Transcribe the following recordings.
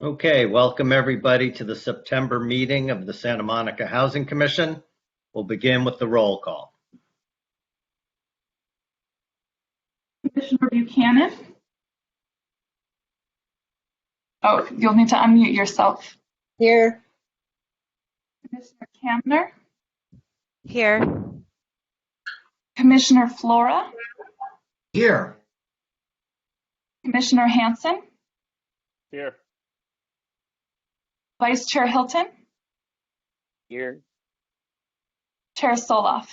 Okay, welcome everybody to the September meeting of the Santa Monica Housing Commission. We'll begin with the roll call. Commissioner Buchanan. Oh, you'll need to unmute yourself. Here. Commissioner Kamner. Here. Commissioner Flora. Here. Commissioner Hanson. Here. Vice Chair Hilton. Here. Chair Soloff.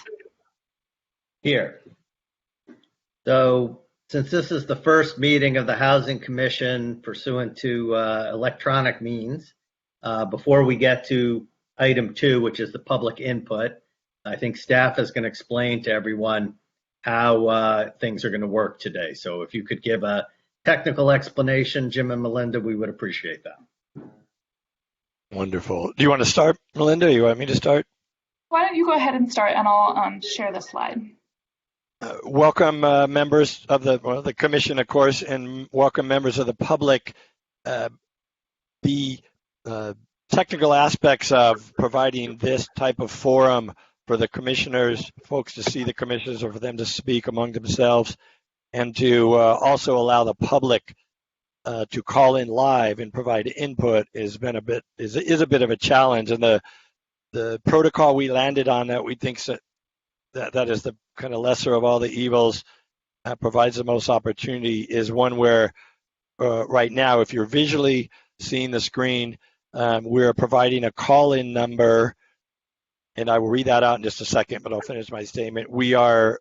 Here. So since this is the first meeting of the Housing Commission pursuant to electronic means, before we get to item 2, which is the public input, I think staff is going to explain to everyone how things are going to work today. So if you could give a technical explanation, Jim and Melinda, we would appreciate that. Wonderful. Do you want to start, Melinda, or you want me to start? Why don't you go ahead and start, and I'll share the slide. Welcome members of the commission, of course, and welcome members of the public. The technical aspects of providing this type of forum for the commissioners, folks to see the commissioners, or for them to speak among themselves, and to also allow the public to call in live and provide input is a bit of a challenge. And the protocol we landed on that we think that is the kind of lesser of all the evils, provides the most opportunity, is one where right now, if you're visually seeing the screen, we're providing a call-in number, and I will read that out in just a second, but I'll finish my statement. We are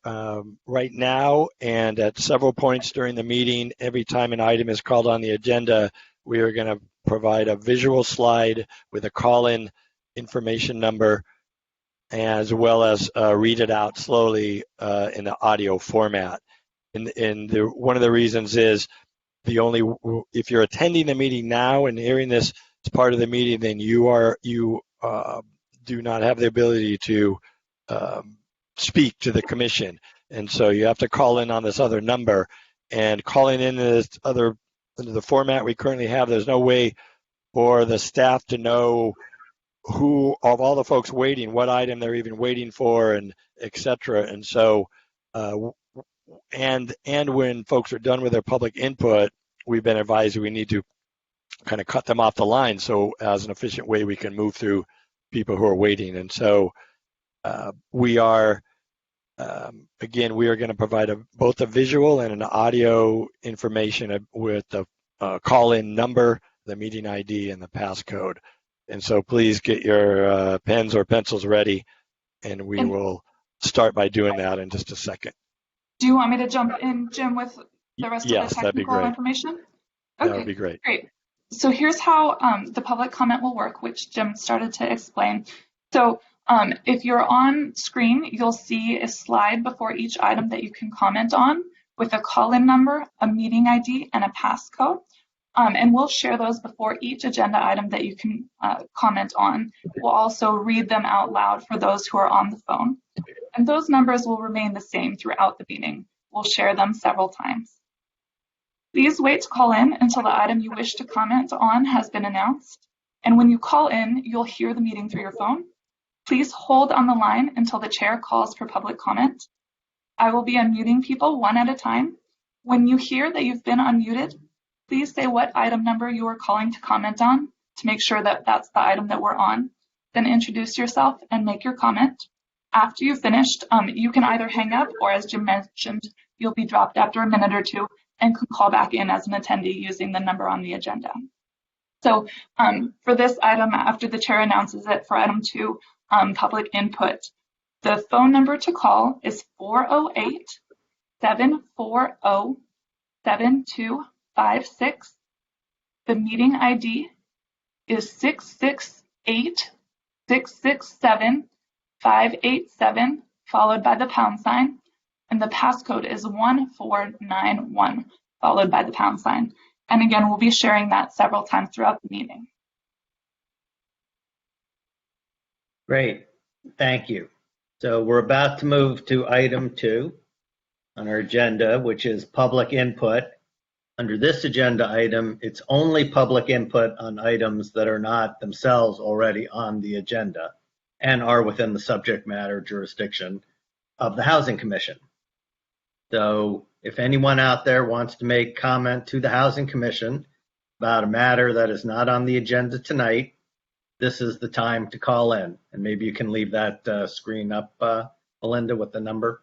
right now, and at several points during the meeting, every time an item is called on the agenda, we are going to provide a visual slide with a call-in information number, as well as read it out slowly in the audio format. One of the reasons is if you're attending the meeting now and hearing this as part of the meeting, then you do not have the ability to speak to the commission, and so you have to call in on this other number. And calling in under the format we currently have, there's no way for the staff to know who of all the folks waiting, what item they're even waiting for, and etc. And so, and when folks are done with their public input, we've been advised we need to kind of cut them off the line, so as an efficient way we can move through people who are waiting. And so we are going to provide both a visual and an audio information with the call-in number, the meeting ID, and the passcode. And so please get your pens or pencils ready, and we will start by doing that in just a second. Do you want me to jump in, Jim, with the rest of the technical that'd be great. information? Okay, that would be great. Great. So here's how the public comment will work, which Jim started to explain. So if you're on screen, you'll see a slide before each item that you can comment on with a call-in number, a meeting ID, and a passcode. And we'll share those before each agenda item that you can comment on. We'll also read them out loud for those who are on the phone. And those numbers will remain the same throughout the meeting. We'll share them several times. Please wait to call in until the item you wish to comment on has been announced. And when you call in, you'll hear the meeting through your phone. Please hold on the line until the chair calls for public comment. I will be unmuting people one at a time. When you hear that you've been unmuted, please say what item number you are calling to comment on to make sure that that's the item that we're on. Then introduce yourself and make your comment. After you've finished, you can either hang up, or as Jim mentioned, you'll be dropped after a minute or two and can call back in as an attendee using the number on the agenda. So for this item, after the chair announces it, for item 2, public input, the phone number to call is 408-740-7256. The meeting ID is 668-667-587, followed by the pound sign. And the passcode is 1491, followed by the pound sign. And again, we'll be sharing that several times throughout the meeting. Great, thank you. So we're about to move to item 2 on our agenda, which is public input. Under this agenda item, it's only public input on items that are not themselves already on the agenda and are within the subject matter jurisdiction of the Housing Commission. So if anyone out there wants to make comment to the Housing Commission about a matter that is not on the agenda tonight, this is the time to call in. And maybe you can leave that screen up, Belinda, with the number.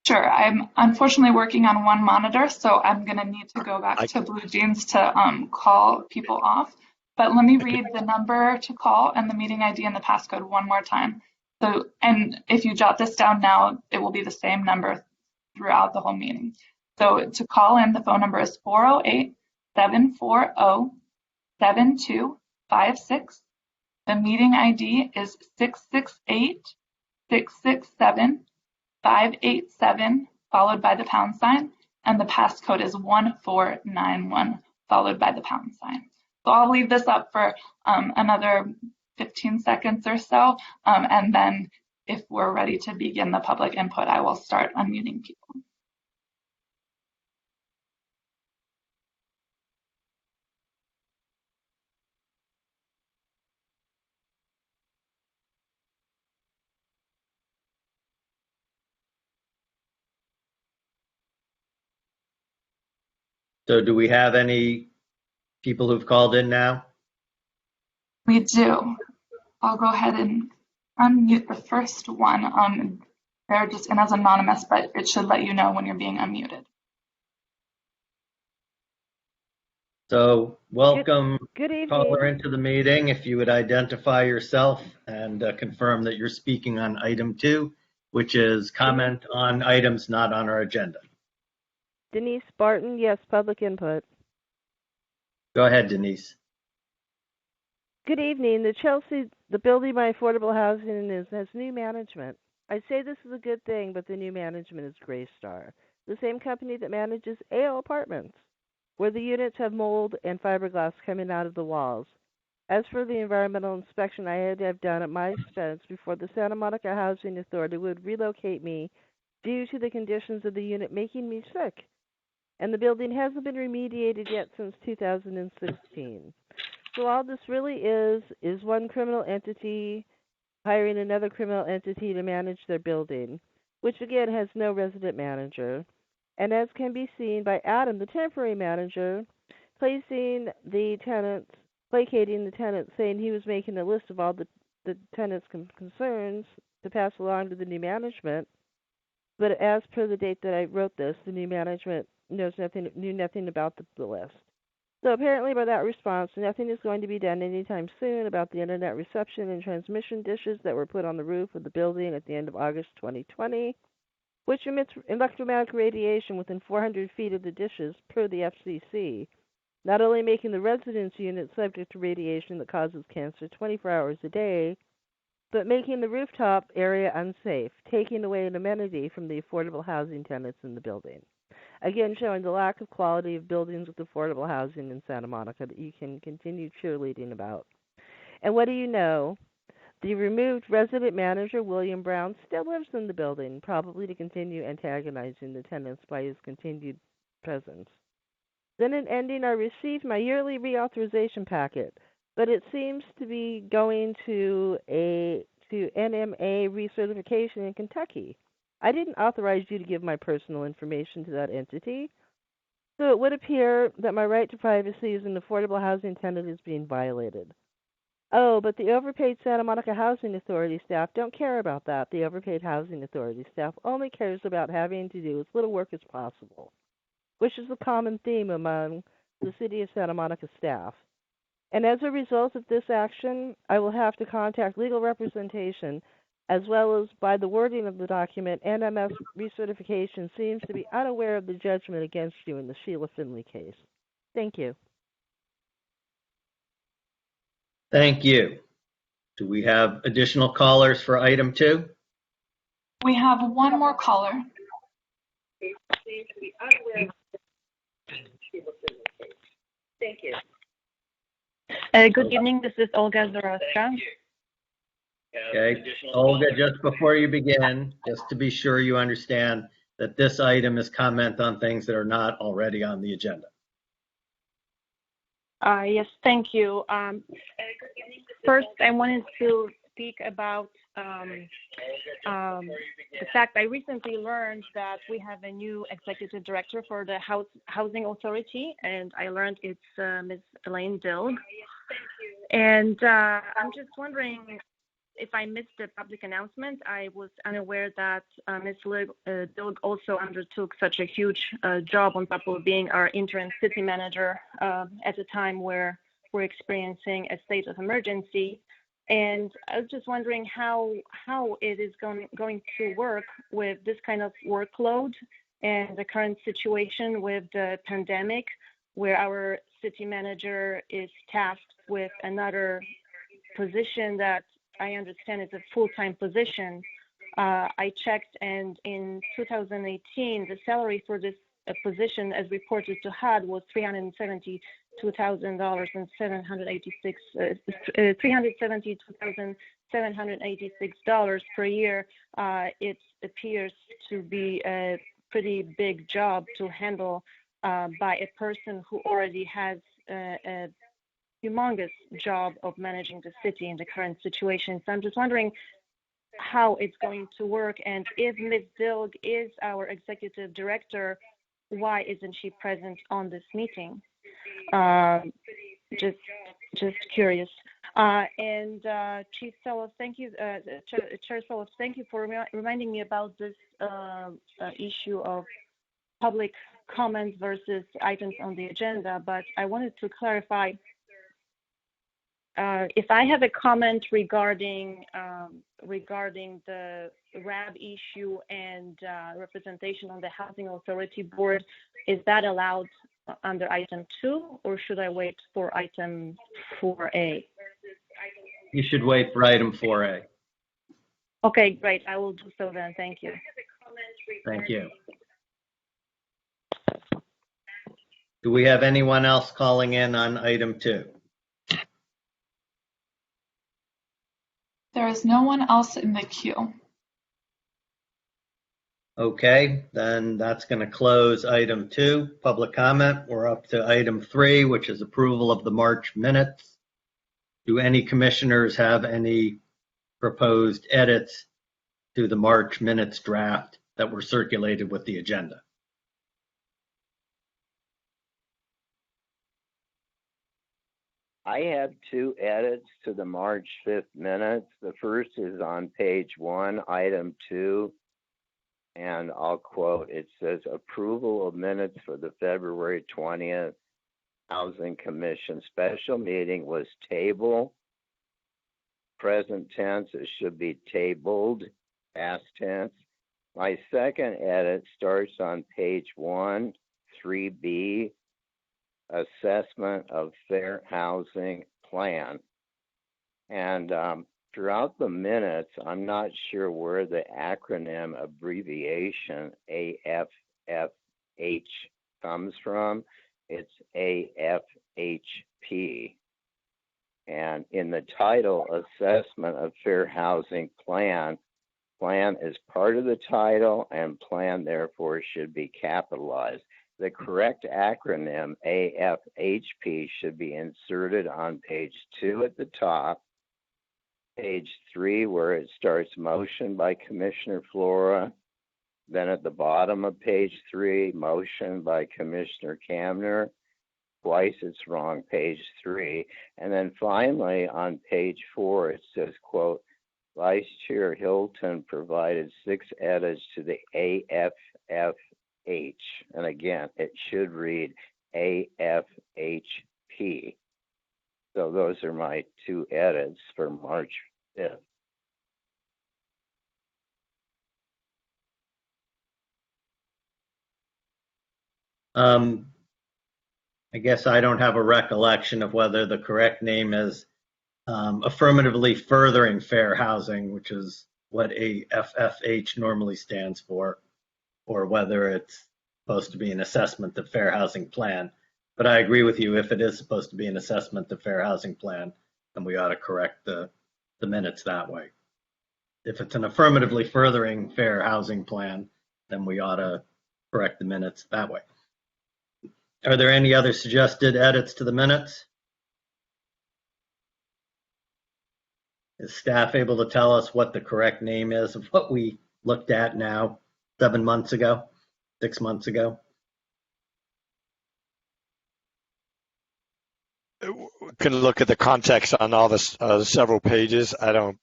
Sure. I'm unfortunately working on one monitor, so I'm going to need to go back to Blue Jeans to call people off. But let me read the number to call and the meeting ID and the passcode one more time. So, and if you jot this down now, it will be the same number throughout the whole meeting. So to call in, the phone number is 408-740-7256. The meeting ID is 668-667-587, followed by the pound sign, and the passcode is 1491, followed by the pound sign. So I'll leave this up for another 15 seconds or so, and then if we're ready to begin the public input, I will start unmuting people. So do we have any people who've called in now? We do. I'll go ahead and unmute the first one. They're just in as anonymous, but it should let you know when you're being unmuted. So welcome, Good evening. caller, into the meeting. If you would identify yourself and confirm that you're speaking on item 2, which is comment on items not on our agenda. Denise Barton, yes, public input. Go ahead, Denise. Good evening. The building by affordable housing has new management. I'd say this is a good thing, but the new management is Greystar, the same company that manages AO Apartments, where the units have mold and fiberglass coming out of the walls. As for the environmental inspection I had to have done at my expense before the Santa Monica Housing Authority would relocate me due to the conditions of the unit making me sick. And the building hasn't been remediated yet since 2016. So all this really is one criminal entity hiring another criminal entity to manage their building, which again has no resident manager. And as can be seen by Adam, the temporary manager, placating the tenants, saying he was making a list of all the tenants' concerns to pass along to the new management. But as per the date that I wrote this, the new management knew nothing about the list. So apparently by that response, nothing is going to be done anytime soon about the internet reception and transmission dishes that were put on the roof of the building at the end of August 2020, which emits electromagnetic radiation within 400 feet of the dishes per the FCC, not only making the residence unit subject to radiation that causes cancer 24 hours a day, but making the rooftop area unsafe, taking away an amenity from the affordable housing tenants in the building. Again, showing the lack of quality of buildings with affordable housing in Santa Monica that you can continue cheerleading about. And what do you know? The removed resident manager, William Brown, still lives in the building, probably to continue antagonizing the tenants by his continued presence. Then in ending, I received my yearly reauthorization packet, but it seems to be going to NMA recertification in Kentucky. I didn't authorize you to give my personal information to that entity, so it would appear that my right to privacy as an affordable housing tenant is being violated. Oh, but the overpaid Santa Monica Housing Authority staff don't care about that. The overpaid Housing Authority staff only cares about having to do as little work as possible, which is a common theme among the City of Santa Monica staff. And as a result of this action, I will have to contact legal representation, as well as by the wording of the document, NMS recertification seems to be unaware of the judgment against you in the Sheila Finley case. Thank you. Thank you. Do we have additional callers for item 2? We have one more caller. Thank you. Good evening. This is Olga Zarostra. Okay, Olga, just before you begin, just to be sure you understand, that this item is comment on things that are not already on the agenda. Yes, thank you. First, I wanted to speak about the fact I recently learned that we have a new executive director for the Housing Authority, and I learned it's Ms. Elaine Dilg. And I'm just wondering if I missed the public announcement. I was unaware that Ms. Dilg also undertook such a huge job on top of being our interim city manager at a time where we're experiencing a state of emergency. And I was just wondering how it is going to work with this kind of workload and the current situation with the pandemic, where our city manager is tasked with another position that I understand is a full-time position. I checked, and in 2018, the salary for this position, as reported to HUD, was $372,786 per year. It appears to be a pretty big job to handle by a person who already has a humongous job of managing the city in the current situation. So I'm just wondering how it's going to work, and if Ms. Dilg is our executive director, why isn't she present on this meeting? Just curious. And Chief Selloff, thank you, Chair Selloff, thank you for reminding me about this issue of public comments versus items on the agenda. But I wanted to clarify, if I have a comment regarding the RAB issue and representation on the Housing Authority Board, is that allowed under item 2, or should I wait for item 4A? You should wait for item 4A. Okay, great. I will do so then. Thank you. Thank you. Do we have anyone else calling in on item 2? There is no one else in the queue. Okay, then that's going to close item 2, public comment. We're up to item 3, which is approval of the March minutes. Do any commissioners have any proposed edits to the March minutes draft that were circulated with the agenda? I have 2 edits to the March 5th minutes. The first is on page 1, item 2. And I'll quote, it says, approval of minutes for the February 20th Housing Commission special meeting was tabled. Present tense, it should be tabled, past tense. My second edit starts on page 1, 3B, assessment of fair housing plan. And throughout the minutes, I'm not sure where the acronym abbreviation AFFH comes from. It's AFHP. And in the title, Assessment of Fair Housing Plan, plan is part of the title, and plan therefore should be capitalized. The correct acronym AFHP should be inserted on page 2 at the top, page 3 where it starts motion by Commissioner Flora, then at the bottom of page 3, motion by Commissioner Kamner. Twice it's wrong, page 3. And then finally on page 4 it says, quote, Vice Chair Hilton provided 6 edits to the AFFH. And again, it should read AFHP. So those are my 2 edits for March 5th. I guess I don't have a recollection of whether the correct name is affirmatively furthering fair housing, which is what AFFH normally stands for, or whether it's supposed to be an assessment of fair housing plan. But I agree with you, if it is supposed to be an assessment of fair housing plan, then we ought to correct the minutes that way. If it's an affirmatively furthering fair housing plan, then we ought to correct the minutes that way. Are there any other suggested edits to the minutes? Is staff able to tell us what the correct name is of what we looked at now 7 months ago, 6 months ago? Can look at the context on all the several pages. I don't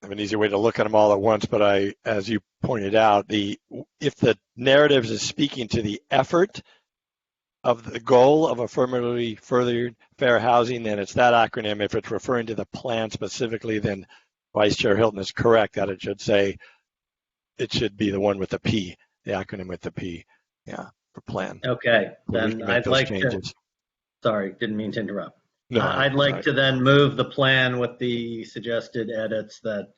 have an easy way to look at them all at once, but as you pointed out, if the narrative is speaking to the effort of the goal of affirmatively furthered fair housing, then it's that acronym. If it's referring to the plan specifically, then Vice Chair Hilton is correct that it should say, it should be the one with the P, the acronym with the P, yeah, for plan. Okay, then I'd like to, sorry, didn't mean to interrupt. No, I'd like to then move the plan with the suggested edits that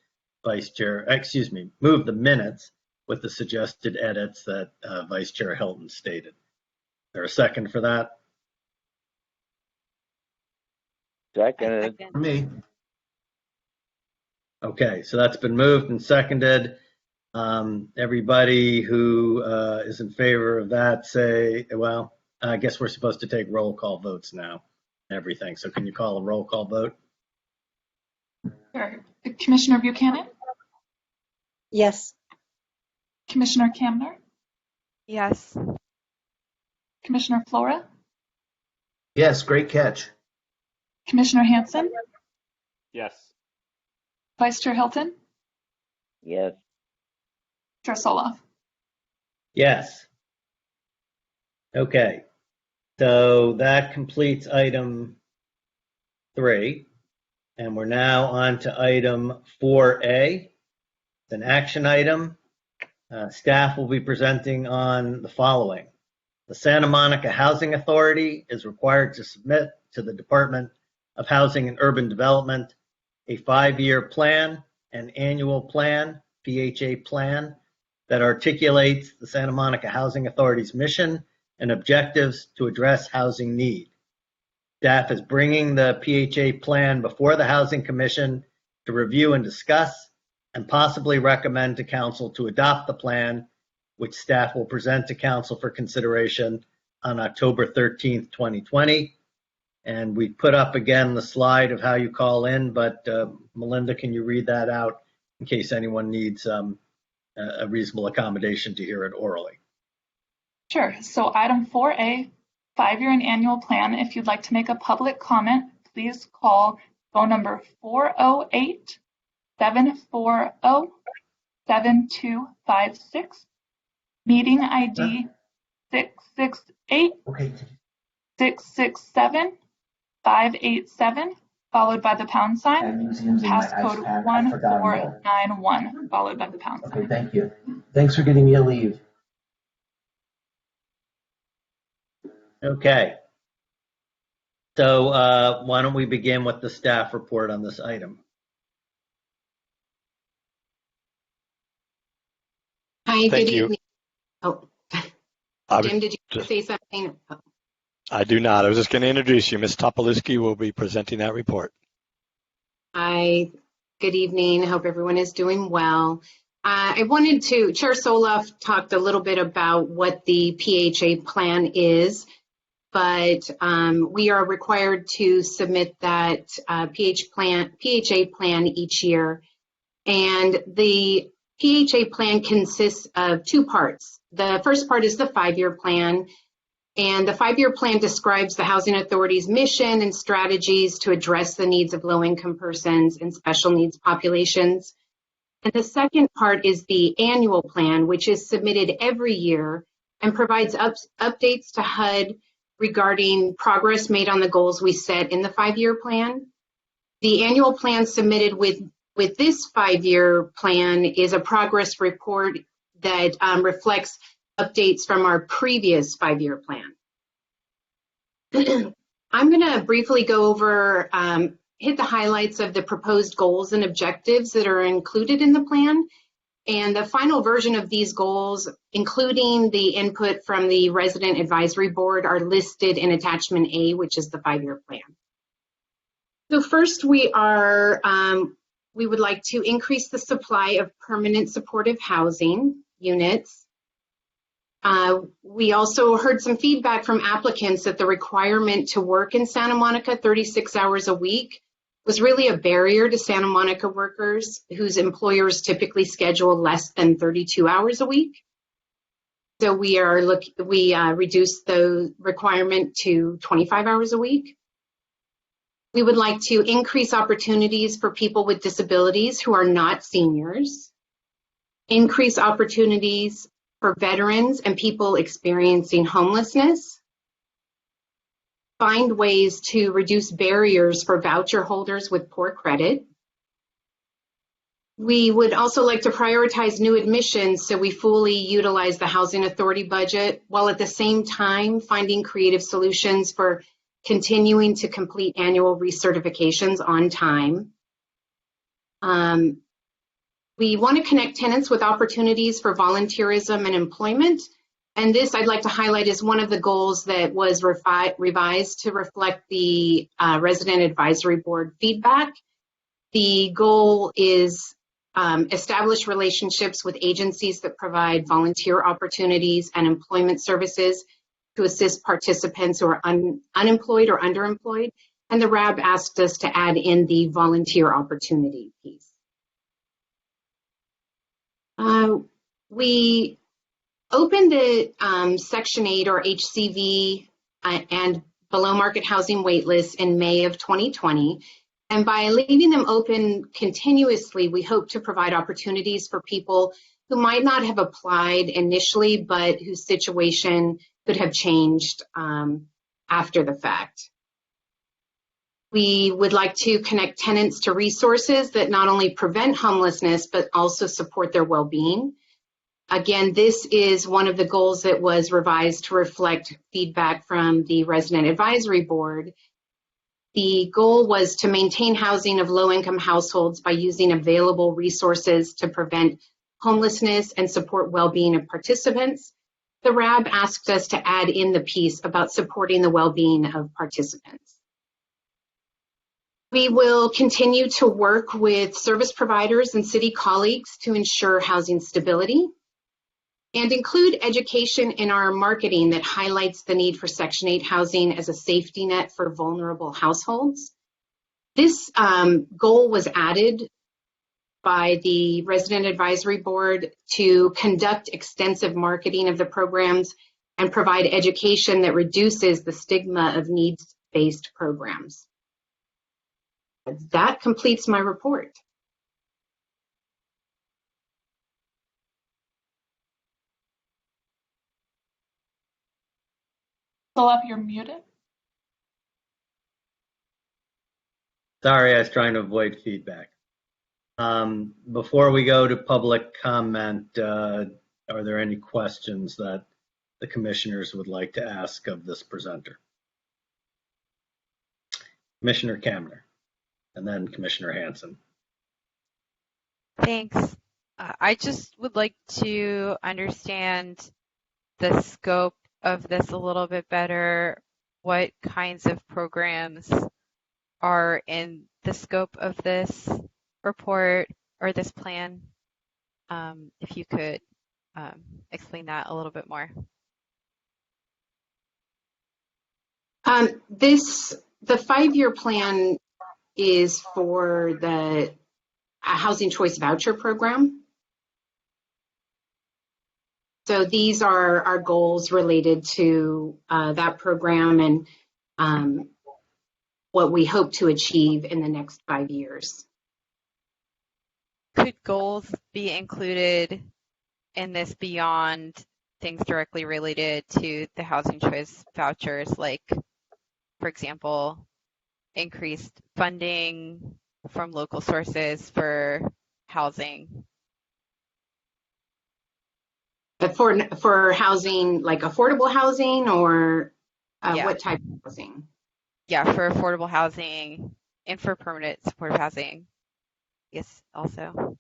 move the minutes with the suggested edits that Vice Chair Hilton stated. Is there a second for that? Seconded. Me. Okay, so that's been moved and seconded. Everybody who is in favor of that say, well, I guess we're supposed to take roll call votes now, everything. So can you call a roll call vote? Sure. Commissioner Buchanan? Yes. Commissioner Camner? Yes. Commissioner Flora? Yes, great catch. Commissioner Hanson? Yes. Vice Chair Hilton? Yes. Chair Soloff? Yes. Okay, so that completes item 3. And we're now on to item 4A. It's an action item. Staff will be presenting on the following. The Santa Monica Housing Authority is required to submit to the Department of Housing and Urban Development a 5-year plan, an annual plan, PHA plan, that articulates the Santa Monica Housing Authority's mission and objectives to address housing need. Staff is bringing the PHA plan before the Housing Commission to review and discuss and possibly recommend to Council to adopt the plan, which staff will present to Council for consideration on October 13th, 2020. And we put up again the slide of how you call in, but Melinda, can you read that out in case anyone needs a reasonable accommodation to hear it orally? Sure. So item 4A, 5-year and annual plan. If you'd like to make a public comment, please call phone number 408-740-7256. Meeting ID 668-667-587, followed by the pound sign. Passcode 1491, followed by the pound sign. Okay, thank you. Thanks for getting me a leave. Okay. So why don't we begin with the staff report on this item? Hi, Thank good you. evening. Oh, Jim, did you say something? Oh. I do not. I was just going to introduce you. Ms. Topolewski will be presenting that report. Hi, good evening. Hope everyone is doing well. I wanted to, Chair Soloff talked a little bit about what the PHA plan is, but we are required to submit that PHA plan each year. And the PHA plan consists of 2 parts. The first part is the 5-year plan, and the 5-year plan describes the Housing Authority's mission and strategies to address the needs of low-income persons and special needs populations. And the second part is the annual plan, which is submitted every year and provides updates to HUD regarding progress made on the goals we set in the 5-year plan. The annual plan submitted with this 5-year plan is a progress report that reflects updates from our previous 5-year plan. I'm going to briefly go over, hit the highlights of the proposed goals and objectives that are included in the plan. And the final version of these goals, including the input from the Resident Advisory Board, are listed in Attachment A, which is the 5-year plan. So first, we would like to increase the supply of permanent supportive housing units. We also heard some feedback from applicants that the requirement to work in Santa Monica 36 hours a week was really a barrier to Santa Monica workers whose employers typically schedule less than 32 hours a week. So we reduced the requirement to 25 hours a week. We would like to increase opportunities for people with disabilities who are not seniors, increase opportunities for veterans and people experiencing homelessness, find ways to reduce barriers for voucher holders with poor credit. We would also like to prioritize new admissions so we fully utilize the Housing Authority budget, while at the same time finding creative solutions for continuing to complete annual recertifications on time. We want to connect tenants with opportunities for volunteerism and employment. And this I'd like to highlight is one of the goals that was revised to reflect the Resident Advisory Board feedback. The goal is establish relationships with agencies that provide volunteer opportunities and employment services to assist participants who are unemployed or underemployed. And the RAB asked us to add in the volunteer opportunity piece. We opened the Section 8 or HCV and below market housing waitlists in May of 2020. And by leaving them open continuously, we hope to provide opportunities for people who might not have applied initially, but whose situation could have changed after the fact. We would like to connect tenants to resources that not only prevent homelessness, but also support their well-being. Again, this is one of the goals that was revised to reflect feedback from the Resident Advisory Board. The goal was to maintain housing of low-income households by using available resources to prevent homelessness and support well-being of participants. The RAB asked us to add in the piece about supporting the well-being of participants. We will continue to work with service providers and city colleagues to ensure housing stability and include education in our marketing that highlights the need for Section 8 housing as a safety net for vulnerable households. This goal was added by the Resident Advisory Board to conduct extensive marketing of the programs and provide education that reduces the stigma of needs-based programs. That completes my report. Olaf, you're muted. Sorry, I was trying to avoid feedback. Before we go to public comment, are there any questions that the commissioners would like to ask of this presenter? Commissioner Kamner, and then Commissioner Hanson. Thanks. I just would like to understand the scope of this a little bit better. What kinds of programs are in the scope of this report or this plan? If you could explain that a little bit more. The 5-year plan is for the Housing Choice Voucher Program. So these are our goals related to that program and what we hope to achieve in the next 5 years. Could goals be included in this beyond things directly related to the Housing Choice Vouchers, like, for example, increased funding from local sources for housing? For housing, like affordable housing, or Yeah. What type of housing? Yeah, for affordable housing and for permanent supportive housing. Yes, also.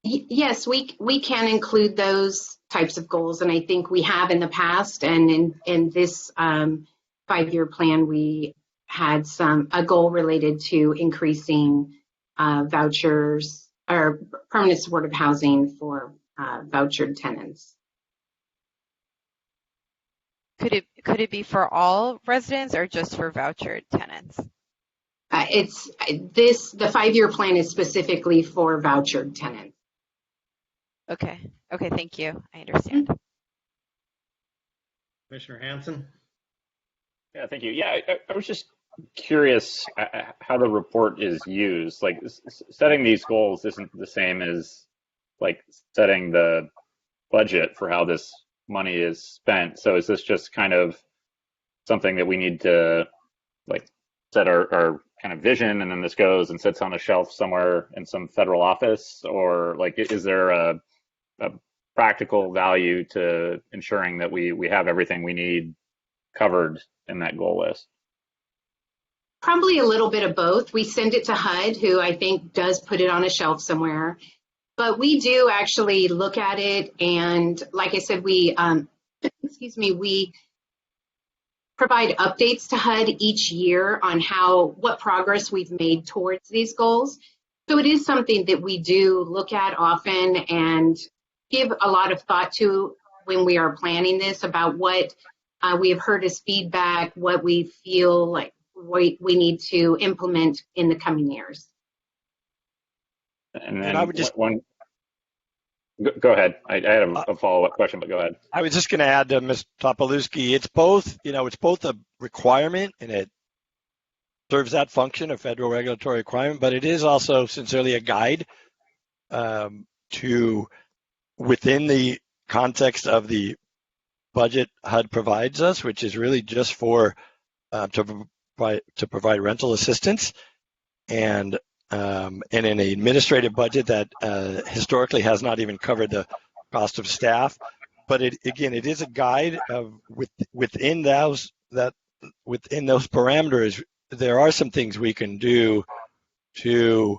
Yes, we can include those types of goals, and I think we have in the past. And in this 5-year plan, we had a goal related to increasing vouchers or permanent supportive housing for vouchered tenants. Could it be for all residents or just for vouchered tenants? The 5-year plan is specifically for vouchered tenants. Okay, thank you. I understand. Commissioner Hanson? Yeah, thank you. Yeah, I was just curious how the report is used. Like setting these goals isn't the same as like setting the budget for how this money is spent. So is this just kind of something that we need to like set our kind of vision, and then this goes and sits on a shelf somewhere in some federal office, or like is there a practical value to ensuring that we have everything we need covered in that goal list? Probably a little bit of both. We send it to HUD, who I think does put it on a shelf somewhere. But we do actually look at it, and like I said, we we provide updates to HUD each year on what progress we've made towards these goals. So it is something that we do look at often and give a lot of thought to when we are planning this, about what we have heard as feedback, what we feel like we need to implement in the coming years. And then I would just go ahead. I had a follow-up question, but go ahead. I was just going to add to Ms. Topolowski, it's both a requirement, and it serves that function, a federal regulatory requirement, but it is also sincerely a guide to within the context of the budget HUD provides us, which is really just for to provide rental assistance, and in an administrative budget that historically has not even covered the cost of staff. But it is a guide of within those parameters. There are some things we can do to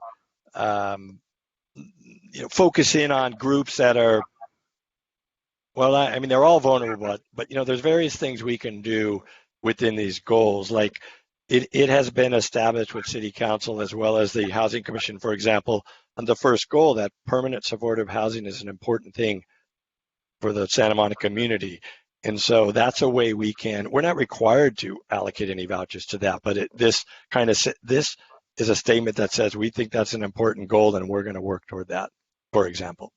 focus in on groups that are, well, I mean, they're all vulnerable, but there's various things we can do within these goals. Like it has been established with City Council as well as the Housing Commission, for example, on the first goal that permanent supportive housing is an important thing for the Santa Monica community. And so that's a way we're not required to allocate any vouchers to that, but this is a statement that says we think that's an important goal and we're going to work toward that, for example.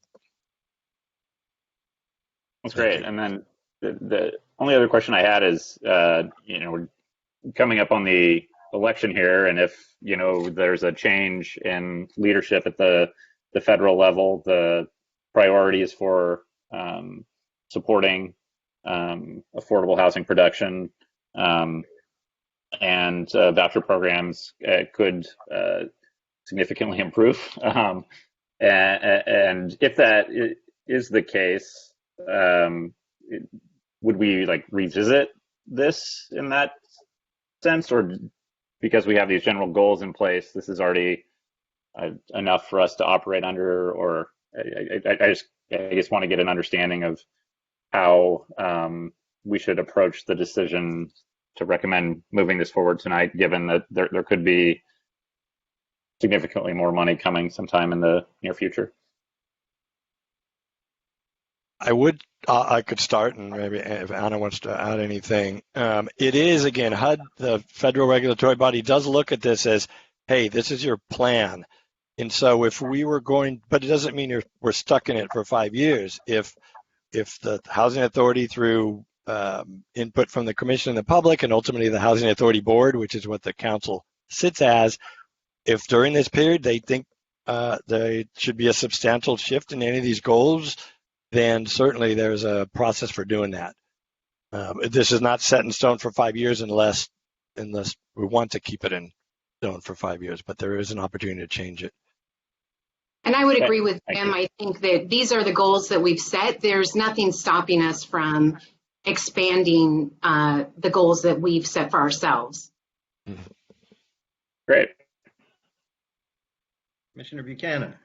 That's great. And then the only other question I had is, we're coming up on the election here, and if there's a change in leadership at the federal level, the priorities for supporting affordable housing production and voucher programs could significantly improve. And if that is the case, would we revisit this in that sense, or because we have these general goals in place, this is already enough for us to operate under? Or I just want to get an understanding of how we should approach the decision to recommend moving this forward tonight, given that there could be significantly more money coming sometime in the near future. I could start, and maybe if Anna wants to add anything. It is, again, HUD, the federal regulatory body, does look at this as, hey, this is your plan. And so if we were going, but it doesn't mean we're stuck in it for 5 years. If the Housing Authority, through input from the Commission and the public, and ultimately the Housing Authority Board, which is what the council sits as, if during this period they think there should be a substantial shift in any of these goals, then certainly there's a process for doing that. This is not set in stone for 5 years unless we want to keep it in stone for 5 years, but there is an opportunity to change it. And I would agree with Jim. I think that these are the goals that we've set. There's nothing stopping us from expanding the goals that we've set for ourselves. Great. Commissioner Buchanan.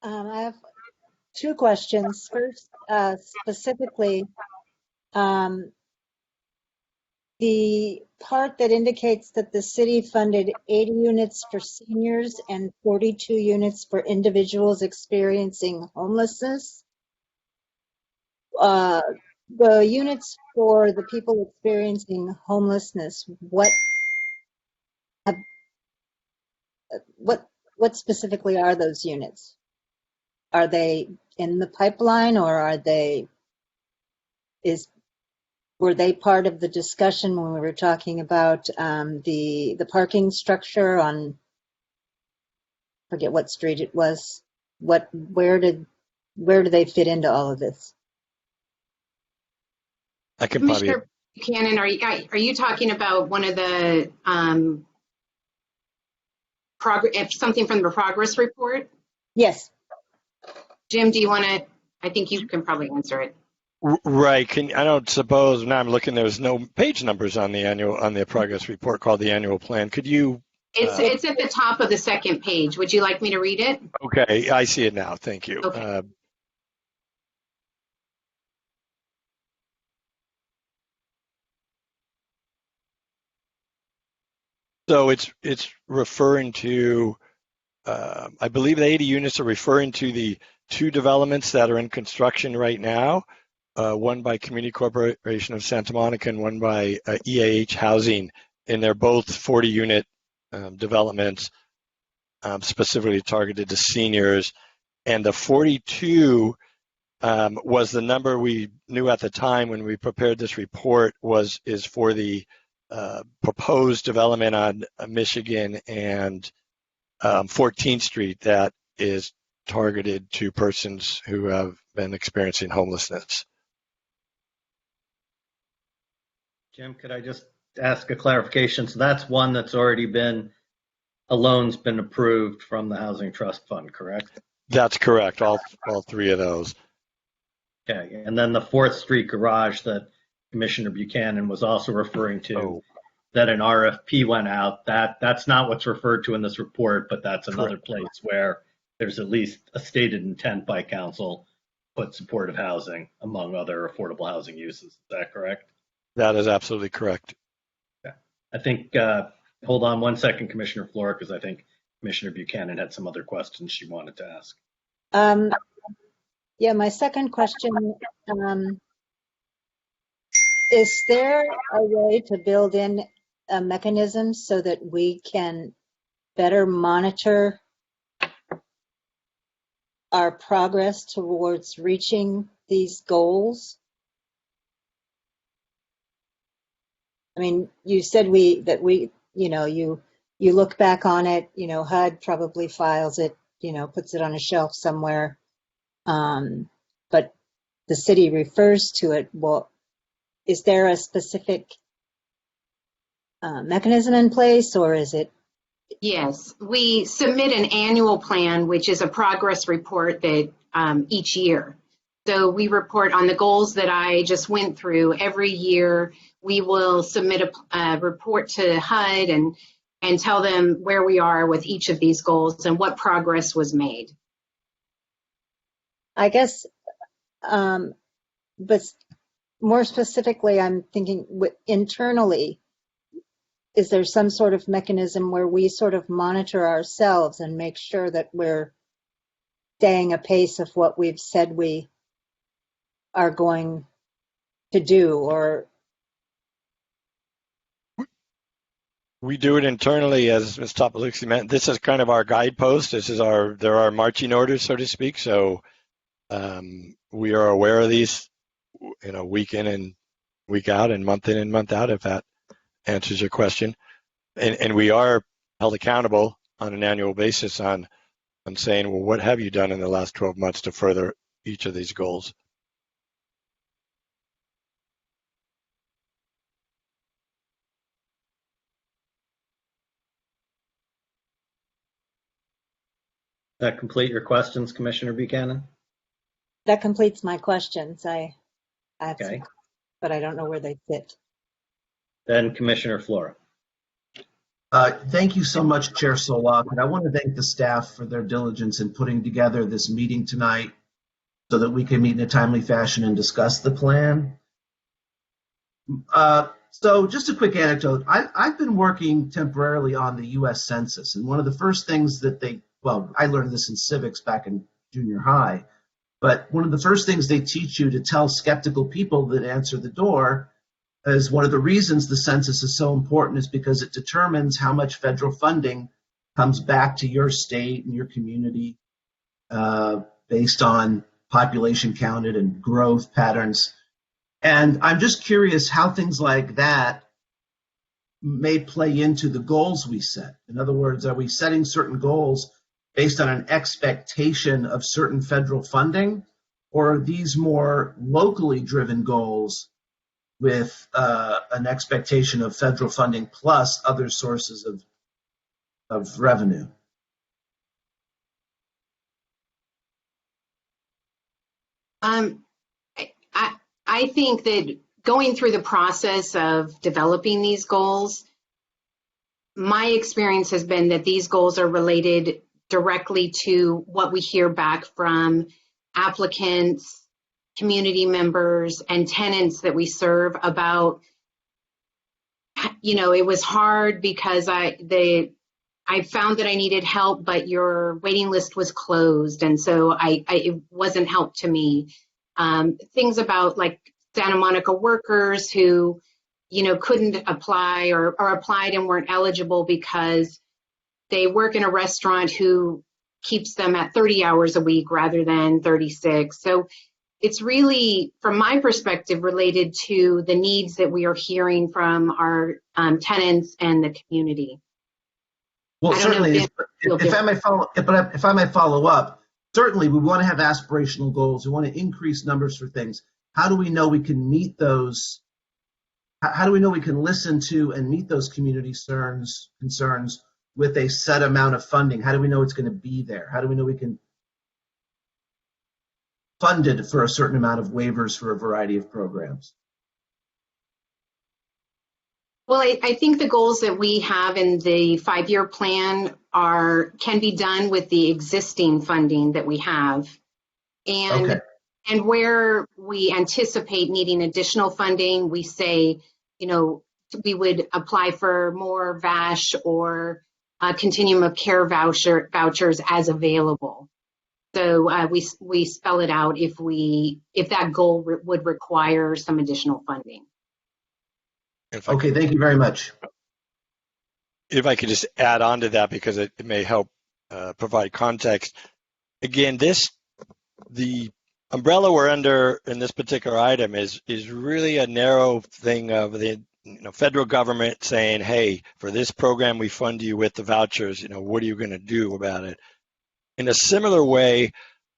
I have two questions. First, specifically, The part that indicates that the city funded 80 units for seniors and 42 units for individuals experiencing homelessness. The units for the people experiencing homelessness, what specifically are those units? Are they in the pipeline, or were they part of the discussion when we were talking about the parking structure on, forget what street it was? Where do they fit into all of this? I can Commissioner Buchanan, are you talking about one of the something from the progress report? Yes. Jim, do you want to? I think you can probably answer it. Right. I don't suppose, now I'm looking, there's no page numbers on the progress report called the annual plan. Could you? It's at the top of the second page. Would you like me to read it? Okay, I see it now. Thank you. Okay. So it's referring to, I believe the 80 units are referring to the 2 developments that are in construction right now, one by Community Corporation of Santa Monica and one by EAH Housing, and they're both 40-unit developments specifically targeted to seniors. And the 42 was the number we knew at the time when we prepared this report is for the proposed development on Michigan and 14th Street that is targeted to persons who have been experiencing homelessness. Jim, could I just ask a clarification? So that's one that's already a loan's been approved from the Housing Trust Fund, correct? That's correct, all 3 of those. Okay, and then the 4th Street garage that Commissioner Buchanan was also referring to, that an RFP went out, that's not what's referred to in this report, but that's another place where there's at least a stated intent by council to put supportive housing among other affordable housing uses. Is that correct? That is absolutely correct. Okay. I think, hold on one second, Commissioner Flora, because I think Commissioner Buchanan had some other questions she wanted to ask. Yeah, my second question, is there a way to build in a mechanism so that we can better monitor our progress towards reaching these goals? I mean, you said you look back on it, HUD probably files it, puts it on a shelf somewhere. But the city refers to it. Well, is there a specific mechanism in place, or is it? Yes, we submit an annual plan, which is a progress report that each year. So we report on the goals that I just went through. Every year, we will submit a report to HUD and tell them where we are with each of these goals and what progress was made. I guess, but more specifically, I'm thinking internally, is there some sort of mechanism where we sort of monitor ourselves and make sure that we're staying apace of what we've said we are going to do? Or we do it internally, as Ms. Topolowski meant. This is kind of our guidepost. There are marching orders, so to speak. So we are aware of these, week in and week out and month in and month out, if that answers your question. And we are held accountable on an annual basis on saying, well, what have you done in the last 12 months to further each of these goals? That complete your questions, Commissioner Buchanan? that completes my questions. I have Okay. some, but I don't know where they fit. Then Commissioner Flora. Thank you so much, Chair Solak, and I want to thank the staff for their diligence in putting together this meeting tonight so that we can meet in a timely fashion and discuss the plan. So just a quick anecdote. I've been working temporarily on the U.S. Census, and one of the first things that I learned this in civics back in junior high, but one of the first things they teach you to tell skeptical people that answer the door is one of the reasons the census is so important is because it determines how much federal funding comes back to your state and your community based on population counted and growth patterns. And I'm just curious how things like that may play into the goals we set. In other words, are we setting certain goals based on an expectation of certain federal funding, or are these more locally driven goals with an expectation of federal funding plus other sources of revenue? I think that going through the process of developing these goals, my experience has been that these goals are related directly to what we hear back from applicants, community members, and tenants that we serve about, it was hard because I found that I needed help, but your waiting list was closed. And so it wasn't help to me. Things about like Santa Monica workers who, couldn't apply or applied and weren't eligible because they work in a restaurant who keeps them at 30 hours a week rather than 36. So it's really, from my perspective, related to the needs that we are hearing from our tenants and the community. Well, certainly, if I may follow up, certainly we want to have aspirational goals. We want to increase numbers for things. How do we know we can meet those? How do we know we can listen to and meet those community concerns with a set amount of funding? How do we know it's going to be there? How do we know we can fund it for a certain amount of waivers for a variety of programs? Well, I think the goals that we have in the 5-year plan can be done with the existing funding that we have. And where we anticipate needing additional funding, we say, we would apply for more VASH or continuum of care vouchers as available. So we spell it out if that goal would require some additional funding. Okay, thank you very much. If I could just add on to that, because it may help provide context. Again, the umbrella we're under in this particular item is really a narrow thing of the federal government saying, hey, for this program we fund you with the vouchers, what are you going to do about it? In a similar way,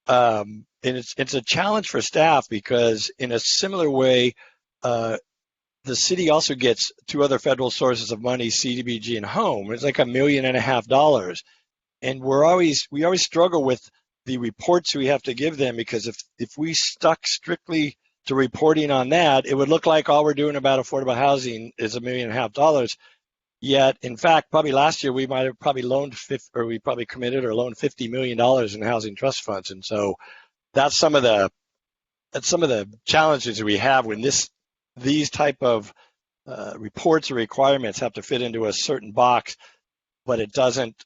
and it's a challenge for staff, because in a similar way, the city also gets 2 other federal sources of money, CDBG and home. It's like $1.5 million. And we always struggle with the reports we have to give them, because if we stuck strictly to reporting on that, it would look like all we're doing about affordable housing is $1.5 million. Yet, in fact, probably last year we might have probably committed or loaned $50 million in housing trust funds. And so that's some of the challenges we have when these type of reports or requirements have to fit into a certain box, but it doesn't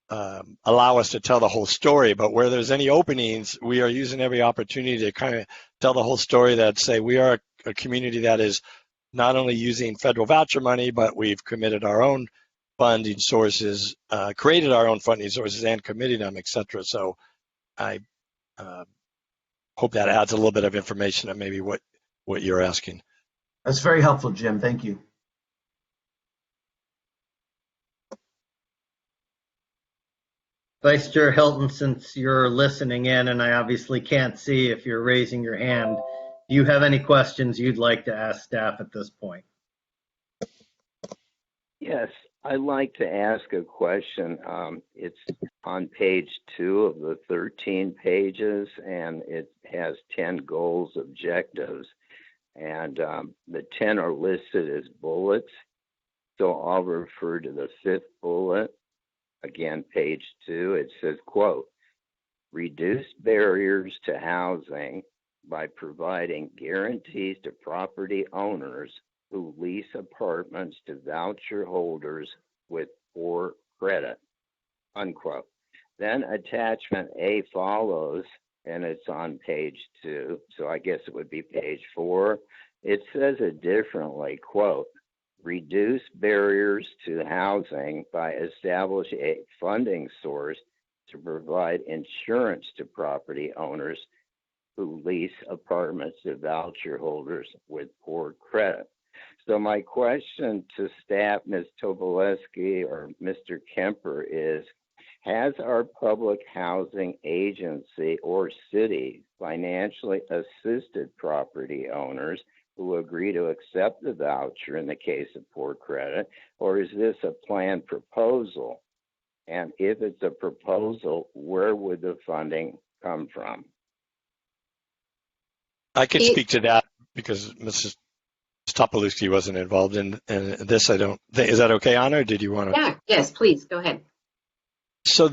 allow us to tell the whole story. But where there's any openings, we are using every opportunity to kind of tell the whole story, that say we are a community that is not only using federal voucher money, but we've committed our own funding sources, created our own funding sources and committed them, et cetera. So I hope that adds a little bit of information on maybe what you're asking. That's very helpful, Jim. Thank you. Vice Chair Hilton, since you're listening in, and I obviously can't see if you're raising your hand, do you have any questions you'd like to ask staff at this point? Yes, I'd like to ask a question. It's on page 2 of the 13 pages, and it has 10 goals, objectives, and the 10 are listed as bullets. So I'll refer to the 5th bullet. Again, page 2, it says, quote, reduce barriers to housing by providing guarantees to property owners who lease apartments to voucher holders with poor credit, unquote. Then attachment A follows, and it's on page 2, so I guess it would be page 4. It says it differently, quote, reduce barriers to housing by establishing a funding source to provide insurance to property owners who lease apartments to voucher holders with poor credit. So my question to staff, Ms. Tobolewski or Mr. Kemper, is, has our public housing agency or city financially assisted property owners who agree to accept the voucher in the case of poor credit, or is this a planned proposal? And if it's a proposal, where would the funding come from? I can speak to that because Mrs. Topolewski wasn't involved in this. I don't think, is that okay, Anna, or did you want to? Yeah, yes, please, go ahead. So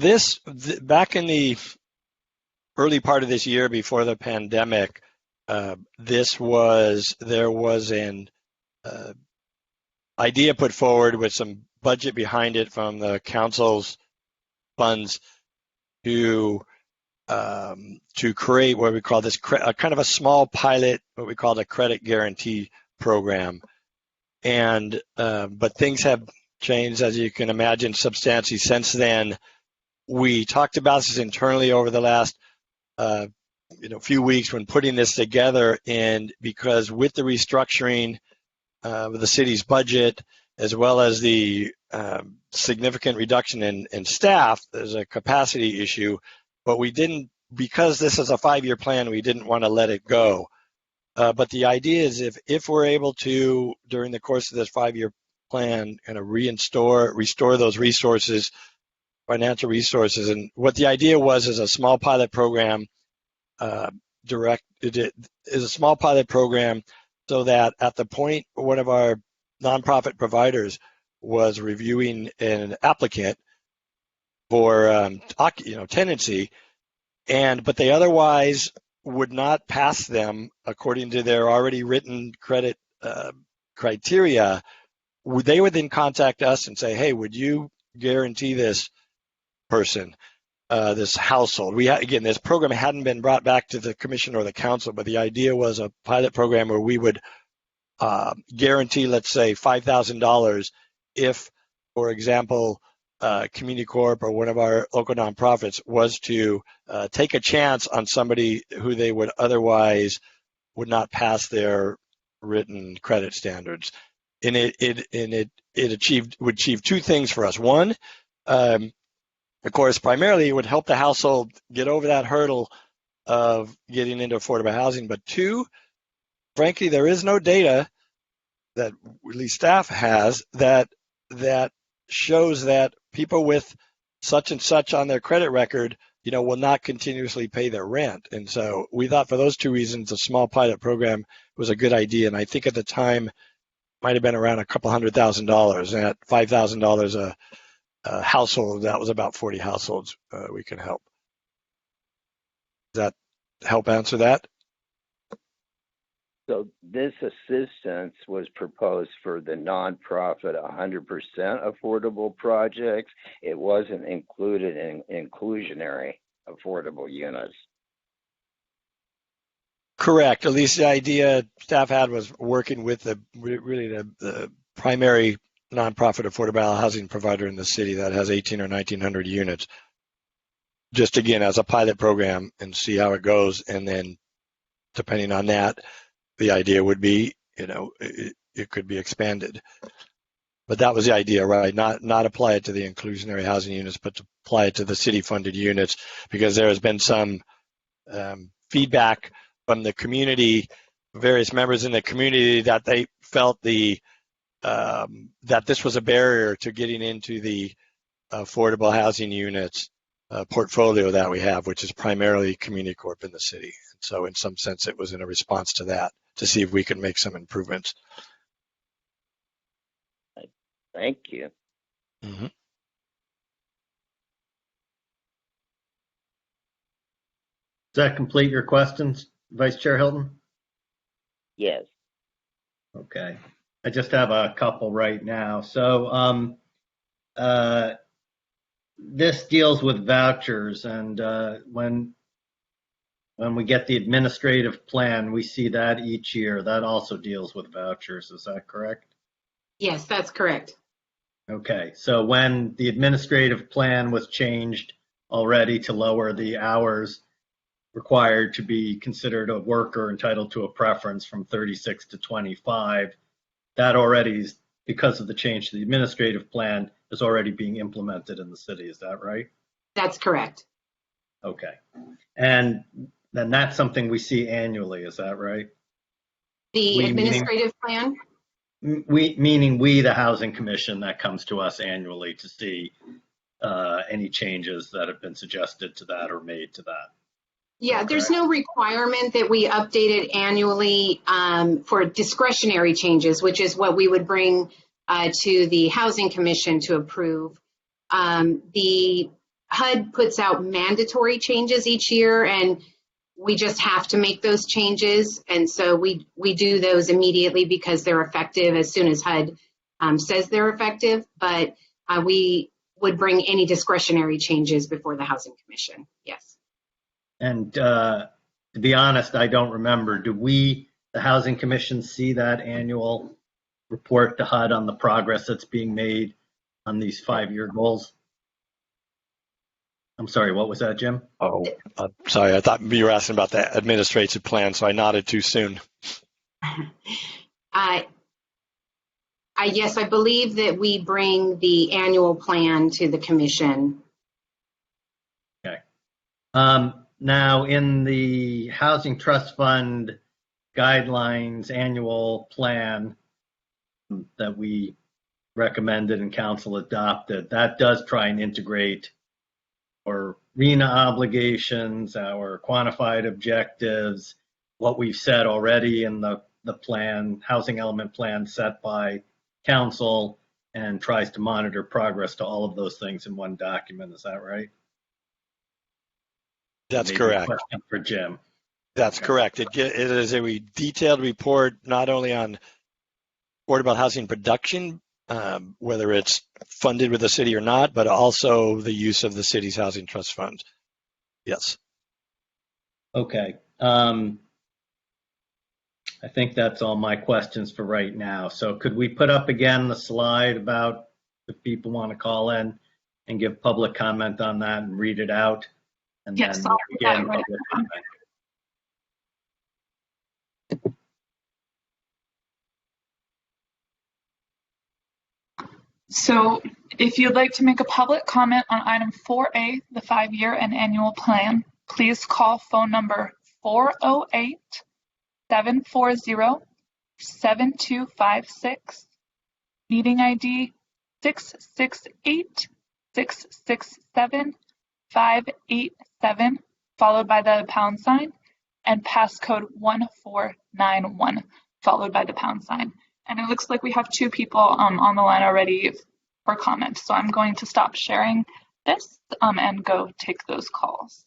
back in the early part of this year before the pandemic, there was an idea put forward with some budget behind it from the council's funds to create what we call this kind of a small pilot, what we call the credit guarantee program. And but things have changed, as you can imagine, substantially since then. We talked about this internally over the last few weeks when putting this together, and because with the restructuring of the city's budget, as well as the significant reduction in staff, there's a capacity issue. But we didn't, because this is a 5-year plan, we didn't want to let it go. But the idea is if we're able to, during the course of this 5-year plan, kind of restore those resources, financial resources. And what the idea was is a small pilot program, so that at the point one of our nonprofit providers was reviewing an applicant for tenancy, but they otherwise would not pass them according to their already written credit criteria, they would then contact us and say, hey, would you guarantee this person, this household? Again, this program hadn't been brought back to the commission or the council, but the idea was a pilot program where we would guarantee, let's say, $5,000 if, for example, Community Corp or one of our local nonprofits was to take a chance on somebody who they would otherwise would not pass their written credit standards. And it would achieve two things for us. One, of course, primarily it would help the household get over that hurdle of getting into affordable housing. But two, frankly, there is no data that at least staff has that shows that people with such and such on their credit record, will not continuously pay their rent. And so we thought for those two reasons, a small pilot program was a good idea. And I think at the time might have been around a couple $100,000. And at $5,000 a household, that was about 40 households we can help. Does that help answer that? So this assistance was proposed for the nonprofit 100% affordable projects. It wasn't included in inclusionary affordable units. Correct. At least the idea staff had was working with the primary nonprofit affordable housing provider in the city that has 1,800 or 1,900 units. Just again, as a pilot program and see how it goes. And then depending on that, the idea would be, it could be expanded. But that was the idea, right? Not apply it to the inclusionary housing units, but to apply it to the city-funded units, because there has been some feedback from the community, various members in the community, that they felt that this was a barrier to getting into the affordable housing units portfolio that we have, which is primarily Community Corp in the city. And so in some sense, it was in a response to that, to see if we could make some improvements. Thank you. Mm-hmm. Does that complete your questions, Vice Chair Hilton? Yes. Okay. I just have a couple right now. So this deals with vouchers, and when we get the administrative plan, we see that each year. That also deals with vouchers. Is that correct? Yes, that's correct. Okay. So when the administrative plan was changed already to lower the hours required to be considered a worker entitled to a preference from 36 to 25, that already is, because of the change to the administrative plan, is already being implemented in the city. Is that right? That's correct. Okay. And then that's something we see annually. Is that right? The We administrative plan? meaning we, the Housing Commission, that comes to us annually to see any changes that have been suggested to that or made to that. Yeah, there's no requirement that we update it annually for discretionary changes, which is what we would bring to the Housing Commission to approve. The HUD puts out mandatory changes each year, and we just have to make those changes. And so we do those immediately because they're effective as soon as HUD says they're effective. But we would bring any discretionary changes before the Housing Commission. Yes. And to be honest, I don't remember. Do we, the Housing Commission, see that annual report to HUD on the progress that's being made on these 5-year goals? I'm sorry, what was that, Jim? Oh, sorry. I thought you were asking about the administrative plan, so I nodded too soon. Yes, I believe that we bring the annual plan to the commission. Okay. Now, in the Housing Trust Fund guidelines annual plan that we recommended and council adopted, that does try and integrate our RENA obligations, our quantified objectives, what we've said already in the plan, housing element plan set by council, and tries to monitor progress to all of those things in one document. Is that right? That's Maybe correct. a question for Jim. That's correct. It is a detailed report, not only on affordable housing production, whether it's funded with the city or not, but also the use of the city's housing trust fund. Yes. Okay. I think that's all my questions for right now. So could we put up again the slide about if people want to call in and give public comment on that and read it out? And Yes, then I'll we'll do that begin right public now. comment. So if you'd like to make a public comment on item 4A, the 5-year and annual plan, please call phone number 408-740-7256, meeting ID 668-667-587, followed by the pound sign, and passcode 1491, followed by the pound sign. And it looks like we have 2 people on the line already for comment. So I'm going to stop sharing this and go take those calls.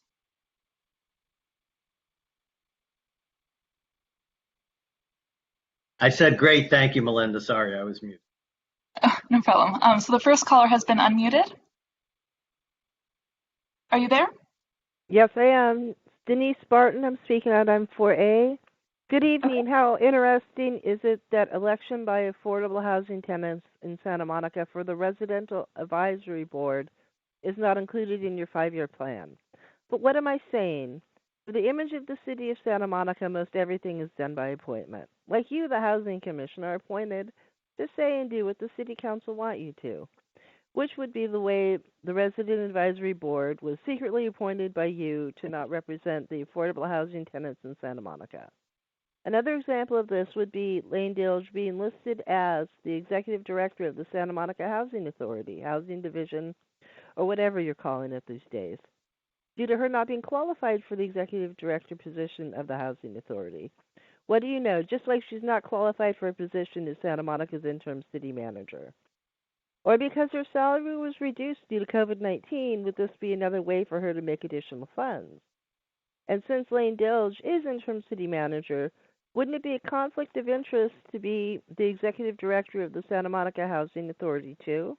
I said great. Thank you, Melinda. Sorry, I was muted. No problem. So the first caller has been unmuted. Are you there? Yes, I am. Denise Barton, I'm speaking on item 4A. Good evening. How interesting is it that election by affordable housing tenants in Santa Monica for the Residential Advisory Board is not included in your 5-year plan? But what am I saying? For the image of the city of Santa Monica, most everything is done by appointment. Like you, the Housing Commission, are appointed to say and do what the City Council want you to, which would be the way the Resident Advisory Board was secretly appointed by you to not represent the affordable housing tenants in Santa Monica. Another example of this would be Lane Dilge being listed as the Executive Director of the Santa Monica Housing Authority, Housing Division, or whatever you're calling it these days, due to her not being qualified for the Executive Director position of the Housing Authority. What do you know? Just like she's not qualified for a position as Santa Monica's interim city manager. Or because her salary was reduced due to COVID-19, would this be another way for her to make additional funds? And since Lane Dilge is interim city manager, Wouldn't it be a conflict of interest to be the executive director of the Santa Monica Housing Authority too?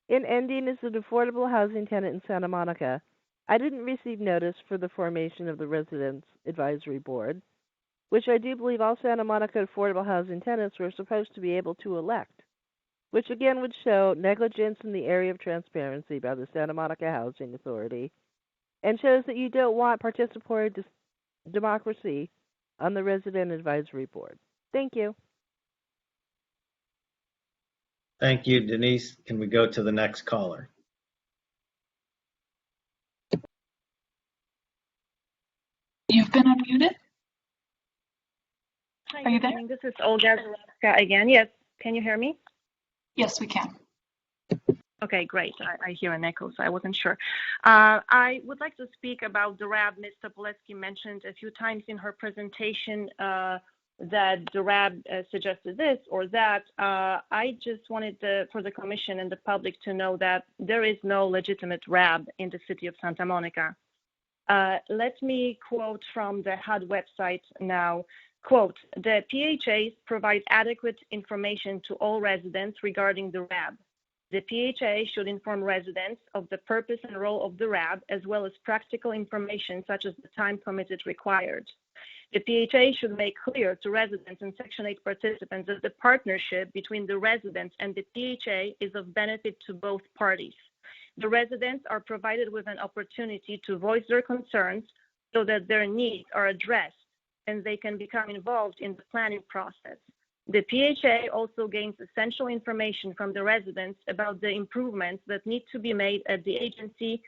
In ending as an affordable housing tenant in Santa Monica, I didn't receive notice for the formation of the Residents Advisory Board, which I do believe all Santa Monica affordable housing tenants were supposed to be able to elect, which again would show negligence in the area of transparency by the Santa Monica Housing Authority and shows that you don't want participatory democracy on the Resident Advisory Board. Thank you. Thank you, Denise. Can we go to the next caller? You've been unmuted. Hi, Are you good there? evening. This is Olga Zalewska again. Yes, can you hear me? Yes, we can. Okay, great. I hear an echo, so I wasn't sure. I would like to speak about the RAB. Ms. Topoleski mentioned a few times in her presentation that the RAB suggested this or that. I just wanted for the Commission and the public to know that there is no legitimate RAB in the city of Santa Monica. Let me quote from the HUD website now. Quote, the PHAs provide adequate information to all residents regarding the RAB. The PHA should inform residents of the purpose and role of the RAB, as well as practical information such as the time committed required. The PHA should make clear to residents and Section 8 participants that the partnership between the residents and the PHA is of benefit to both parties. The residents are provided with an opportunity to voice their concerns so that their needs are addressed and they can become involved in the planning process. The PHA also gains essential information from the residents about the improvements that need to be made at the agency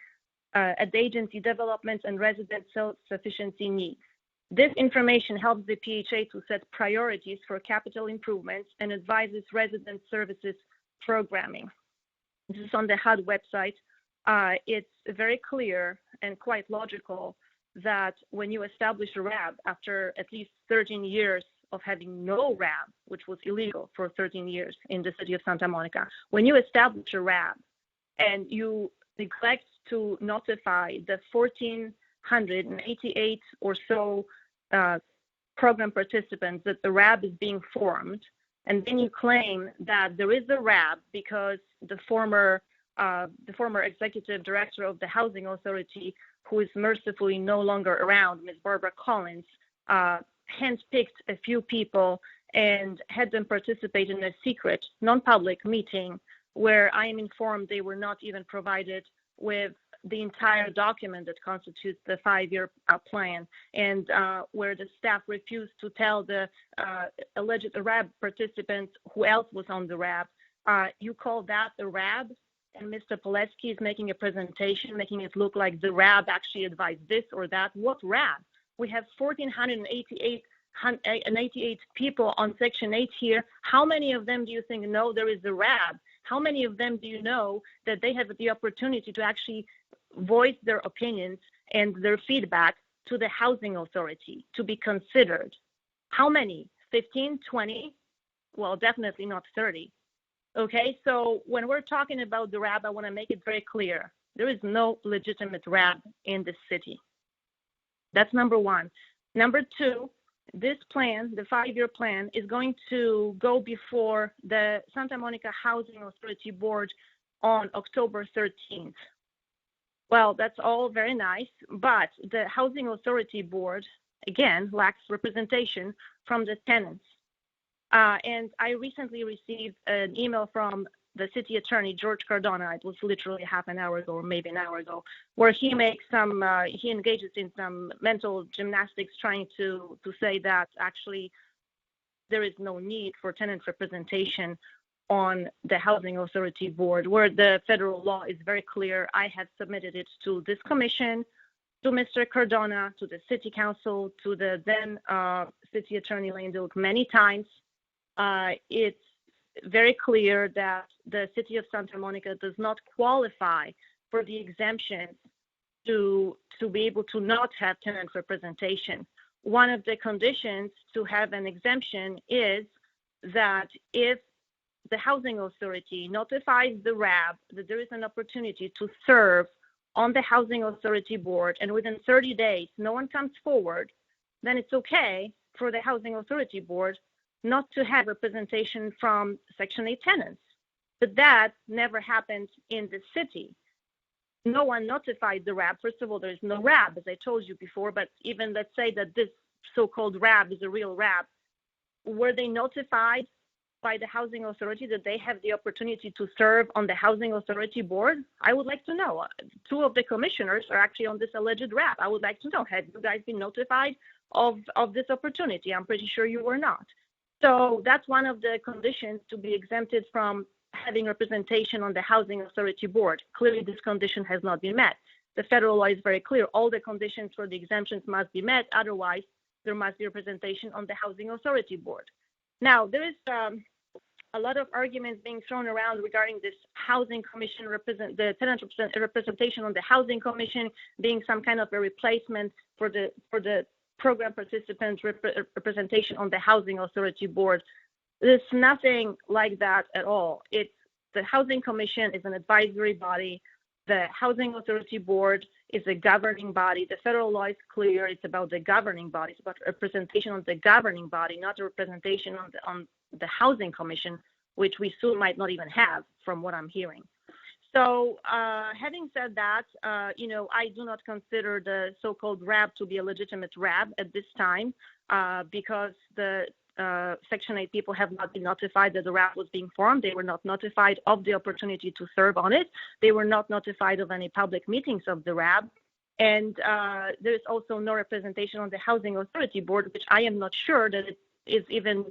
development and resident self-sufficiency needs. This information helps the PHA to set priorities for capital improvements and advises resident services programming. This is on the HUD website. It's very clear and quite logical that when you establish a RAB after at least 13 years of having no RAB, which was illegal for 13 years in the city of Santa Monica, when you establish a RAB and you neglect to notify the 1,488 or so program participants that the RAB is being formed, and then you claim that there is a RAB because the former executive director of the Housing Authority, who is mercifully no longer around, Ms. Barbara Collins, handpicked a few people and had them participate in a secret, non-public meeting where I am informed they were not even provided with the entire document that constitutes the 5-year plan, and where the staff refused to tell the alleged RAB participants who else was on the RAB. You call that a RAB? And Mr. Topoleski is making a presentation, making it look like the RAB actually advised this or that. What RAB? We have 1,488 people on Section 8 here. How many of them do you think know there is a RAB? How many of them do you know that they have the opportunity to actually voice their opinions and their feedback to the Housing Authority to be considered? How many? 15, 20? Well, definitely not 30. Okay, so when we're talking about the RAB, I want to make it very clear. There is no legitimate RAB in this city. That's number one. Number two, this plan, the 5-year plan, is going to go before the Santa Monica Housing Authority Board on October 13th. Well, that's all very nice, but the Housing Authority Board, again, lacks representation from the tenants. And I recently received an email from the city attorney, George Cardona. It was literally half an hour ago or maybe an hour ago, where he makes he engages in some mental gymnastics trying to say that actually there is no need for tenant representation on the Housing Authority Board, where the federal law is very clear. I have submitted it to this commission, to Mr. Cardona, to the city council, to the then city attorney Lane Dilk many times. It's very clear that the city of Santa Monica does not qualify for the exemption to be able to not have tenant representation. One of the conditions to have an exemption is that if the Housing Authority notifies the RAB that there is an opportunity to serve on the Housing Authority Board and within 30 days no one comes forward, then it's okay for the Housing Authority Board not to have representation from Section 8 tenants. But that never happened in the city. No one notified the RAB. First of all, there's no RAB, as I told you before, but even let's say that this so-called RAB is a real RAB. Were they notified by the Housing Authority that they have the opportunity to serve on the Housing Authority Board? I would like to know. Two of the commissioners are actually on this alleged RAB. I would like to know, have you guys been notified of this opportunity? I'm pretty sure you were not. So that's one of the conditions to be exempted from having representation on the Housing Authority Board. Clearly, this condition has not been met. The federal law is very clear. All the conditions for the exemptions must be met. Otherwise, there must be representation on the Housing Authority Board. Now, there is a lot of arguments being thrown around regarding this Housing Commission, the tenant representation on the Housing Commission being some kind of a replacement for the program participants representation on the Housing Authority Board. There's nothing like that at all. The Housing Commission is an advisory body. The Housing Authority Board is a governing body. The federal law is clear. It's about the governing body. It's about representation on the governing body, not a representation on the Housing Commission, which we soon might not even have from what I'm hearing. So having said that, I do not consider the so-called RAB to be a legitimate RAB at this time because the Section 8 people have not been notified that the RAB was being formed. They were not notified of the opportunity to serve on it. They were not notified of any public meetings of the RAB. And there's also no representation on the Housing Authority Board, which I am not sure that it is even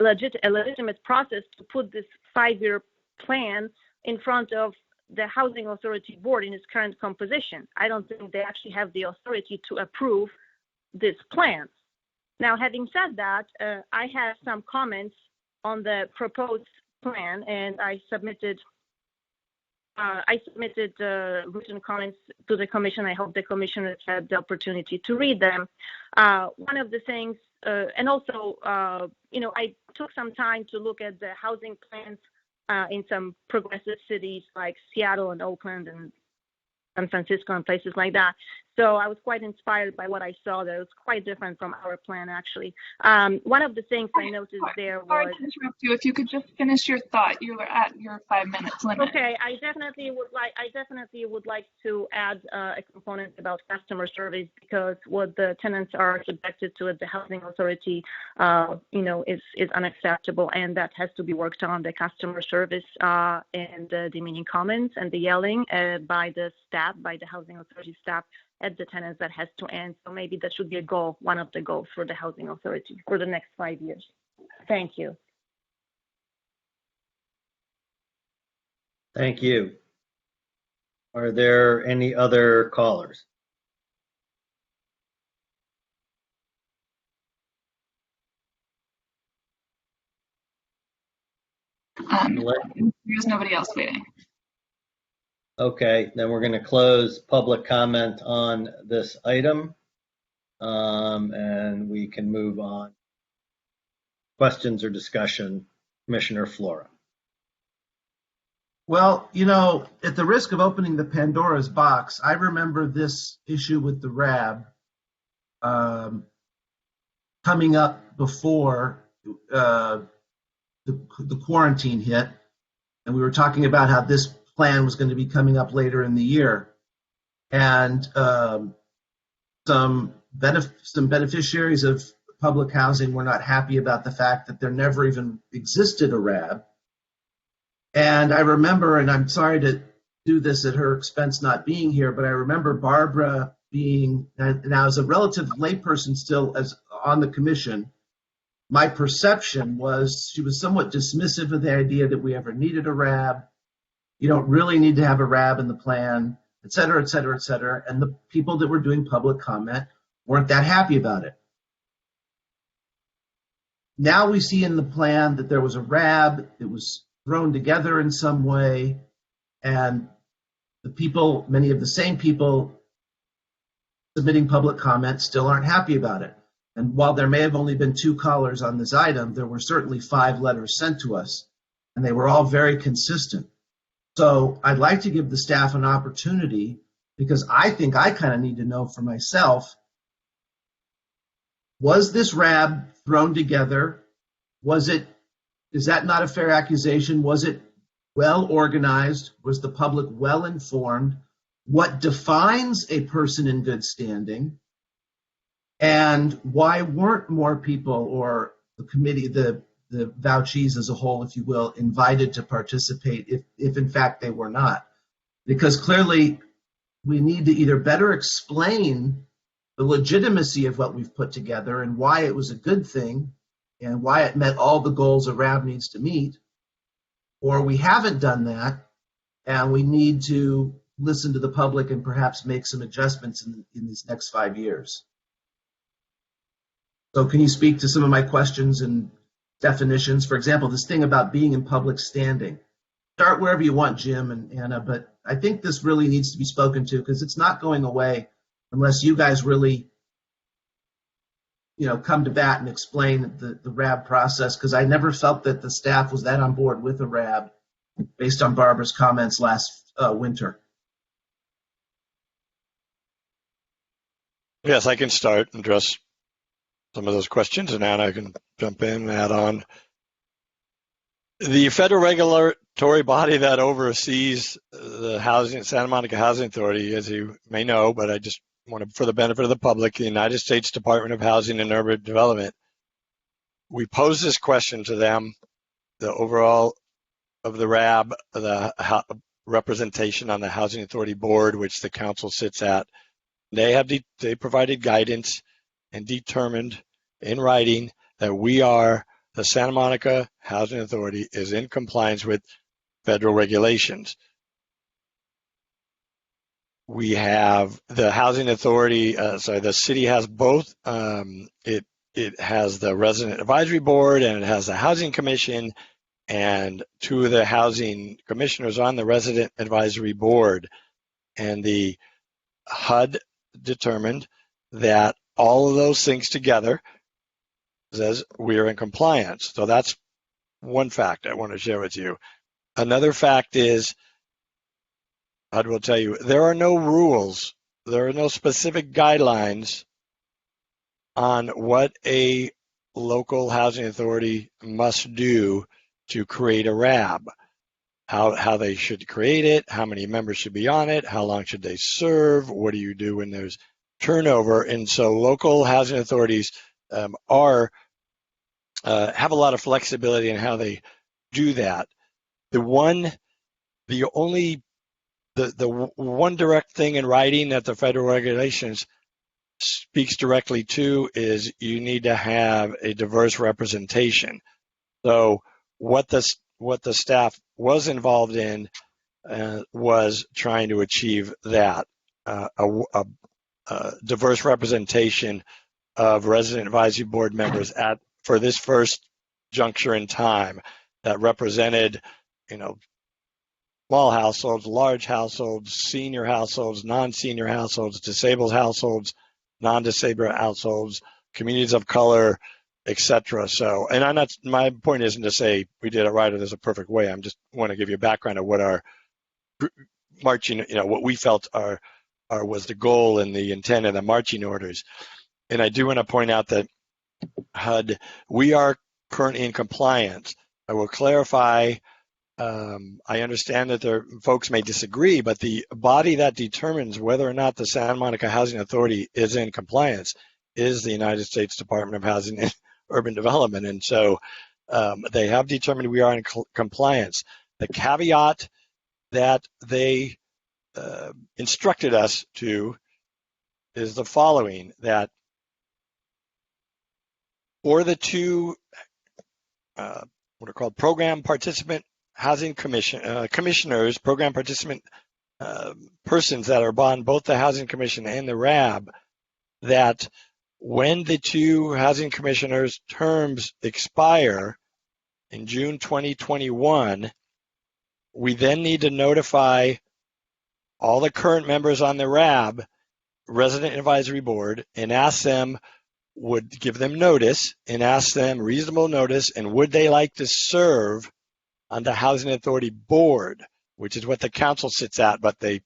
a legitimate process to put this 5-year plan in front of the Housing Authority Board in its current composition. I don't think they actually have the authority to approve this plan. Now, having said that, I have some comments on the proposed plan, and I submitted written comments to the commission. I hope the commissioners had the opportunity to read them. One of the things, and also, I took some time to look at the housing plans in some progressive cities like Seattle and Oakland and San Francisco and places like that. So I was quite inspired by what I saw. That was quite different from our plan, actually. One of the things I noticed there was... Sorry to interrupt you. If you could just finish your thought. You were at your 5 minutes limit. Okay, I definitely would like to add a component about customer service, because what the tenants are subjected to at the Housing Authority, is unacceptable, and that has to be worked on. The customer service and the demeaning comments and the yelling by the staff, by the Housing Authority staff at the tenants, that has to end. So maybe that should be a goal, one of the goals for the Housing Authority for the next 5 years. Thank you. Thank you. Are there any other callers? There's nobody else waiting. Okay, then we're going to close public comment on this item, and we can move on. Questions or discussion, Commissioner Flora. Well, at the risk of opening the Pandora's box, I remember this issue with the RAB coming up before the quarantine hit, and we were talking about how this plan was going to be coming up later in the year, and some beneficiaries of public housing were not happy about the fact that there never even existed a RAB. And I remember, and I'm sorry to do this at her expense not being here, but I remember Barbara being, now as a relative layperson still as on the commission, my perception was she was somewhat dismissive of the idea that we ever needed a RAB. You don't really need to have a RAB in the plan, et cetera, et cetera, et cetera. And the people that were doing public comment weren't that happy about it. Now we see in the plan that there was a RAB, it was thrown together in some way, and the people, many of the same people submitting public comment still aren't happy about it. And while there may have only been 2 callers on this item, there were certainly 5 letters sent to us, and they were all very consistent. So I'd like to give the staff an opportunity, because I think I kind of need to know for myself Was this RAB thrown together? Is that not a fair accusation? Was it well organized? Was the public well informed? What defines a person in good standing? And why weren't more people, or the committee, the vouchees as a whole, if you will, invited to participate if in fact they were not? Because clearly we need to either better explain the legitimacy of what we've put together and why it was a good thing and why it met all the goals a RAB needs to meet, or we haven't done that and we need to listen to the public and perhaps make some adjustments in these next 5 years. So can you speak to some of my questions and definitions? For example, this thing about being in public standing. Start wherever you want, Jim and Anna, but I think this really needs to be spoken to because it's not going away unless you guys really, come to bat and explain the RAB process, because I never felt that the staff was that on board with the RAB based on Barbara's comments last winter. Yes, I can start and address some of those questions, and Anna can jump in and add on. The federal regulatory body that oversees the Santa Monica Housing Authority, as you may know, but I just want to, for the benefit of the public, the United States Department of Housing and Urban Development, we posed this question to them, the overall of the RAB, the representation on the Housing Authority Board, which the council sits at. They provided guidance and determined in writing that the Santa Monica Housing Authority is in compliance with federal regulations. We have the Housing Authority, the city has both. It has the Resident Advisory Board and it has the Housing Commission, and two of the housing commissioners on the Resident Advisory Board. And the HUD determined that all of those things together says we are in compliance. So that's one fact I want to share with you. Another fact is, HUD will tell you, there are no rules, there are no specific guidelines on what a local housing authority must do to create a RAB. How they should create it, how many members should be on it, how long should they serve, what do you do when there's turnover? And so local housing authorities have a lot of flexibility in how they do that. The one direct thing in writing that the federal regulations speaks directly to is you need to have a diverse representation. So what the staff was involved in was trying to achieve that, a diverse representation of Resident Advisory Board members for this first juncture in time that represented, small households, large households, senior households, non-senior households, disabled households, non-disabled households, communities of color, etc. So, and my point isn't to say we did it right or there's a perfect way. I'm just want to give you a background of what our marching, what we felt was the goal and the intent of the marching orders. And I do want to point out that HUD, we are currently in compliance. I will clarify. I understand that folks may disagree, but the body that determines whether or not the Santa Monica Housing Authority is in compliance is the United States Department of Housing and Urban Development. And so they have determined we are in compliance. The caveat that they instructed us to is the following, that for the two what are called program participant housing commissioners, program participant persons that are on both the Housing Commission and the RAB, that when the two housing commissioners' terms expire in June 2021, we then need to notify all the current members on the RAB, Resident Advisory Board, and ask them, would give them notice and ask them reasonable notice, and would they like to serve on the Housing Authority Board, which is what the council sits at, but they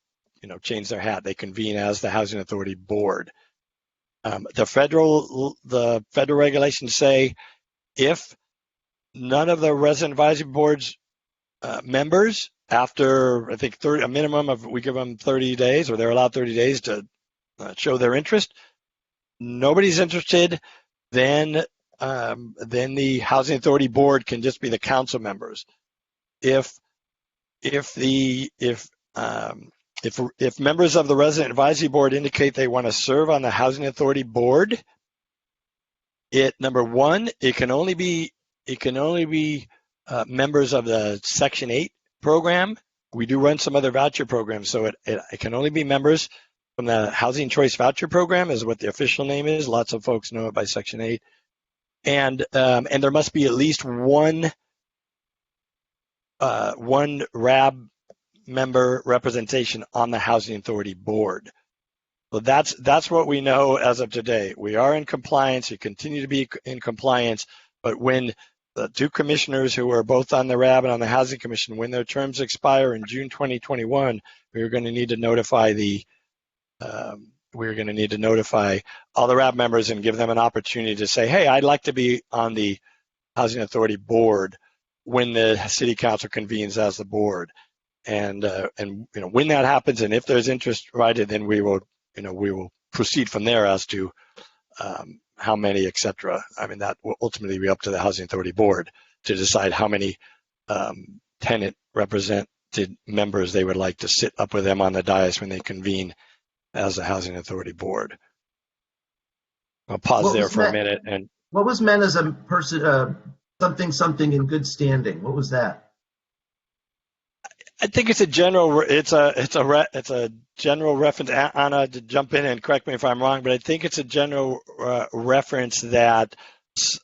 change their hat. They convene as the Housing Authority Board. The federal regulations say if none of the resident advisory board's members, after I think a minimum of, we give them 30 days, or they're allowed 30 days to show their interest. Nobody's interested, then the Housing Authority Board can just be the council members. If members of the Resident Advisory Board indicate they want to serve on the Housing Authority Board, number one, it can only be members of the Section 8 program. We do run some other voucher programs, so it can only be members from the Housing Choice Voucher Program, is what the official name is. Lots of folks know it by Section 8. And there must be at least one RAB member representation on the Housing Authority Board. So that's what we know as of today. We are in compliance. We continue to be in compliance. But when the two commissioners who are both on the RAB and on the Housing Commission, when their terms expire in June 2021, we're going to need to notify all the RAB members and give them an opportunity to say, hey, I'd like to be on the Housing Authority Board when the City Council convenes as the board. And when that happens, and if there's interest provided, then we will proceed from there as to how many, et cetera. I mean, that will ultimately be up to the Housing Authority Board to decide how many tenant represented members they would like to sit up with them on the dais when they convene as a Housing Authority Board. I'll pause there for a minute. And what was meant as a person, something in good standing? What was that? I think it's a general. It's a general reference. Anna, to jump in and correct me if I'm wrong, but I think it's a general reference that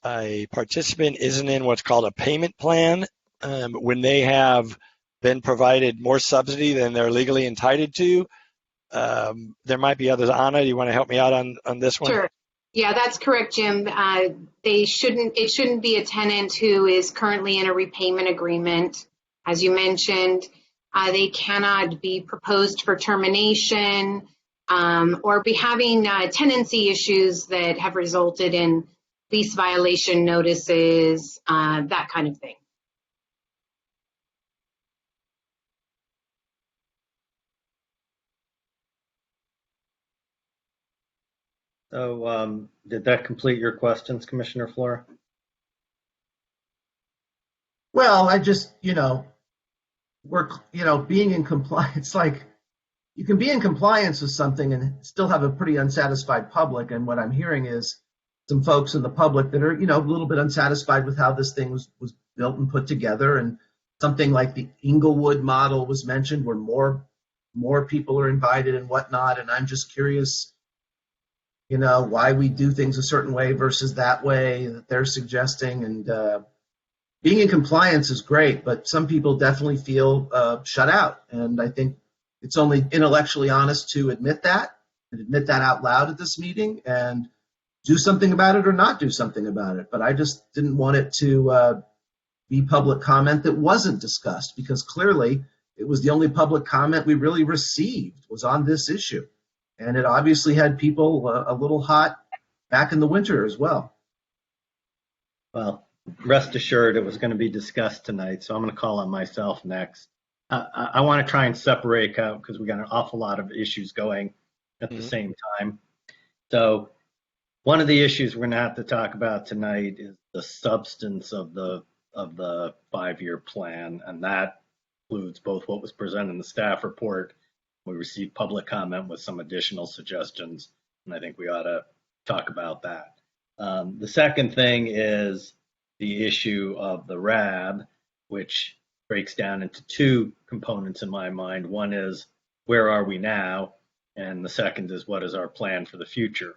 a participant isn't in what's called a payment plan when they have been provided more subsidy than they're legally entitled to. There might be others. Anna, do you want to help me out on this one? Sure. Yeah, that's correct, Jim. It shouldn't be a tenant who is currently in a repayment agreement. As you mentioned, they cannot be proposed for termination or be having tenancy issues that have resulted in lease violation notices, that kind of thing. So did that complete your questions, Commissioner Flora? Well, I just, being in compliance, like you can be in compliance with something and still have a pretty unsatisfied public. And what I'm hearing is some folks in the public that are, a little bit unsatisfied with how this thing was built and put together. And something like the Inglewood model was mentioned where more people are invited and whatnot. And I'm just curious, why we do things a certain way versus that way that they're suggesting. And being in compliance is great, but some people definitely feel shut out. And I think it's only intellectually honest to admit that and admit that out loud at this meeting and do something about it or not do something about it. But I just didn't want it to be public comment that wasn't discussed, because clearly it was the only public comment we really received was on this issue. And it obviously had people a little hot back in the winter as well. Well, rest assured it was going to be discussed tonight, so I'm going to call on myself next. I want to try and separate out because we got an awful lot of issues going at the same time. So one of the issues we're going to have to talk about tonight is the substance of the 5-year plan, and that includes both what was presented in the staff report. We received public comment with some additional suggestions, and I think we ought to talk about that. The second thing is the issue of the RAB, which breaks down into two components in my mind. One is where are we now? And the second is what is our plan for the future?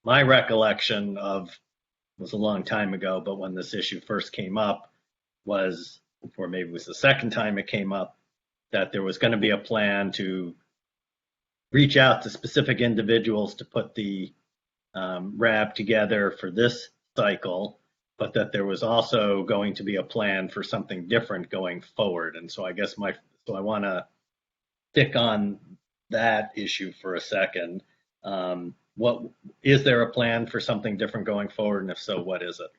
My recollection was a long time ago, but when this issue first came up was, or maybe it was the second time it came up, that there was going to be a plan to reach out to specific individuals to put the RAB together for this cycle, but that there was also going to be a plan for something different going forward. And so I guess I want to stick on that issue for a second. what is there a plan for something different going forward? And if so, what is it?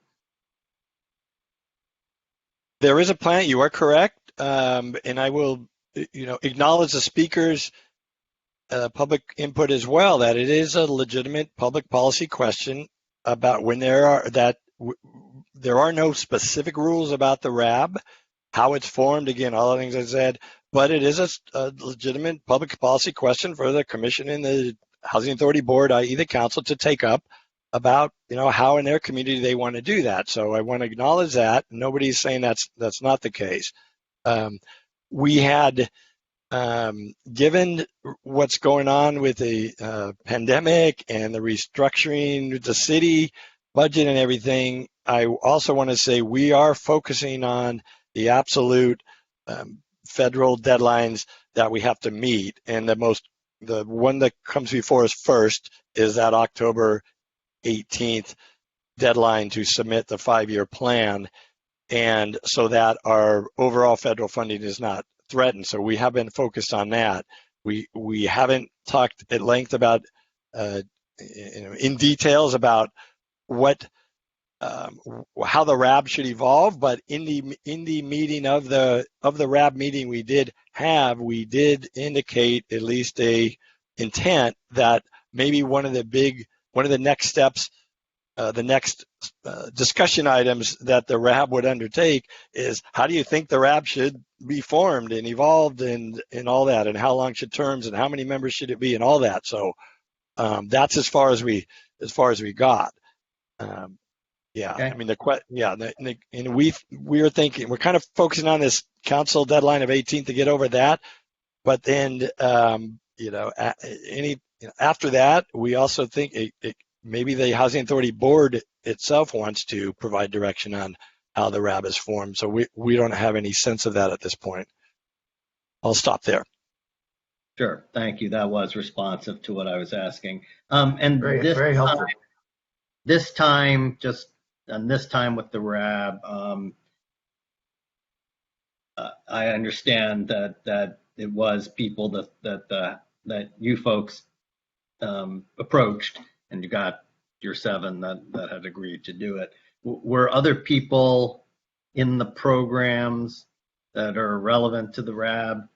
There is a plan. You are correct. And I will, acknowledge the speaker's public input as well, that it is a legitimate public policy question about when there are no specific rules about the RAB, how it's formed, again, all the things I said, but it is a legitimate public policy question for the commission and the Housing Authority Board, i.e. the council, to take up about, how in their community they want to do that. So I want to acknowledge that. Nobody's saying that's not the case. We had, given what's going on with the pandemic and the restructuring the city budget and everything, I also want to say we are focusing on the absolute federal deadlines that we have to meet. And the one that comes before us first is that October 18th deadline to submit the 5-year plan, and so that our overall federal funding is not threatened. So we have been focused on that. We haven't talked at length about in details about what how the RAB should evolve, but in the meeting of the RAB meeting we did indicate at least a intent that maybe one of the next steps, the next discussion items that the RAB would undertake is, how do you think the RAB should be formed and evolved and all that, and how long should terms and how many members should it be and all that. So that's as far as we got. Yeah, okay. I mean, and we are thinking, we're kind of focusing on this council deadline of 18th to get over that, but then after that, we also think maybe the Housing Authority Board itself wants to provide direction on how the RAB is formed. So we don't have any sense of that at this point. I'll stop there. Sure, thank you. That was responsive to what I was asking. And very helpful. This time with the RAB, I understand that it was people that you folks approached, and you got your 7 that had agreed to do it. Were other people in the programs that are relevant to the RAB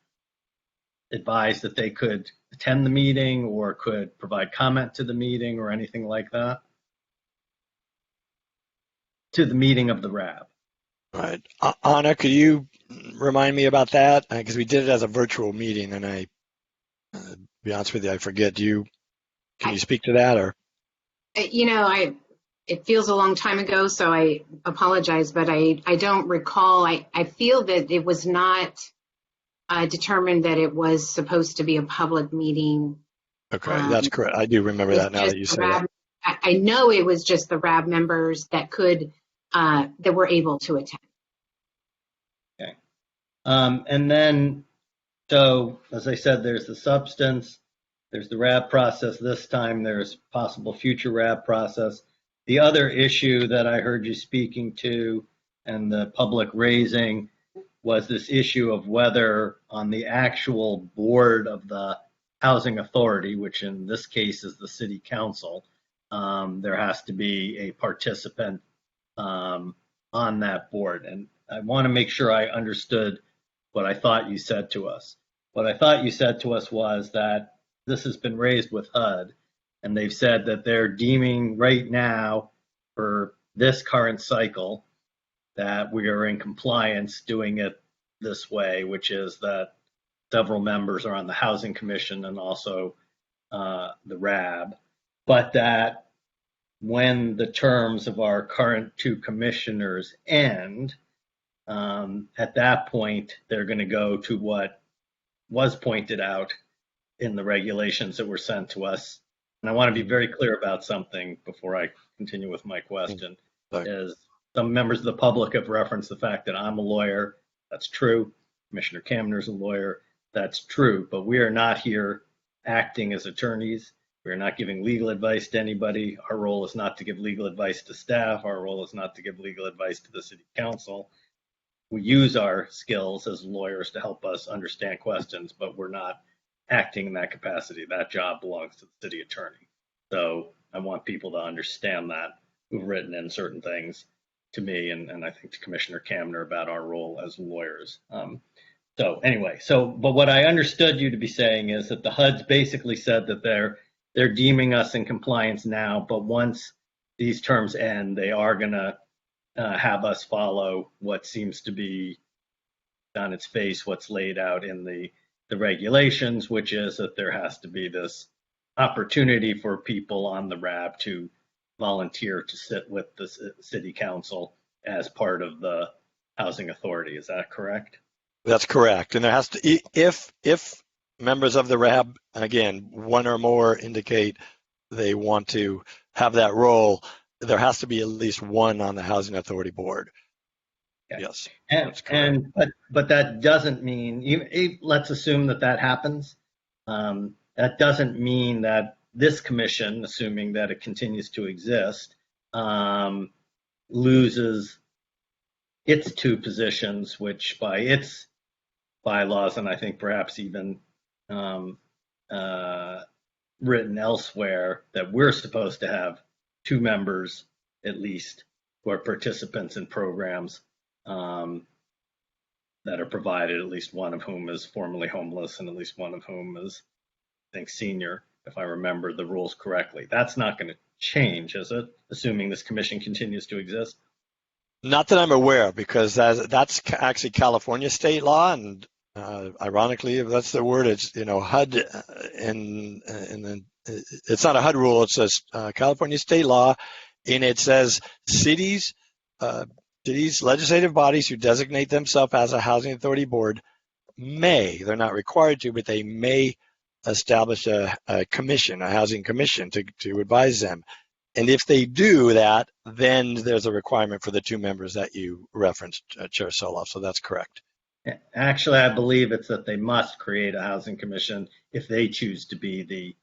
advised that they could attend the meeting or could provide comment to the meeting or anything like that? To the meeting of the RAB. All right. Anna, could you remind me about that? Because we did it as a virtual meeting, and to be honest with you, I forget. Can you speak to that? Or it feels a long time ago, so I apologize, but I don't recall. I feel that it was not determined that it was supposed to be a public meeting. Okay, that's correct. I do remember that now that you say that. I know it was just the RAB members that were able to attend. Okay. And then, so as I said, there's the substance, there's the RAB process. This time there's possible future RAB process. The other issue that I heard you speaking to and the public raising was this issue of whether on the actual board of the housing authority, which in this case is the city council, there has to be a participant on that board. And I want to make sure I understood what I thought you said to us. What I thought you said to us was that this has been raised with HUD, and they've said that they're deeming right now for this current cycle that we are in compliance doing it this way, which is that several members are on the Housing Commission and also the RAB, but that when the terms of our current 2 commissioners end, at that point, they're going to go to what was pointed out in the regulations that were sent to us. And I want to be very clear about something before I continue with my question. Is some members of the public have referenced the fact that I'm a lawyer. That's true. Commissioner Kamner's a lawyer. That's true. But we are not here acting as attorneys. We are not giving legal advice to anybody. Our role is not to give legal advice to staff. Our role is not to give legal advice to the city council. We use our skills as lawyers to help us understand questions, but we're not acting in that capacity. That job belongs to the city attorney. So I want people to understand that who've written in certain things to me and I think to Commissioner Kamner about our role as lawyers. So anyway, but what I understood you to be saying is that the HUD's basically said that they're deeming us in compliance now, but once these terms end, they are going to have us follow what seems to be on its face, what's laid out in the regulations, which is that there has to be this opportunity for people on the RAB to volunteer to sit with the city council as part of the housing authority. Is that correct? That's correct. And there has to, if members of the RAB, again, one or more indicate they want to have that role, there has to be at least one on the housing authority board. Okay. Yes. But that doesn't mean, let's assume that happens. That doesn't mean that this commission, assuming that it continues to exist, loses its two positions, which by its bylaws, and I think perhaps even written elsewhere, that we're supposed to have two members at least who are participants in programs that are provided, at least one of whom is formerly homeless and at least one of whom is, I think, senior, if I remember the rules correctly. That's not going to change, is it? Assuming this commission continues to exist? Not that I'm aware of, because that's actually California state law, and ironically, if that's the word, it's HUD, and it's not a HUD rule. It says California state law, and it says cities, legislative bodies who designate themselves as a housing authority board they're not required to, but they may establish a commission, a housing commission to advise them. And if they do that, then there's a requirement for the two members that you referenced, Chair Soloff. So that's correct. Actually, I believe it's that they must create a housing commission if they choose to be the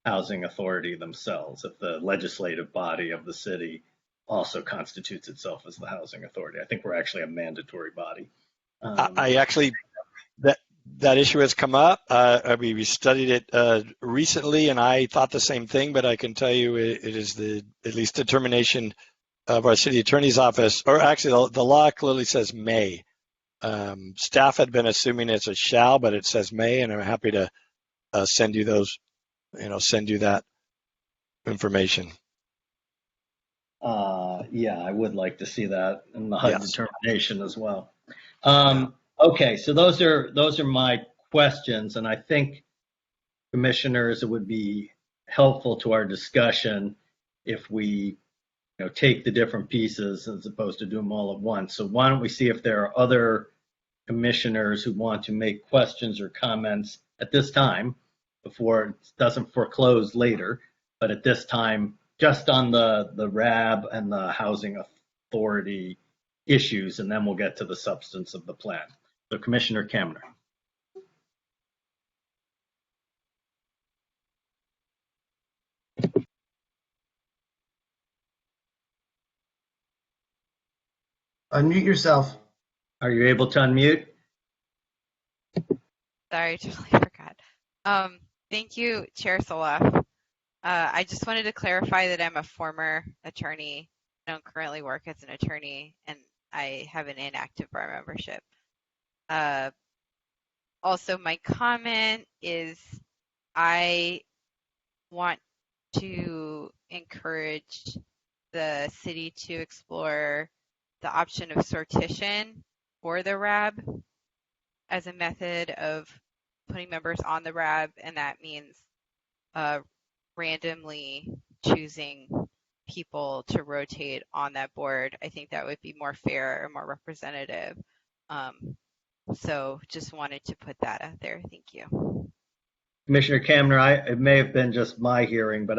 housing authority themselves, if the legislative body of the city also constitutes itself as the housing authority. I think we're actually a mandatory body. I actually, that issue has come up. We studied it recently, and I thought the same thing, but I can tell you it is at least determination of our city attorney's office, or actually the law clearly says may. Staff had been assuming it's a shall, but it says may, and I'm happy to send you those, send you that information. Yeah, I would like to see that in the HUD determination as well. Okay, so those are my questions, and I think, commissioners, it would be helpful to our discussion if we take the different pieces as opposed to do them all at once. So why don't we see if there are other commissioners who want to make questions or comments at this time before it doesn't foreclose later, but at this time, just on the RAB and the housing authority issues, and then we'll get to the substance of the plan. So Commissioner Kamner. Unmute yourself. Are you able to unmute? Sorry, totally forgot. Thank you, Chair Soloff. I just wanted to clarify that I'm a former attorney. I don't currently work as an attorney, and I have an inactive bar membership. Also, my comment is I want to encourage the city to explore the option of sortition for the RAB as a method of putting members on the RAB, and that means randomly choosing people to rotate on that board. I think that would be more fair and more representative. So just wanted to put that out there. Thank you. Commissioner Kamner, it may have been just my hearing, but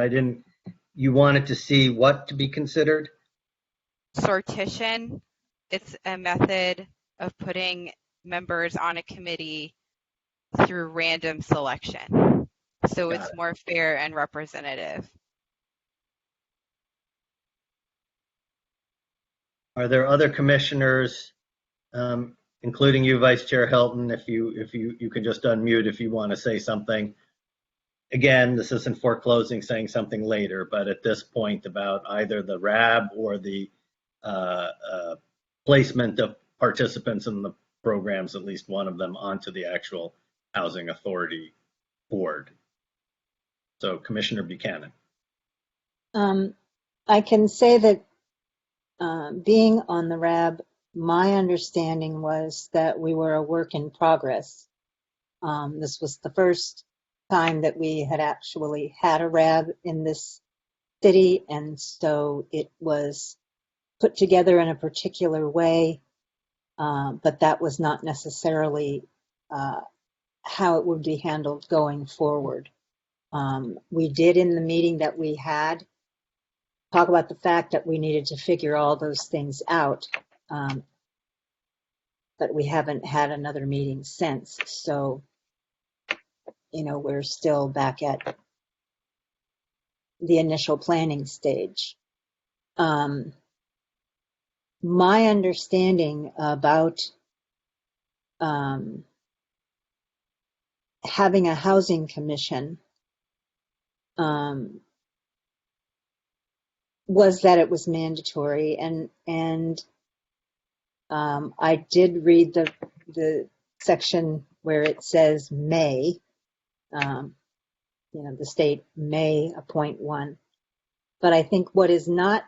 you wanted to see what to be considered? Sortition. It's a method of putting members on a committee through random selection. So it's more fair and representative. Are there other commissioners, including you, Vice Chair Helton, if you can just unmute if you want to say something, again, this isn't foreclosing saying something later, but at this point about either the RAB or the placement of participants in the programs, at least one of them, onto the actual Housing Authority Board. So Commissioner Buchanan. I can say that being on the RAB, my understanding was that we were a work in progress. This was the first time that we had actually had a RAB in this city, and so it was put together in a particular way, but that was not necessarily how it would be handled going forward. We did, in the meeting that we had, talk about the fact that we needed to figure all those things out, but we haven't had another meeting since. So, you know, we're still back at the initial planning stage. My understanding about having a housing commission was that it was mandatory, and I did read the section where it says may, you know, the state may appoint one. But I think what is not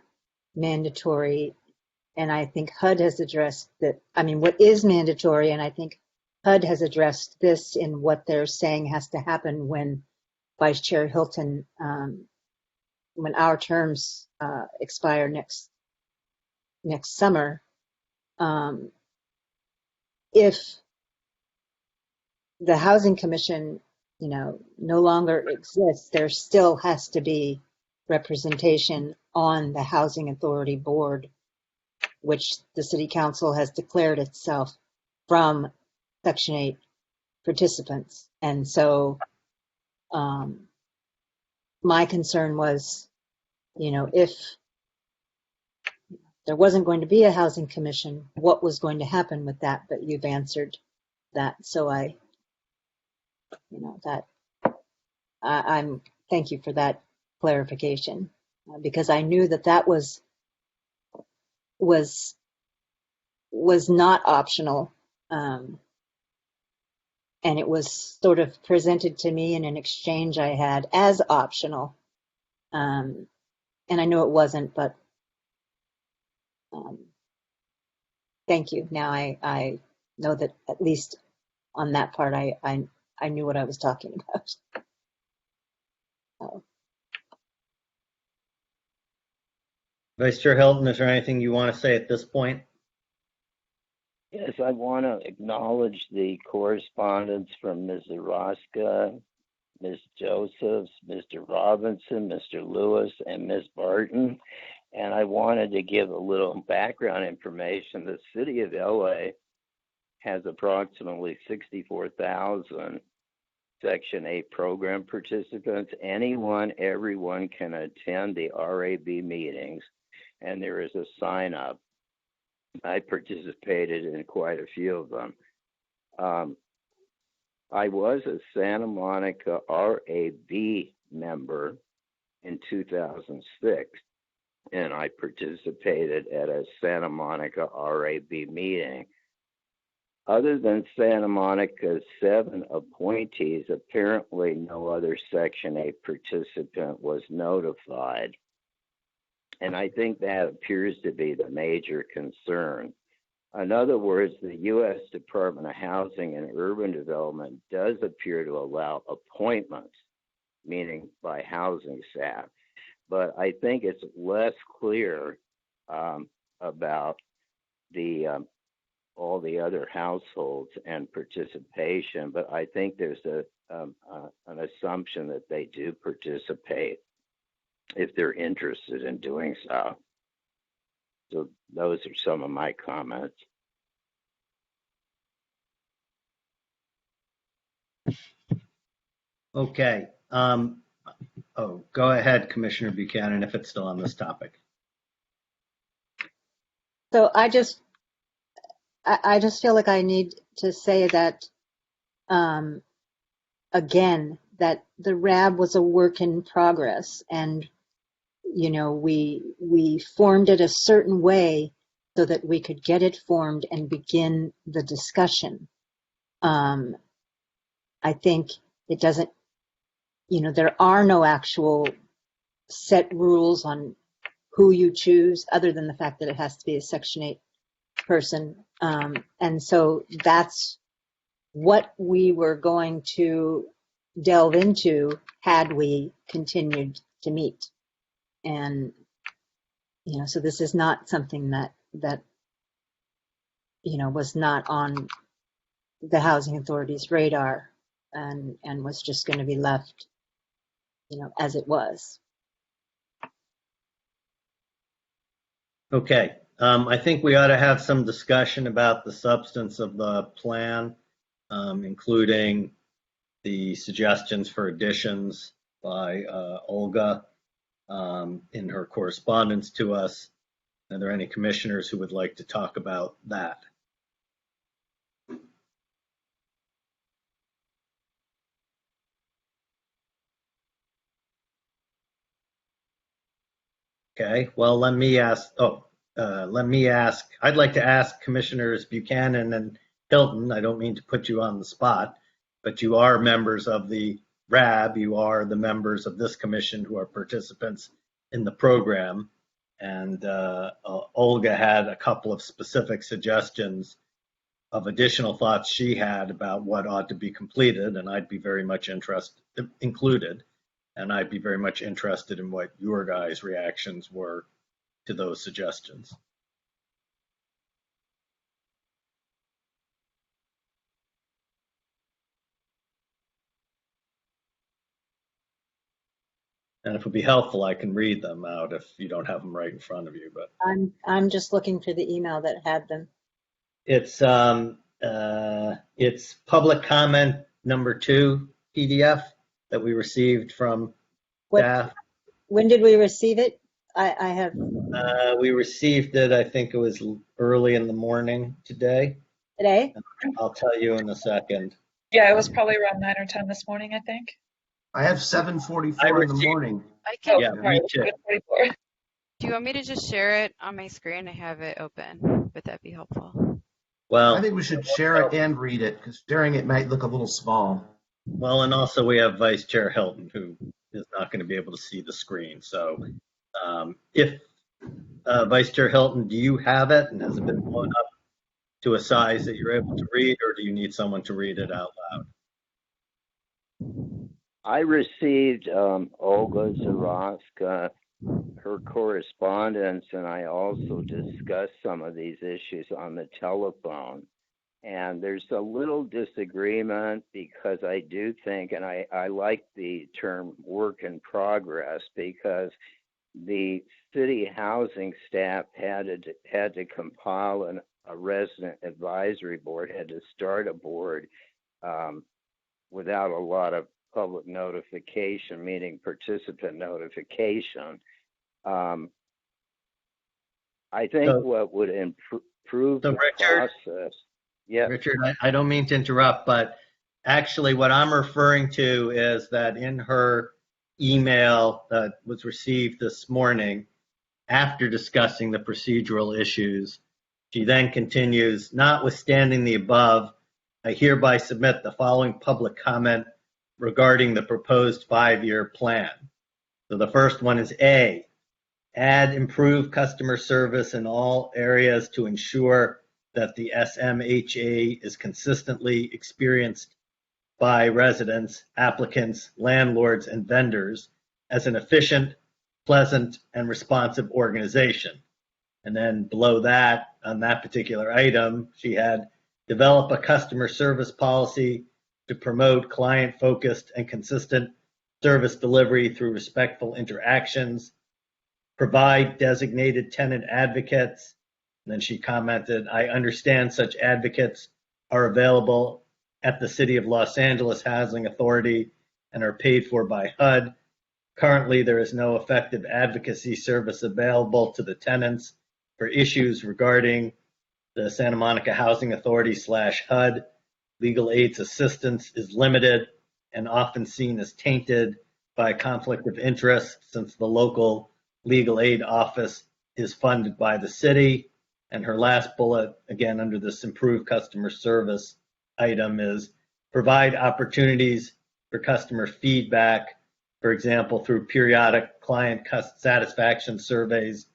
mandatory, and I think HUD has addressed that, I mean, what is mandatory, and I think HUD has addressed this in what they're saying has to happen when Vice Chair Hilton, when our terms expire next summer, if the Housing Commission, you know, no longer exists, there still has to be representation on the Housing Authority Board, which the City Council has declared itself from Section 8 participants. And so my concern was, you know, if there wasn't going to be a Housing Commission, what was going to happen with that? But you've answered that. So I'm thank you for that clarification, because I knew that was not optional, and it was sort of presented to me in an exchange I had as optional, and I know it wasn't, but thank you. Now I know that at least on that part I knew what I was talking about. Vice Chair Hilton, is there anything you want to say at this point? Yes, I want to acknowledge the correspondence from Ms. Araska, Ms. Josephs, Mr. Robinson, Mr. Lewis, and Ms. Barton. And I wanted to give a little background information. The city of LA has approximately 64,000 Section 8 program participants. Everyone can attend the RAB meetings, and there is a sign up. I participated in quite a few of them. I was a Santa Monica RAB member in 2006, and I participated at a Santa Monica RAB meeting. Other than Santa Monica's 7 appointees, apparently no other Section 8 participant was notified. And I think that appears to be the major concern. In other words, the U.S. Department of Housing and Urban Development does appear to allow appointments, meaning by housing staff. But I think it's less clear about all the other households and participation. But I think there's an assumption that they do participate if they're interested in doing so. So those are some of my comments. Okay. Go ahead, Commissioner Buchanan, if it's still on this topic. So I just feel like I need to say that, again, that the RAB was a work in progress, and we formed it a certain way so that we could get it formed and begin the discussion. I think it doesn't, there are no actual set rules on who you choose other than the fact that it has to be a Section 8 person. And so that's what we were going to delve into had we continued to meet. And, so this is not something that was not on the Housing Authority's radar and was just going to be left, as it was. Okay. I think we ought to have some discussion about the substance of the plan, including the suggestions for additions by Olga in her correspondence to us. Are there any commissioners who would like to talk about that? Okay, well, let me ask, I'd like to ask Commissioners Buchanan and Hilton, I don't mean to put you on the spot, but you are members of the RAB, you are the members of this commission who are participants in the program. And Olga had a couple of specific suggestions of additional thoughts she had about what ought to be completed, and I'd be very much included. And I'd be very much interested in what your guys' reactions were to those suggestions. And if it would be helpful, I can read them out if you don't have them right in front of you. But I'm just looking for the email that had them. It's public comment number 2 PDF that we received from staff. When did we receive it? I have. We received it, I think it was early in the morning today. Today? I'll tell you in a second. Yeah, it was probably around 9 or 10 this morning, I think. I have 7:44 in the morning. I can. Yeah, me too. Do you want me to just share it on my screen? I have it open. Would that be helpful? Well, I think we should share it and read it, because sharing it might look a little small. well, and also we have Vice Chair Hilton, who is not going to be able to see the screen. So if Vice Chair Hilton, do you have it, and has it been blown up to a size that you're able to read, or do you need someone to read it out loud? I received Olga Zarovska, her correspondence, and I also discussed some of these issues on the telephone. And there's a little disagreement because I do think, and I like the term work in progress, because the city housing staff had to compile a resident advisory board, had to start a board without a lot of public notification, meaning participant notification. I think what would improve the Richard, process. Yeah, Richard, I don't mean to interrupt, but actually what I'm referring to is that in her email that was received this morning, after discussing the procedural issues, she then continues, notwithstanding the above, I hereby submit the following public comment regarding the proposed 5-year plan. So the first one is A, add improved customer service in all areas to ensure that the SMHA is consistently experienced by residents, applicants, landlords, and vendors as an efficient, pleasant, and responsive organization. And then below that, on that particular item, she had develop a customer service policy to promote client-focused and consistent service delivery through respectful interactions, provide designated tenant advocates. And then she commented, I understand such advocates are available at the City of Los Angeles Housing Authority and are paid for by HUD. Currently, there is no effective advocacy service available to the tenants for issues regarding the Santa Monica Housing Authority / HUD. Legal aid's assistance is limited and often seen as tainted by a conflict of interest since the local legal aid office is funded by the city. And her last bullet, again, under this improved customer service item, is provide opportunities for customer feedback, for example, through periodic client satisfaction surveys.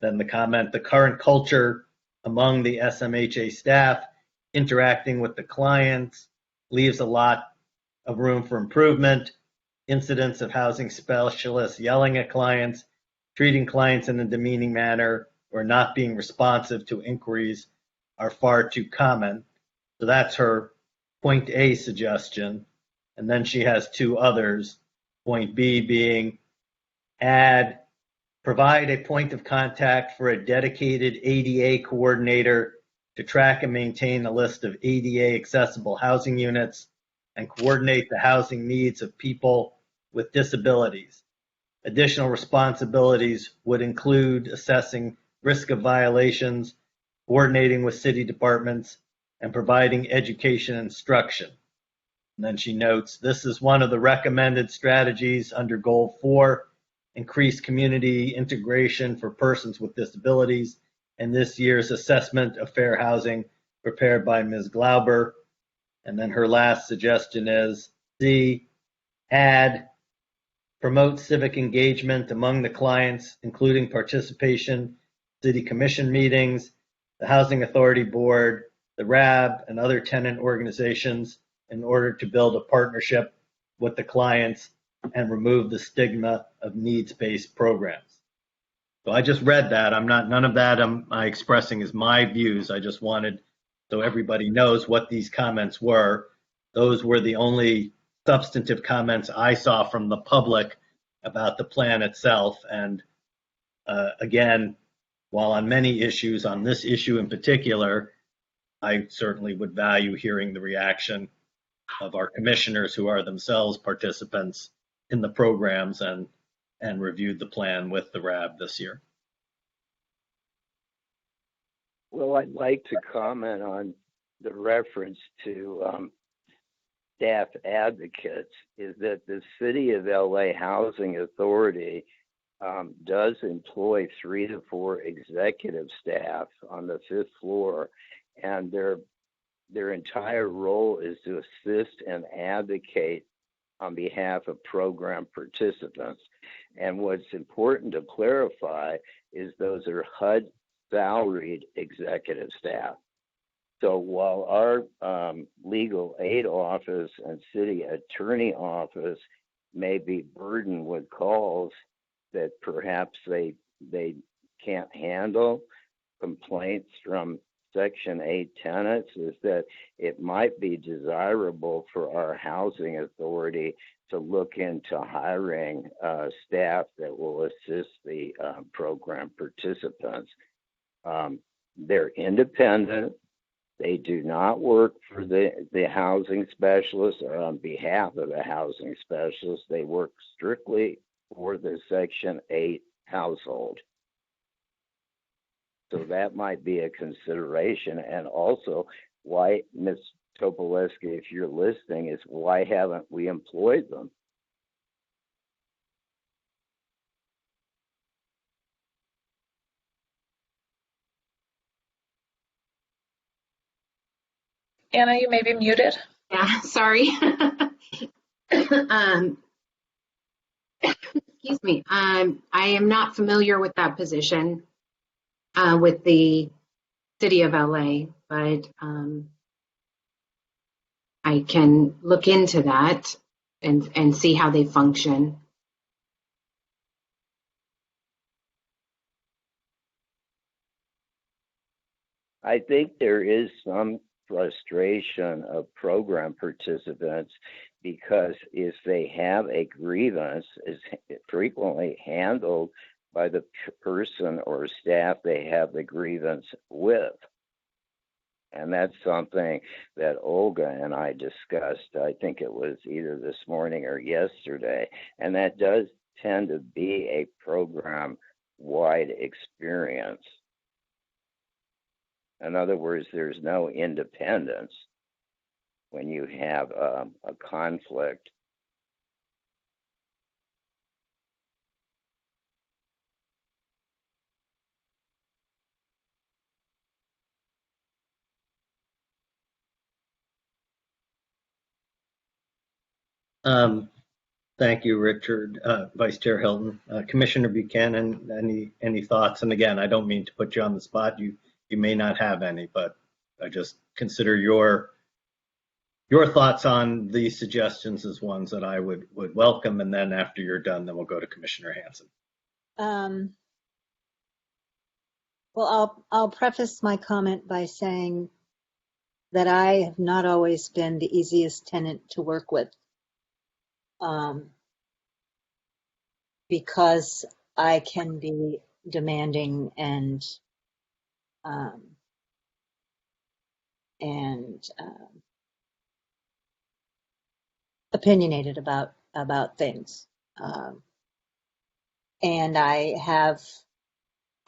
Then the comment, the current culture among the SMHA staff interacting with the clients leaves a lot of room for improvement. Incidents of housing specialists yelling at clients, treating clients in a demeaning manner, or not being responsive to inquiries are far too common. So that's her point A suggestion. And then she has two others. Point B being provide a point of contact for a dedicated ADA coordinator to track and maintain a list of ADA accessible housing units and coordinate the housing needs of people with disabilities. Additional responsibilities would include assessing risk of violations, coordinating with city departments, and providing education instruction. And then she notes, this is one of the recommended strategies under Goal 4, increase community integration for persons with disabilities, and this year's assessment of fair housing prepared by Ms. Glauber. And then her last suggestion is C, promote civic engagement among the clients, including participation, city commission meetings, the Housing Authority Board, the RAB, and other tenant organizations in order to build a partnership with the clients and remove the stigma of needs-based programs. So I just read that. None of that am I expressing as my views. I just wanted so everybody knows what these comments were. Those were the only substantive comments I saw from the public about the plan itself. And again, while on many issues, on this issue in particular, I certainly would value hearing the reaction of our commissioners who are themselves participants in the programs and reviewed the plan with the RAB this year. Well, I'd like to comment on the reference to staff advocates, is that the City of LA Housing Authority does employ 3 to 4 executive staff on the 5th floor, and their entire role is to assist and advocate on behalf of program participants. And what's important to clarify is those are HUD salaried executive staff. So while our legal aid office and city attorney office may be burdened with calls that perhaps they can't handle, complaints from Section 8 tenants, is that it might be desirable for our housing authority to look into hiring staff that will assist the program participants. They're independent. They do not work for the housing specialist or on behalf of the housing specialist. They work strictly for the Section 8 household. So that might be a consideration. And also, why, Ms. Topoleski, if you're listening, is why haven't we employed them? Anna, you may be muted. Yeah, sorry. Excuse me. I am not familiar with that position with the City of LA, but I can look into that and see how they function. I think there is some frustration of program participants because if they have a grievance, it's frequently handled by the person or staff they have the grievance with. And that's something that Olga and I discussed, I think it was either this morning or yesterday, and that does tend to be a program-wide experience. In other words, there's no independence. when you have a conflict. Thank you, Richard. Vice Chair Hilton. Commissioner Buchanan, any thoughts? And again, I don't mean to put you on the spot. You may not have any, but I just consider your thoughts on these suggestions as ones that I would welcome. And then after you're done, then we'll go to Commissioner Hanson. Well, I'll preface my comment by saying that I have not always been the easiest tenant to work with, because I can be demanding and opinionated about things, and I have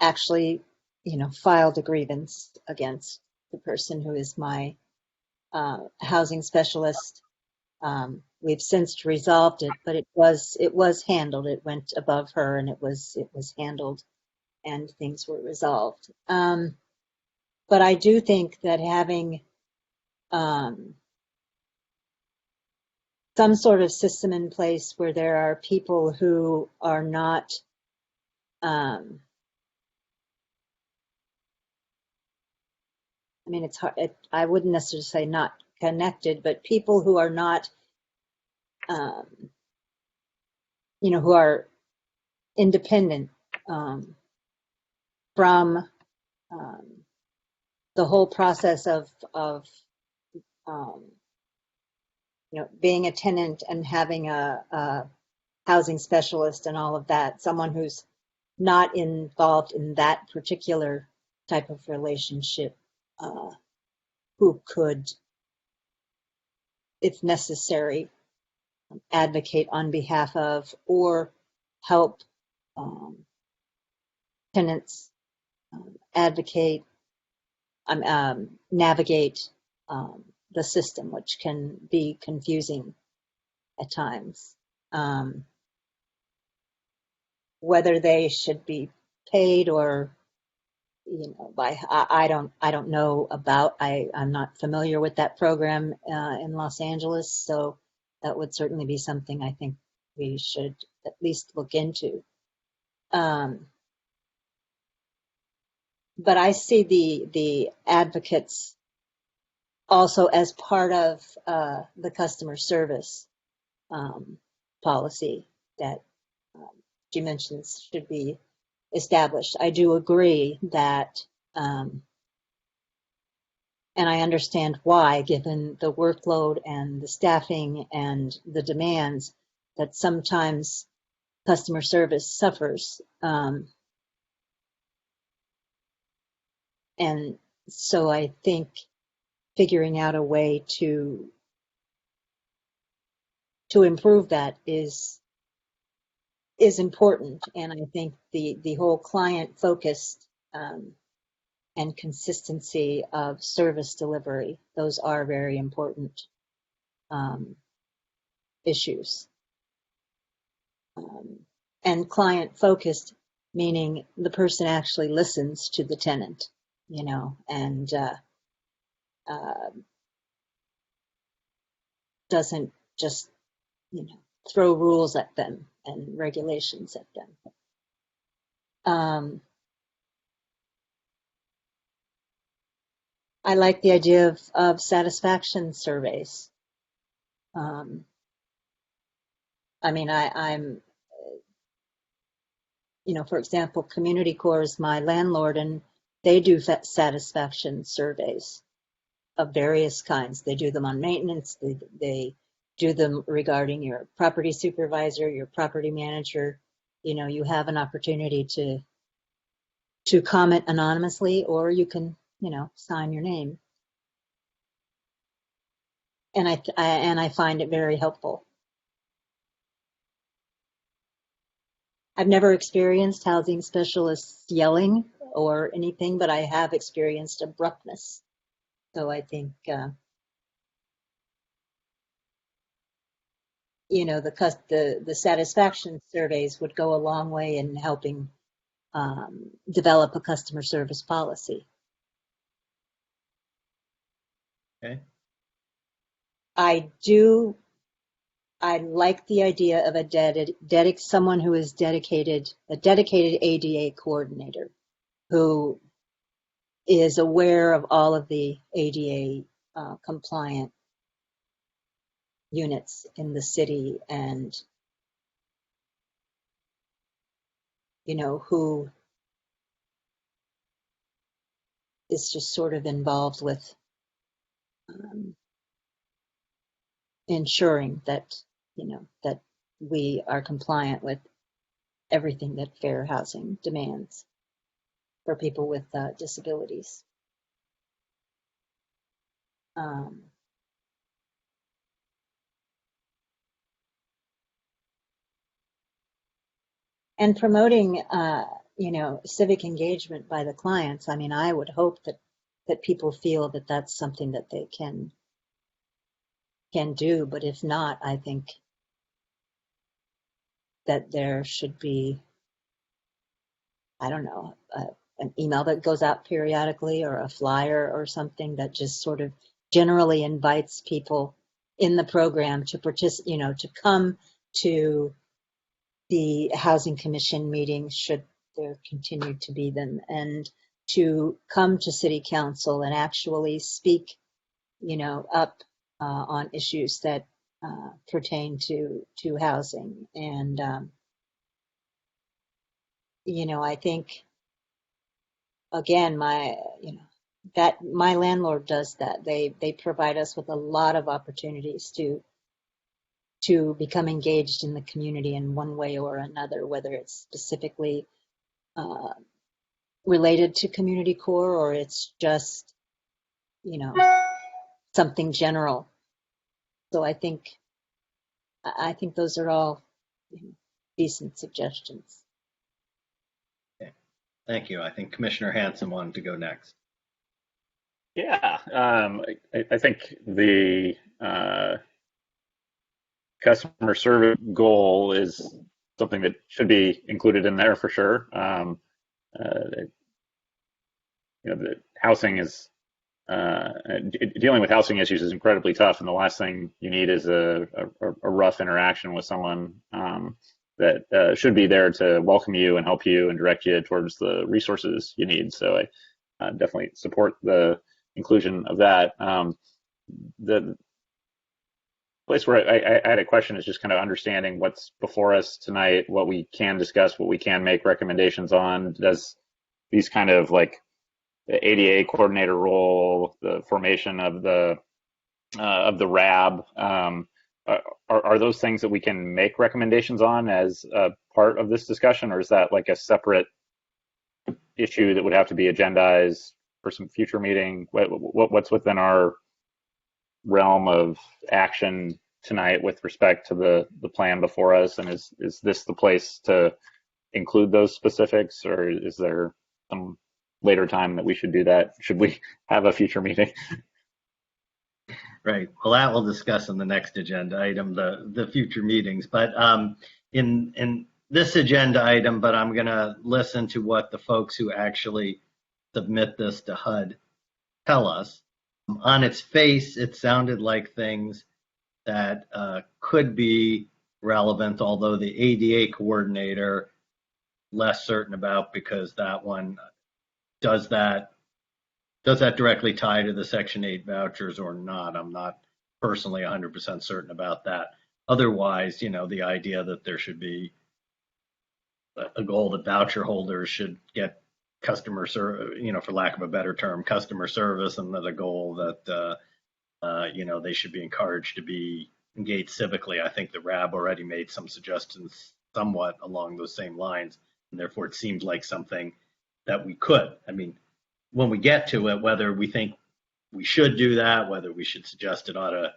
actually, filed a grievance against the person who is my housing specialist. We've since resolved it, but it was handled. It went above her, and it was handled, and things were resolved. But I do think that having some sort of system in place where there are people who are not it's hard. I wouldn't necessarily say not connected, but people who are not, who are independent from the whole process of being a tenant and having a housing specialist and all of that. Someone who's not involved in that particular type of relationship, who could, if necessary, advocate on behalf of or help tenants navigate the system, which can be confusing at times. Whether they should be paid or I don't know about. I'm not familiar with that program in Los Angeles, so that would certainly be something I think we should at least look into. But I see the advocates also as part of the customer service policy that she mentions should be established. I do agree that, and I understand why, given the workload and the staffing and the demands, that sometimes customer service suffers. And so I think figuring out a way to improve that is important, and I think the whole client-focused and consistency of service delivery, those are very important issues. And client-focused, meaning the person actually listens to the tenant, and doesn't just, throw rules at them and regulations at them. I like the idea of satisfaction surveys. I'm, for example, Community Corps is my landlord, and they do satisfaction surveys of various kinds. They do them on maintenance. They do them regarding your property supervisor, your property manager. You have an opportunity to comment anonymously, or you can, sign your name. And I find it very helpful. I've never experienced housing specialists yelling or anything, but I have experienced abruptness. So I think you know, the satisfaction surveys would go a long way in helping develop a customer service policy. Okay. I like the idea of someone who is dedicated, a dedicated ADA coordinator who is aware of all of the ADA compliant units in the city, and you know, who is just sort of involved with ensuring that, you know, that we are compliant with everything that fair housing demands for people with disabilities. And promoting, you know, civic engagement by the clients. I mean, I would hope that people feel that that's something that they can do, but if not, I think that there should be, I don't know, an email that goes out periodically or a flyer or something that just sort of generally invites people in the program to participate, you know, to come to the Housing Commission meetings, should there continue to be them, and to come to City Council and actually speak, you know, up on issues that pertain to housing. And, you know, I think, again, my landlord does that. They provide us with a lot of opportunities to become engaged in the community in one way or another, whether it's specifically related to community core or it's just, you know, something general. So I think those are all, you know, decent suggestions. Okay. Thank you. I think Commissioner Hanson wanted to go next. Yeah, I think the customer service goal is something that should be included in there for sure. You know, the housing is dealing with housing issues is incredibly tough, and the last thing you need is a rough interaction with someone that should be there to welcome you and help you and direct you towards the resources you need. So I definitely support the inclusion of that. The place where I had a question is just kind of understanding what's before us tonight, what we can discuss, what we can make recommendations on. Does these kind of like the ADA coordinator role, the formation of the RAB, are those things that we can make recommendations on as a part of this discussion, or is that like a separate issue that would have to be agendized for some future meeting? What's within our realm of action tonight with respect to the plan before us, and is this the place to include those specifics, or is there some later time that we should do that? Should we have a future meeting? Right. Well, that we'll discuss in the next agenda item, the future meetings. But in this agenda item, but I'm going to listen to what the folks who actually submit this to HUD tell us. On its face, it sounded like things that could be relevant, although the ADA coordinator, less certain about, because that one, does that directly tie to the Section 8 vouchers or not? I'm not personally 100% certain about that. Otherwise, you know, the idea that there should be a goal that voucher holders should get customer service, you know, for lack of a better term, customer service, and that a goal that, you know, they should be encouraged to be engaged civically. I think the RAB already made some suggestions somewhat along those same lines, and therefore it seemed like something that we could. I mean, when we get to it, whether we think we should do that, whether we should suggest it ought to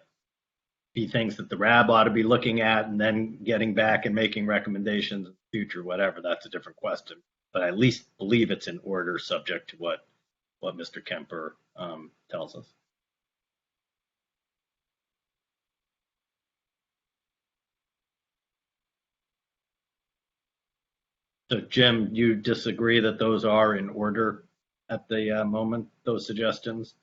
be things that the RAB ought to be looking at and then getting back and making recommendations in the future, whatever, that's a different question. But I at least believe it's in order, subject to what Mr. Kemper tells us. So Jim, you disagree that those are in order at the moment, those suggestions?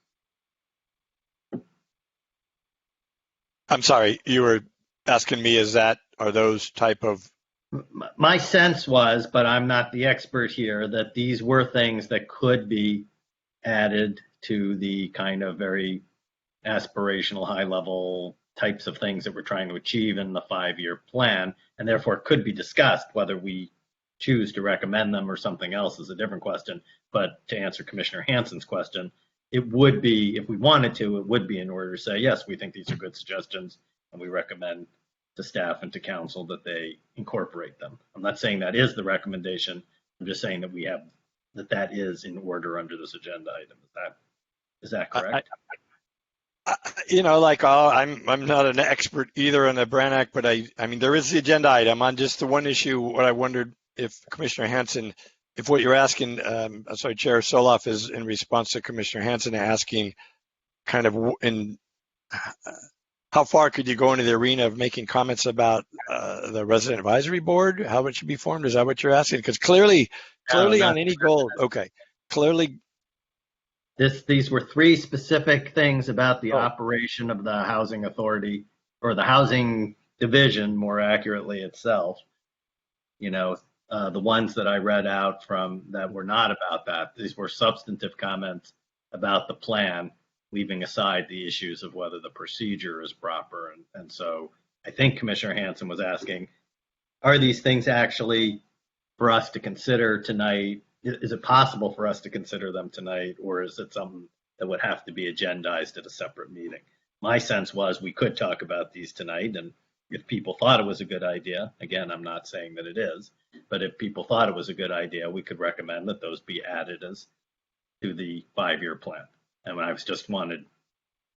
I'm sorry, you were asking me, are those type of? My sense was, but I'm not the expert here, that these were things that could be added to the kind of very aspirational, high-level types of things that we're trying to achieve in the 5-year plan, and therefore could be discussed. Whether we choose to recommend them or something else is a different question. But to answer Commissioner Hansen's question, it would be, if we wanted to, it would be in order to say, yes, we think these are good suggestions, and we recommend to staff and to council that they incorporate them. I'm not saying that is the recommendation. I'm just saying that we have that is in order under this agenda item. Is that correct? I'm not an expert either on the Brand Act, but I mean, there is the agenda item on just the one issue. What I wondered if Commissioner Hansen, if what you're asking, Chair Soloff, is in response to Commissioner Hansen asking kind of how far could you go into the arena of making comments about the resident advisory board, how it should be formed? Is that what you're asking? Because clearly on any goal, okay, clearly. These were 3 specific things about the operation of the housing authority, or the housing division, more accurately itself. The ones that I read out from that were not about that. These were substantive comments about the plan, leaving aside the issues of whether the procedure is proper. And so I think Commissioner Hansen was asking, are these things actually for us to consider tonight? Is it possible for us to consider them tonight, or is it something that would have to be agendized at a separate meeting? My sense was we could talk about these tonight, and if people thought it was a good idea, again, I'm not saying that it is, but if people thought it was a good idea, we could recommend that those be added as to the 5-year plan. And I just wanted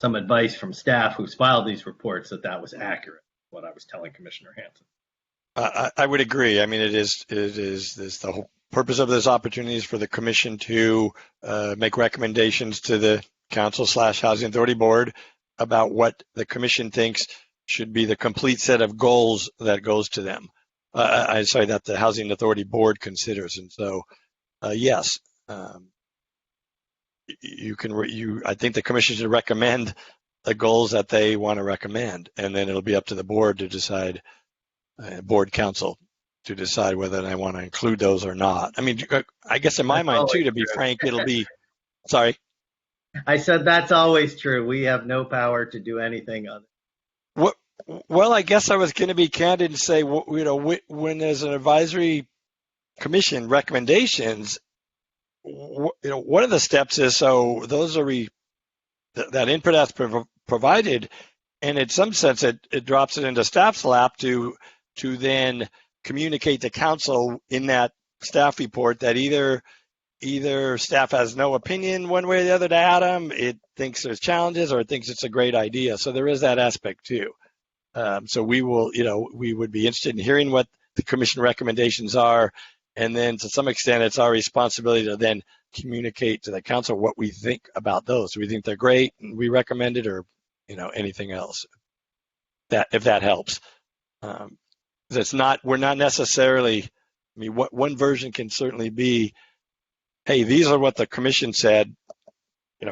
some advice from staff who's filed these reports that was accurate, what I was telling Commissioner Hansen. I would agree. I mean, it is the whole purpose of this opportunity is for the commission to make recommendations to the council/housing authority board about what the commission thinks should be the complete set of goals that goes to them. That the housing authority board considers. And so, yes, I think the commission should recommend the goals that they want to recommend, and then it'll be up to the board to decide, board council to decide whether they want to include those or not. I mean, I guess in my mind too, to be frank, it'll be, sorry. I said that's always true. We have no power to do anything other. Well, I guess I was going to be candid and say, when there's an advisory commission recommendations, one of the steps is, so those are that input has provided, and in some sense it drops it into staff's lap to then communicate to council in that staff report that either staff has no opinion one way or the other to add them, it thinks there's challenges, or it thinks it's a great idea. So there is that aspect too. So we would be interested in hearing what the commission recommendations are, and then to some extent it's our responsibility to then communicate to the council what we think about those. Do we think they're great and we recommend it, or anything else? If that helps. We're not necessarily, I mean, what one version can certainly be, hey, these are what the commission said,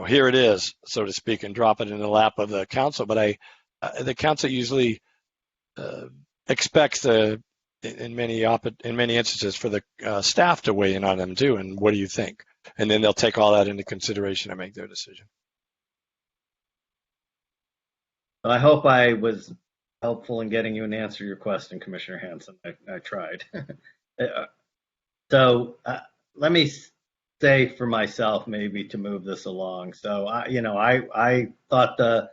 here it is, so to speak, and drop it in the lap of the council. But the council usually expects in many instances for the staff to weigh in on them too. And what do you think? And then they'll take all that into consideration and make their decision. I hope I was helpful in getting you an answer to your question, Commissioner Hansen. I tried. So let me say for myself, maybe to move this along. So I thought I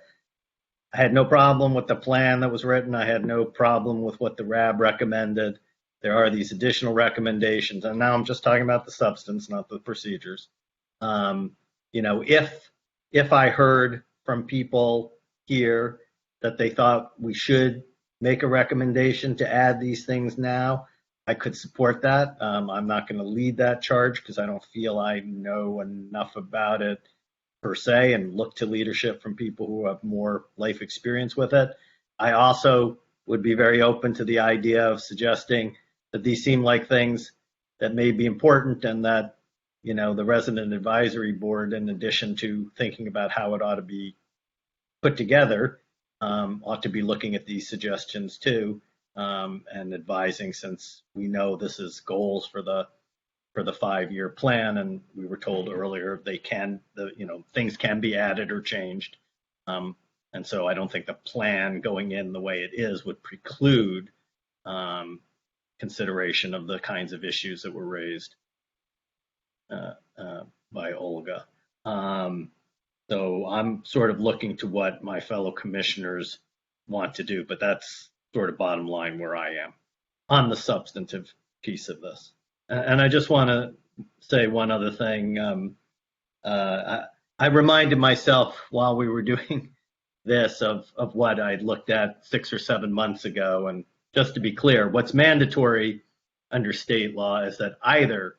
had no problem with the plan that was written. I had no problem with what the RAB recommended. There are these additional recommendations, and now I'm just talking about the substance, not the procedures. If I heard from people here that they thought we should make a recommendation to add these things now, I could support that. I'm not going to lead that charge because I don't feel I know enough about it per se, and look to leadership from people who have more life experience with it. I also would be very open to the idea of suggesting that these seem like things that may be important, and that, you know, the resident advisory board, in addition to thinking about how it ought to be put together, ought to be looking at these suggestions too, and advising, since we know this is goals for the 5-year plan, and we were told earlier things can be added or changed. And so I don't think the plan going in the way it is would preclude consideration of the kinds of issues that were raised by Olga. So I'm sort of looking to what my fellow commissioners want to do, but that's sort of bottom line where I am on the substantive piece of this. And I just want to say one other thing. I reminded myself while we were doing this of what I'd looked at 6 or 7 months ago. And just to be clear, what's mandatory under state law is that either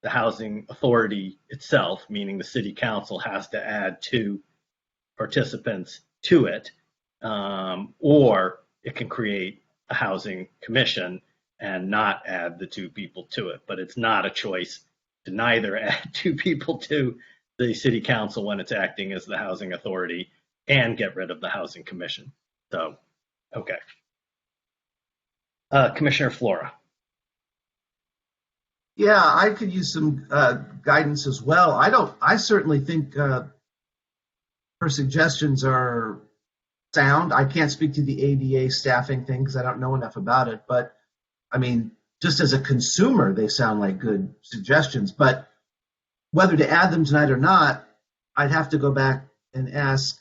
the housing authority itself, meaning the city council, has to add 2 participants to it, or it can create a housing commission and not add the 2 people to it. But it's not a choice to neither add 2 people to the city council when it's acting as the housing authority and get rid of the housing commission. So, okay. Commissioner Flora. Yeah, I could use some guidance as well. I certainly think her suggestions are sound. I can't speak to the ADA staffing thing because I don't know enough about it, but I mean, just as a consumer, they sound like good suggestions. But whether to add them tonight or not, I'd have to go back and ask.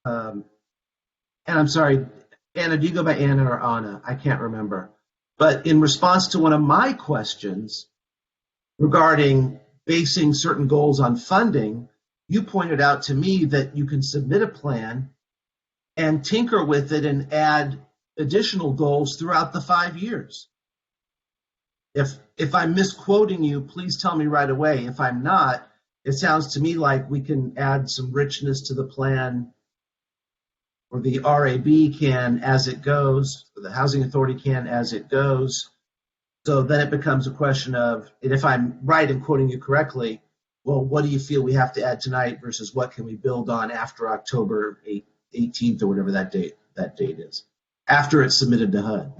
And I'm sorry, Anna, do you go by Anna or Anna? I can't remember. But in response to one of my questions regarding basing certain goals on funding, you pointed out to me that you can submit a plan and tinker with it and add additional goals throughout the 5 years. If I'm misquoting you, please tell me right away. If I'm not, it sounds to me like we can add some richness to the plan, or the RAB can as it goes, or the Housing Authority can as it goes. So then it becomes a question of, and if I'm right in quoting you correctly, well, what do you feel we have to add tonight versus what can we build on after October 18th or whatever that date is, after it's submitted to HUD?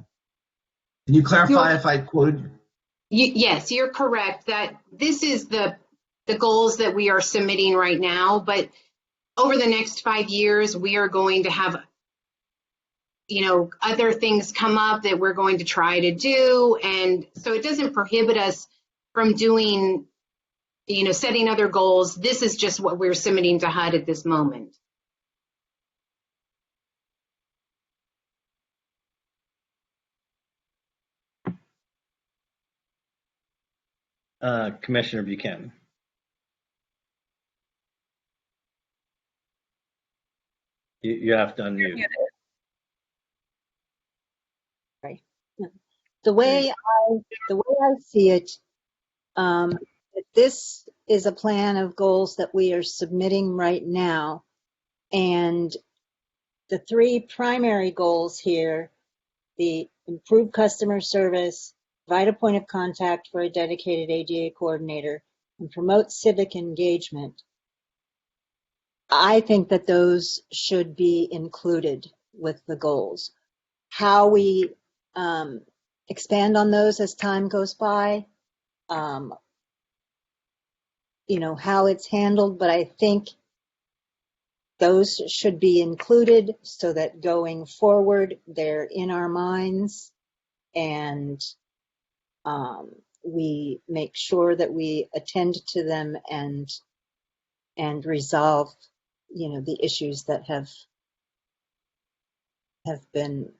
Can you clarify if I quoted you? Yes, you're correct that this is the goals that we are submitting right now, but over the next 5 years, we are going to have, other things come up that we're going to try to do. And so it doesn't prohibit us from doing, setting other goals. This is just what we're submitting to HUD at this moment. Commissioner Buchanan. You have to unmute. Right. The way I see it, this is a plan of goals that we are submitting right now, and the 3 primary goals here: the improved customer service, provide a point of contact for a dedicated ADA coordinator, and promote civic engagement. I think that those should be included with the goals. How we expand on those as time goes by, how it's handled, but I think those should be included so that going forward, they're in our minds, and we make sure that we attend to them and resolve, the issues that have been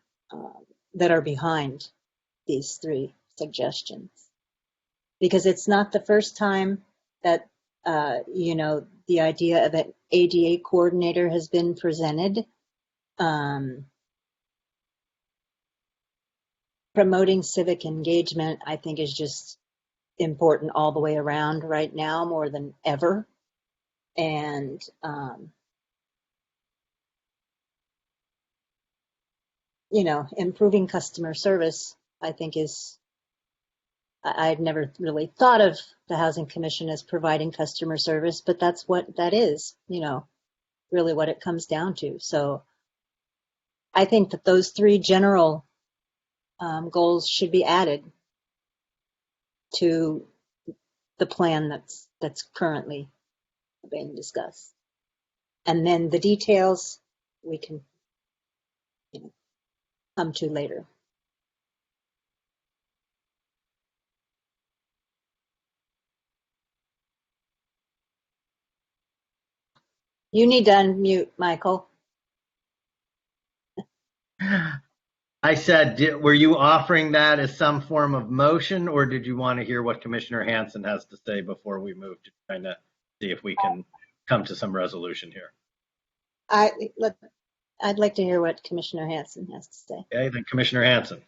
that are behind these 3 suggestions. Because it's not the first time that the idea of an ADA coordinator has been presented. Promoting civic engagement, I think, is just important all the way around right now, more than ever. And improving customer service, I think, is I'd never really thought of the Housing Commission as providing customer service, but that's what that is, really what it comes down to. So I think that those three general goals should be added to the plan that's currently being discussed. And then the details we can come to later. You need to unmute, Michael. I said, were you offering that as some form of motion, or did you want to hear what Commissioner Hanson has to say before we move to trying to see if we can come to some resolution here? I'd like to hear what Commissioner Hanson has to say. Okay, then Commissioner Hanson.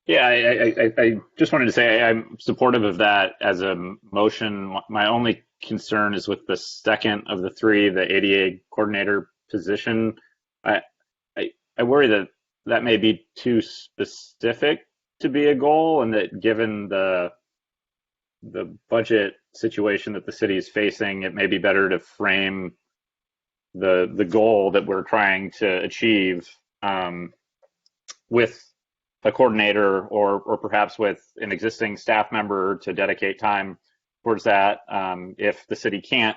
Yeah, I just wanted to say I'm supportive of that as a motion. My only concern is with the second of the three, the ADA coordinator position. I worry that may be too specific to be a goal, and that given the budget situation that the city is facing, it may be better to frame the goal that we're trying to achieve with a coordinator or perhaps with an existing staff member to dedicate time towards that. If the city can't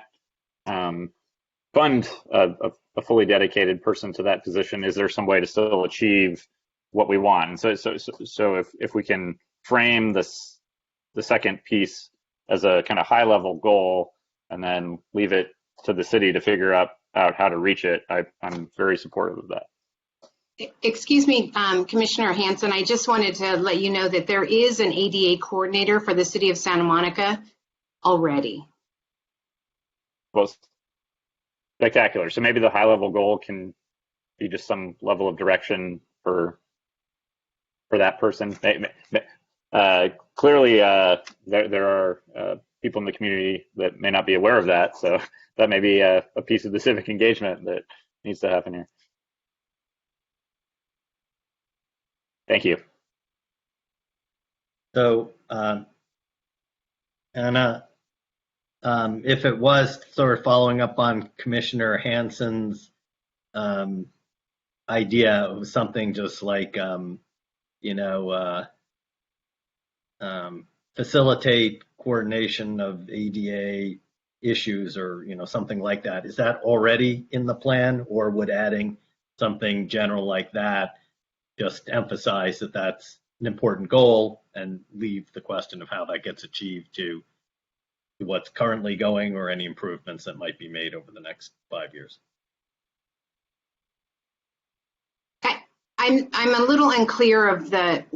fund a fully dedicated person to that position, is there some way to still achieve what we want? And so if we can frame the second piece as a kind of high level goal and then leave it to the city to figure out how to reach it, I'm very supportive of that. Excuse me, Commissioner Hanson, I just wanted to let you know that there is an ADA coordinator for the city of Santa Monica already. Well, spectacular. So maybe the high level goal can be just some level of direction for that person. Clearly, there are people in the community that may not be aware of that, so that may be a piece of the civic engagement that needs to happen here. Thank you. So, Anna, if it was sort of following up on Commissioner Hanson's idea of something just like, facilitate coordination of ADA issues or, something like that, is that already in the plan, or would adding something general like that just emphasize that that's an important goal and leave the question of how that gets achieved to what's currently going or any improvements that might be made over the next 5 years? I'm a little unclear of the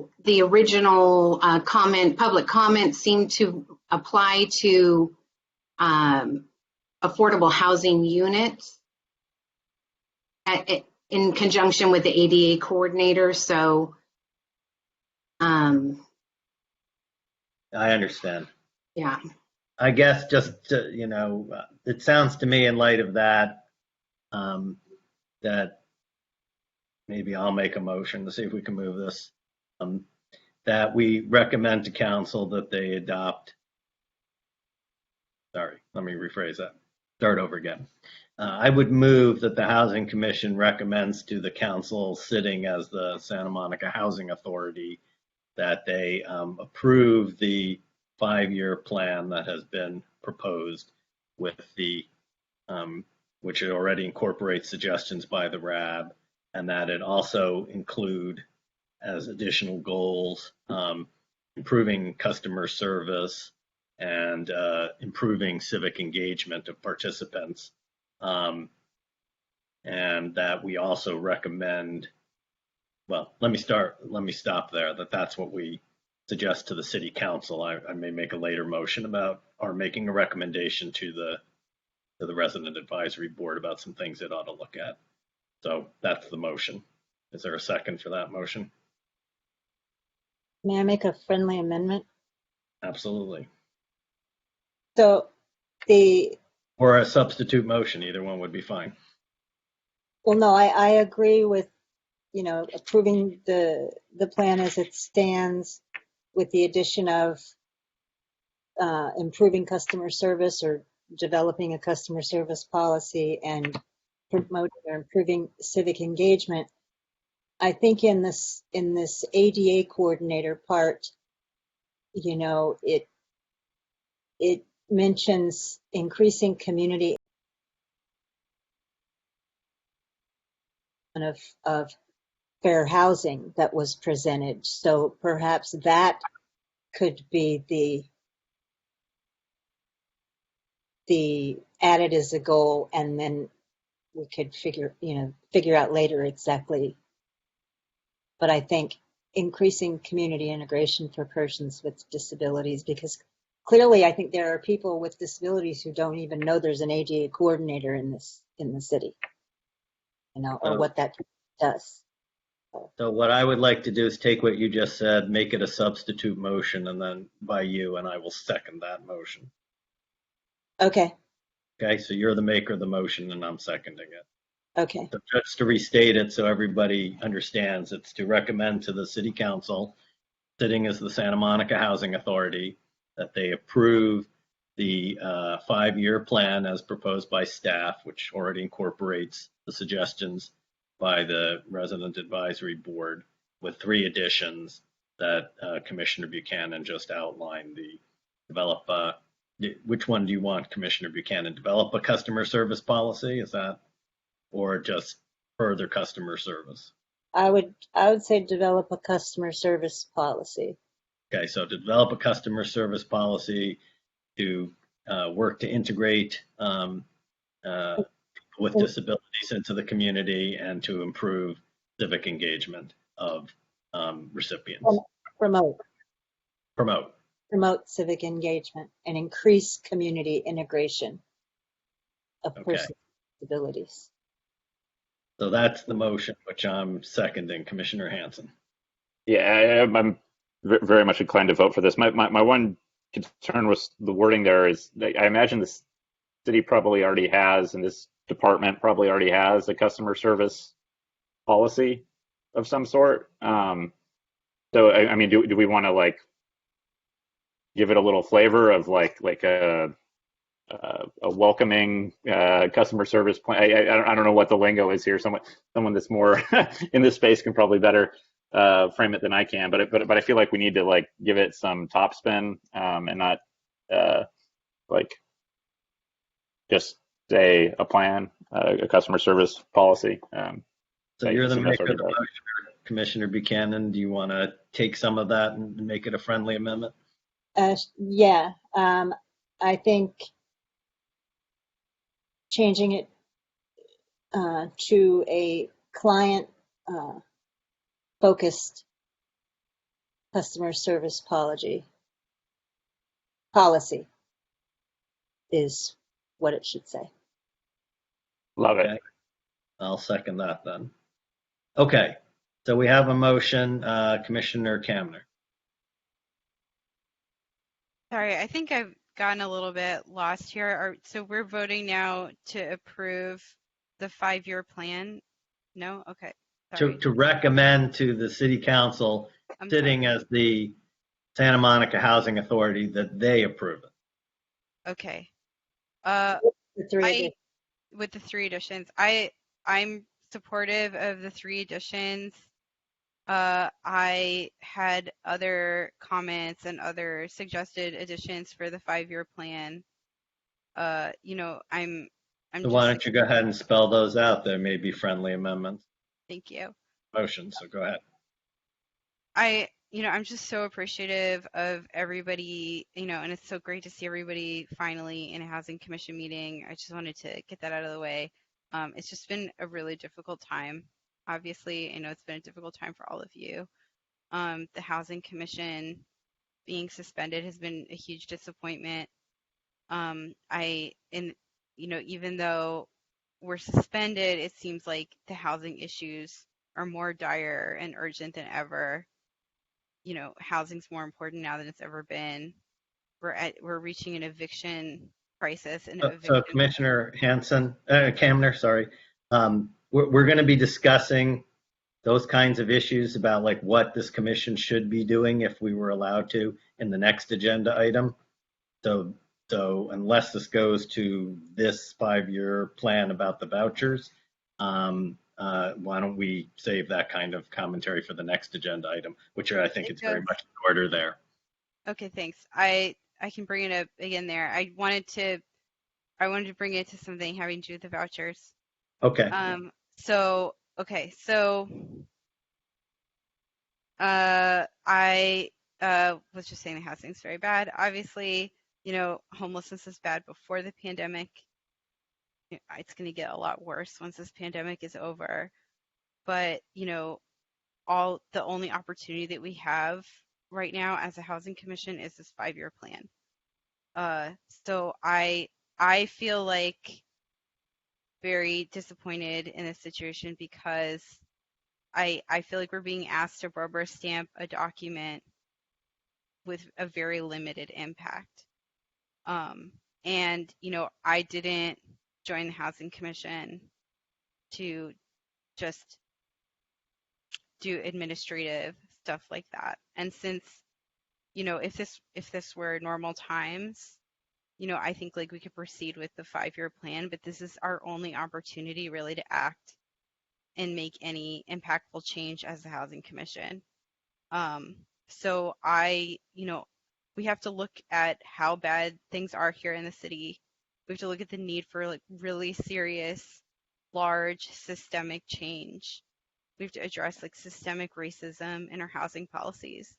original public comment seemed to apply to affordable housing units in conjunction with the ADA coordinator. So I understand. Yeah. I guess just to, it sounds to me in light of that, that maybe I'll make a motion to see if we can move this, that we recommend to council that they adopt. Sorry, let me rephrase that. Start over again. I would move that the Housing Commission recommends to the council sitting as the Santa Monica Housing Authority that they approve the 5-year plan that has been proposed with the, which it already incorporates suggestions by the RAB, and that it also include as additional goals, improving customer service and improving civic engagement of participants. And that we also recommend, well, let me stop there, that's what we suggest to the city council. I may make a later motion about, or making a recommendation to the resident advisory board about some things it ought to look at. So that's the motion. Is there a second for that motion? May I make a friendly amendment? Absolutely. So or a substitute motion, either one would be fine. Well, no, I agree with, approving the plan as it stands with the addition of improving customer service or developing a customer service policy and promoting or improving civic engagement. I think in this ADA coordinator part, you know, it mentions increasing community of fair housing that was presented. So perhaps that could be the added as a goal, and then we could figure out later exactly. But I think increasing community integration for persons with disabilities, because clearly I think there are people with disabilities who don't even know there's an ADA coordinator in the city, you know, or what that does. So what I would like to do is take what you just said, make it a substitute motion, and then by you, and I will second that motion. Okay. Okay, so you're the maker of the motion and I'm seconding it. Okay. So just to restate it so everybody understands, it's to recommend to the City Council, sitting as the Santa Monica Housing Authority, that they approve the 5-year plan as proposed by staff, which already incorporates the suggestions by the Resident Advisory Board, with 3 additions that Commissioner Buchanan just outlined. Which one do you want, Commissioner Buchanan? Develop a customer service policy, is that, or just further customer service? I would say develop a customer service policy. Okay, so to develop a customer service policy, to work to integrate people with disabilities into the community, and to improve civic engagement of recipients. Promote civic engagement and increase community integration of persons with disabilities. So that's the motion, which I'm seconding. Commissioner Hanson. Yeah, I'm very much inclined to vote for this. My one concern was the wording there is, I imagine the city probably already has, and this department probably already has, a customer service policy of some sort. So, I mean, do we want to like give it a little flavor of like a welcoming customer service plan? I don't know what the lingo is here. Someone that's more in this space can probably better frame it than I can. But I feel like we need to like give it some top spin and not like just say a plan, a customer service policy. So you're the maker of the motion, Commissioner Buchanan. Do you want to take some of that and make it a friendly amendment? Yeah, I think changing it to a client focused customer service policy is what it should say. Love it. Okay. I'll second that then. Okay, so we have a motion, Commissioner Kamner. Sorry, I think I've gotten a little bit lost here. So we're voting now to approve the 5-year plan? No? Okay. Sorry. To recommend to the City Council, sitting as the Santa Monica Housing Authority, that they approve it. Okay. With the 3 additions, I'm supportive of the 3 additions. I had other comments and other suggested additions for the 5-year plan. You know, I'm So why don't you go ahead and spell those out? There may be friendly amendments. Thank you. Motion, so go ahead. I'm just so appreciative of everybody, and it's so great to see everybody finally in a housing commission meeting. I just wanted to get that out of the way. It's just been a really difficult time. Obviously, I know it's been a difficult time for all of you. The housing commission being suspended has been a huge disappointment. Even though we're suspended, it seems like the housing issues are more dire and urgent than ever. Housing's more important now than it's ever been. We're reaching an eviction crisis. So Commissioner Kamner, sorry. We're going to be discussing those kinds of issues about like what this commission should be doing if we were allowed to in the next agenda item. So unless this goes to this 5-year plan about the vouchers, why don't we save that kind of commentary for the next agenda item, which I think it's very much in order there. Okay, thanks. I can bring it up again there. I wanted to bring it to something having to do with the vouchers. Okay. I was just saying the housing's very bad. Obviously, homelessness is bad before the pandemic. It's going to get a lot worse once this pandemic is over. But, the only opportunity that we have right now as a housing commission is this 5-year plan. So I feel like very disappointed in this situation because I feel like we're being asked to rubber stamp a document with a very limited impact. And, I didn't join the Housing Commission to just do administrative stuff like that. And since, if this were normal times, I think like we could proceed with the 5-year plan, but this is our only opportunity really to act and make any impactful change as the Housing Commission. So we have to look at how bad things are here in the city. We have to look at the need for like really serious, large systemic change. We have to address like systemic racism in our housing policies.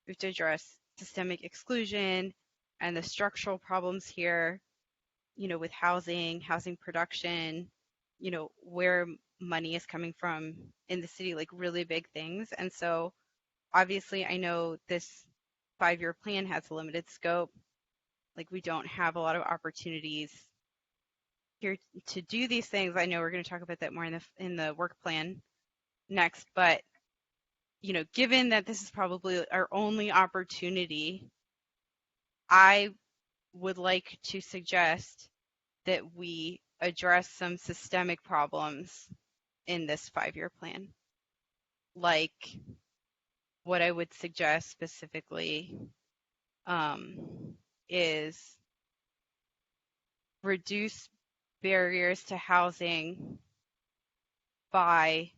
We have to address systemic exclusion and the structural problems here, with housing production, where money is coming from in the city, like really big things. And so obviously I know this 5-year plan has a limited scope. Like we don't have a lot of opportunities here to do these things. I know we're going to talk about that more in the work plan next, but given that this is probably our only opportunity, I would like to suggest that we address some systemic problems in this 5-year plan. Like what I would suggest specifically is reduce barriers to housing by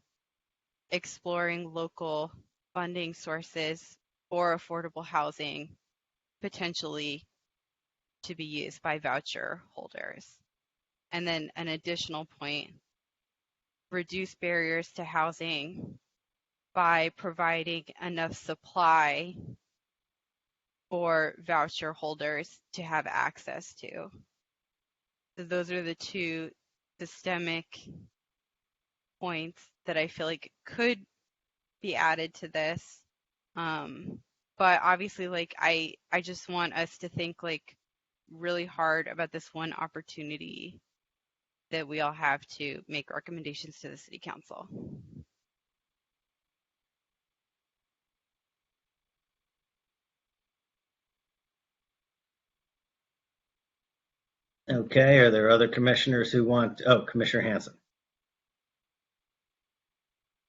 exploring local funding sources for affordable housing, potentially to be used by voucher holders. And then an additional point, reduce barriers to housing by providing enough supply for voucher holders to have access to. So those are the two systemic points that I feel like could be added to this. But obviously, like I just want us to think like really hard about this one opportunity that we all have to make recommendations to the city council. Okay, are there other commissioners who want, Commissioner Hanson.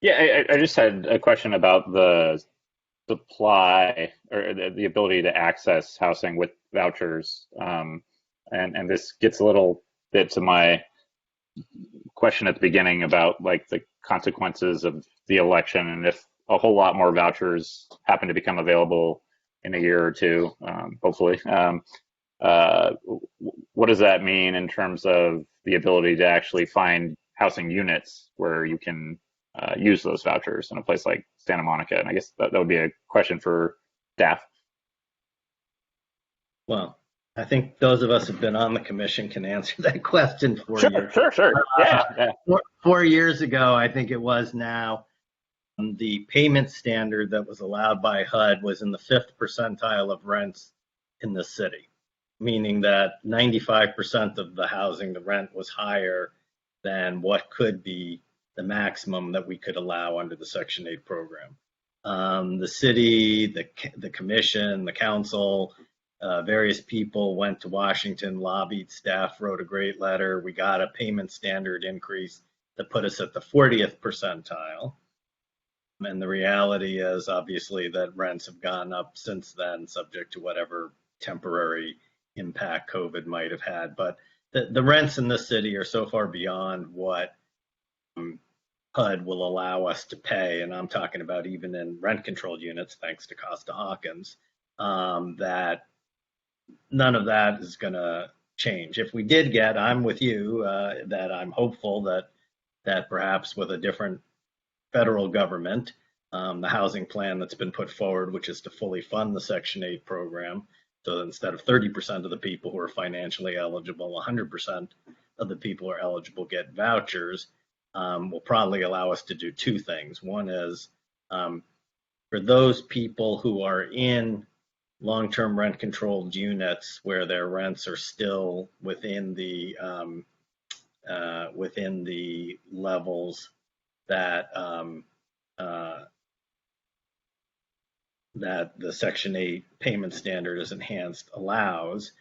Yeah, I just had a question about the supply or the ability to access housing with vouchers. And this gets a little bit to my question at the beginning about like the consequences of the election and if a whole lot more vouchers happen to become available in a year or two, hopefully. What does that mean in terms of the ability to actually find housing units where you can use those vouchers in a place like Santa Monica? And I guess that would be a question for staff. Well, I think those of us who've been on the commission can answer that question for you. Sure. Yeah. 4 years ago, I think it was now, the payment standard that was allowed by HUD was in the 5th percentile of rents in the city, meaning that 95% of the housing, the rent was higher than what could be the maximum that we could allow under the Section 8 program. The city, the commission, the council, various people went to Washington, lobbied, staff wrote a great letter. We got a payment standard increase that put us at the 40th percentile. And the reality is obviously that rents have gone up since then, subject to whatever temporary impact COVID might have had. But the rents in this city are so far beyond what HUD will allow us to pay, and I'm talking about even in rent-controlled units, thanks to Costa-Hawkins, that none of that is going to change. If we did get, I'm with you, that I'm hopeful that perhaps with a different federal government, the housing plan that's been put forward, which is to fully fund the Section 8 program, so instead of 30% of the people who are financially eligible, 100% of the people who are eligible get vouchers, will probably allow us to do two things. One is for those people who are in long-term rent-controlled units where their rents are still within the levels that that the Section 8 payment standard is enhanced allows,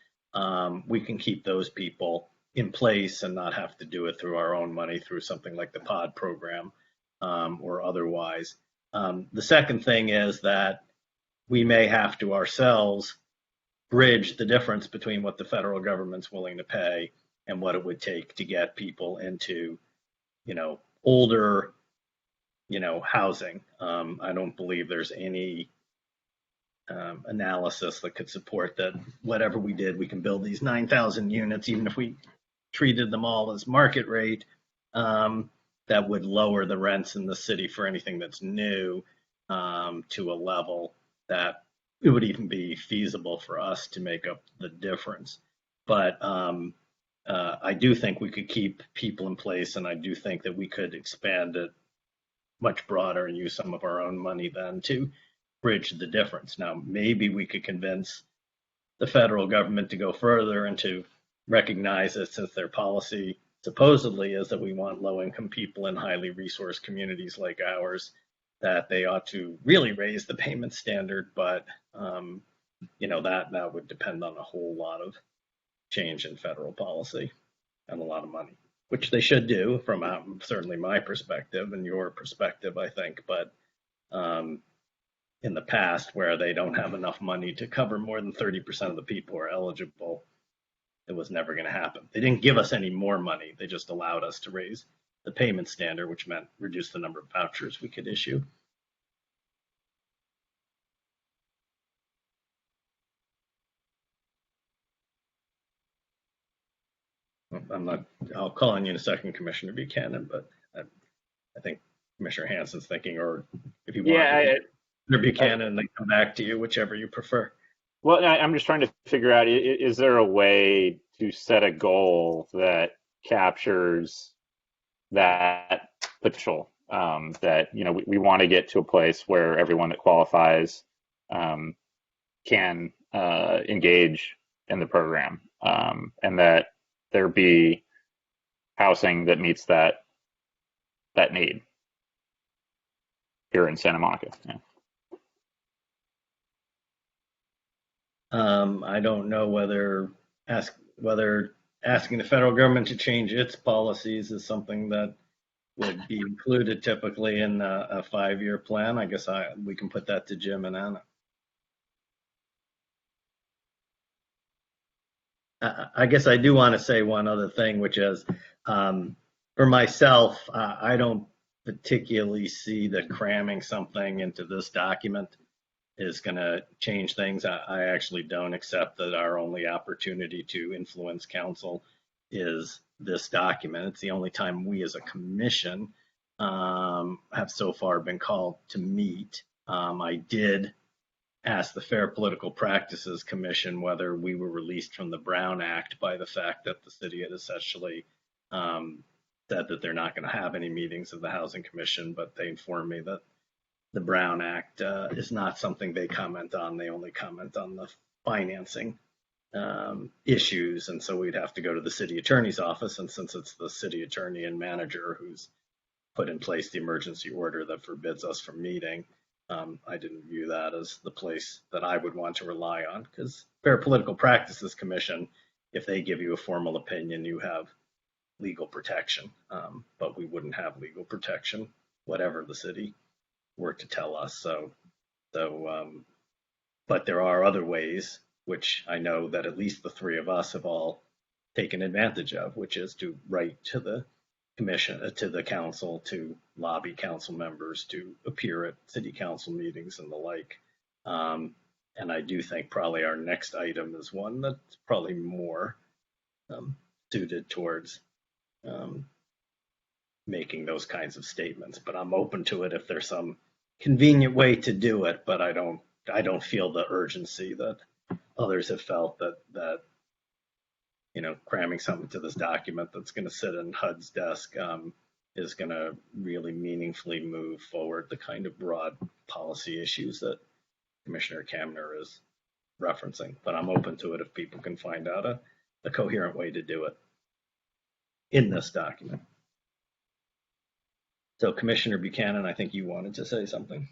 we can keep those people in place and not have to do it through our own money through something like the POD program or otherwise. The second thing is that we may have to ourselves bridge the difference between what the federal government's willing to pay and what it would take to get people into, older, housing. I don't believe there's any analysis that could support that whatever we did, we can build these 9,000 units, even if we treated them all as market rate, that would lower the rents in the city for anything that's new to a level that it would even be feasible for us to make up the difference. But I do think we could keep people in place, and I do think that we could expand it much broader and use some of our own money then to bridge the difference. Now, maybe we could convince the federal government to go further and to recognize that since their policy supposedly is that we want low-income people in highly resourced communities like ours, that they ought to really raise the payment standard. But, that would depend on a whole lot of change in federal policy and a lot of money, which they should do from certainly my perspective and your perspective, I think. But in the past, where they don't have enough money to cover more than 30% of the people who are eligible, it was never going to happen. They didn't give us any more money. They just allowed us to raise the payment standard, which meant reduce the number of vouchers we could issue. I'll call on you in a second, Commissioner Buchanan, but I think Commissioner Hansen's thinking, or if you want, Commissioner Buchanan, and then come back to you, whichever you prefer. Well, I'm just trying to figure out, is there a way to set a goal that captures that potential, that, we want to get to a place where everyone that qualifies can engage in the program, and that there be housing that meets that need here in Santa Monica. Yeah. I don't know whether asking the federal government to change its policies is something that would be included typically in a 5-year plan. I guess we can put that to Jim and Anna. I guess I do want to say one other thing, which is for myself, I don't particularly see that cramming something into this document is going to change things. I actually don't accept that our only opportunity to influence council is this document. It's the only time we as a commission have so far been called to meet. I did ask the Fair Political Practices Commission whether we were released from the Brown Act by the fact that the city had essentially said that they're not going to have any meetings of the Housing Commission, but they informed me that the Brown Act is not something they comment on. They only comment on the financing issues, and so we'd have to go to the city attorney's office, and since it's the city attorney and manager who's put in place the emergency order that forbids us from meeting, I didn't view that as the place that I would want to rely on, because Fair Political Practices Commission, if they give you a formal opinion, you have legal protection, but we wouldn't have legal protection, whatever the city were to tell us. So, but there are other ways, which I know that at least the three of us have all taken advantage of, which is to write to the commission, to the council, to lobby council members, to appear at city council meetings and the like. And I do think probably our next item is one that's probably more suited towards making those kinds of statements. But I'm open to it if there's some convenient way to do it. But I don't feel the urgency that others have felt that cramming something to this document that's going to sit in HUD's desk is going to really meaningfully move forward the kind of broad policy issues that Commissioner Kamner is referencing. But I'm open to it if people can find out a coherent way to do it in this document. So Commissioner Buchanan, I think you wanted to say something.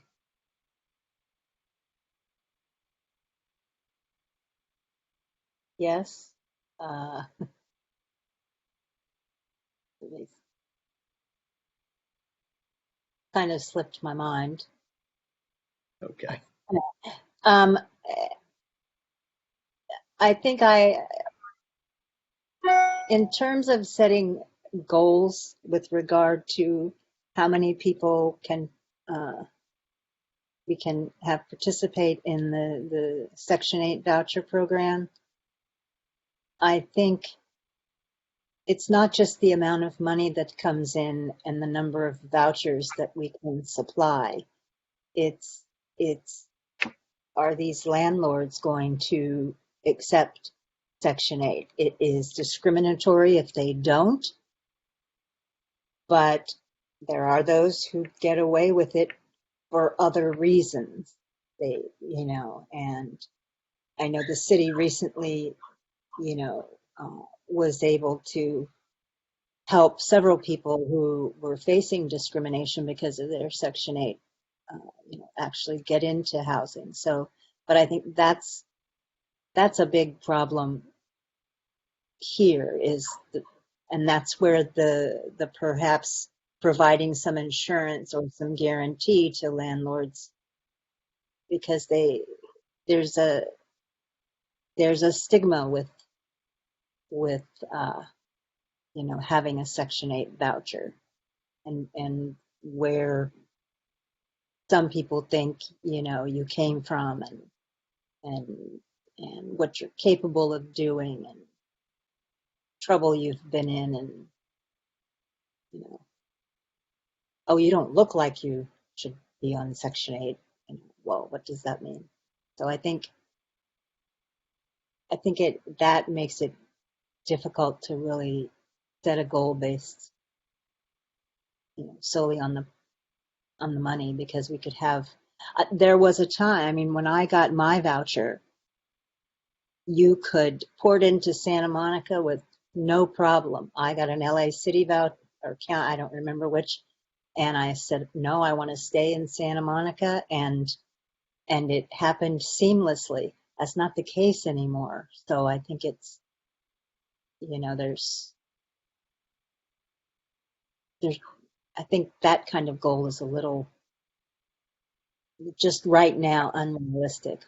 Yes. Kind of slipped my mind. Okay. I think in terms of setting goals with regard to how many people we can have participate in the Section 8 voucher program, I think it's not just the amount of money that comes in and the number of vouchers that we can supply. It's are these landlords going to accept Section 8? It is discriminatory if they don't, but there are those who get away with it for other reasons. And I know the city recently, was able to help several people who were facing discrimination because of their Section 8, actually get into housing. So, but I think that's a big problem here and that's where the perhaps providing some insurance or some guarantee to landlords, because there's a stigma with having a Section 8 voucher, and where some people think you came from and what you're capable of doing and trouble you've been in, and oh, you don't look like you should be on Section 8. And, well, what does that mean? So I think that makes it difficult to really set a goal based, solely on the money, because we could have. There was a time. when I got my voucher, you could port into Santa Monica with no problem. I got an LA City voucher or count. I don't remember which. And I said, no, I want to stay in Santa Monica, and it happened seamlessly. That's not the case anymore. So I think it's, I think that kind of goal is a little, just right now, unrealistic.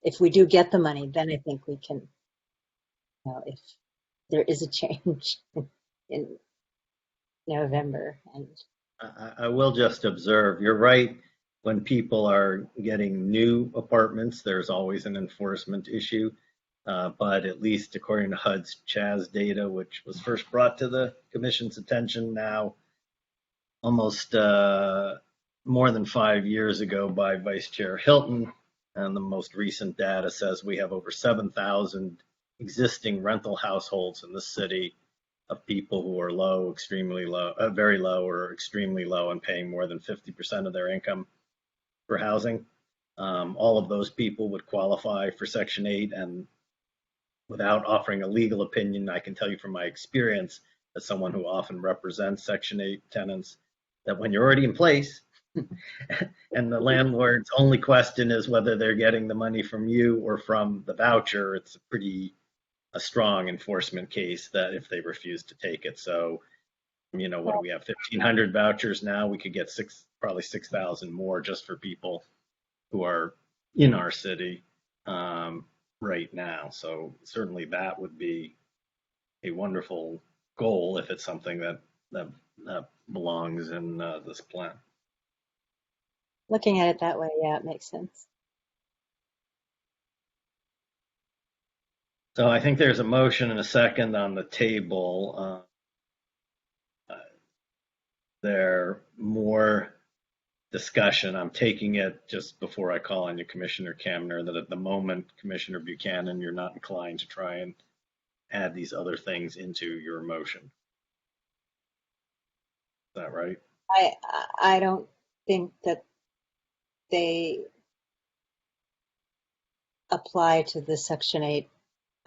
If we do get the money, then I think we can, if there is a change in November. And I will just observe, you're right. When people are getting new apartments, there's always an enforcement issue. But at least according to HUD's CHAZ data, which was first brought to the commission's attention now almost more than 5 years ago by Vice Chair Hilton, and the most recent data says we have over 7,000 existing rental households in the city of people who are low, extremely low, very low, or extremely low, and paying more than 50% of their income for housing. All of those people would qualify for Section 8, and without offering a legal opinion, I can tell you from my experience as someone who often represents Section 8 tenants, that when you're already in place and the landlord's only question is whether they're getting the money from you or from the voucher, it's a strong enforcement case that if they refuse to take it. So What do we have? 1,500 vouchers now. We could get probably 6,000 more just for people who are in our city right now. So certainly that would be a wonderful goal if it's something that belongs in this plan. Looking at it that way, yeah, it makes sense. So I think there's a motion and a second on the table. There more discussion. I'm taking it just before I call on you, Commissioner Kamner, that at the moment, Commissioner Buchanan, you're not inclined to try and add these other things into your motion. Is that right? I don't think that they apply to the Section 8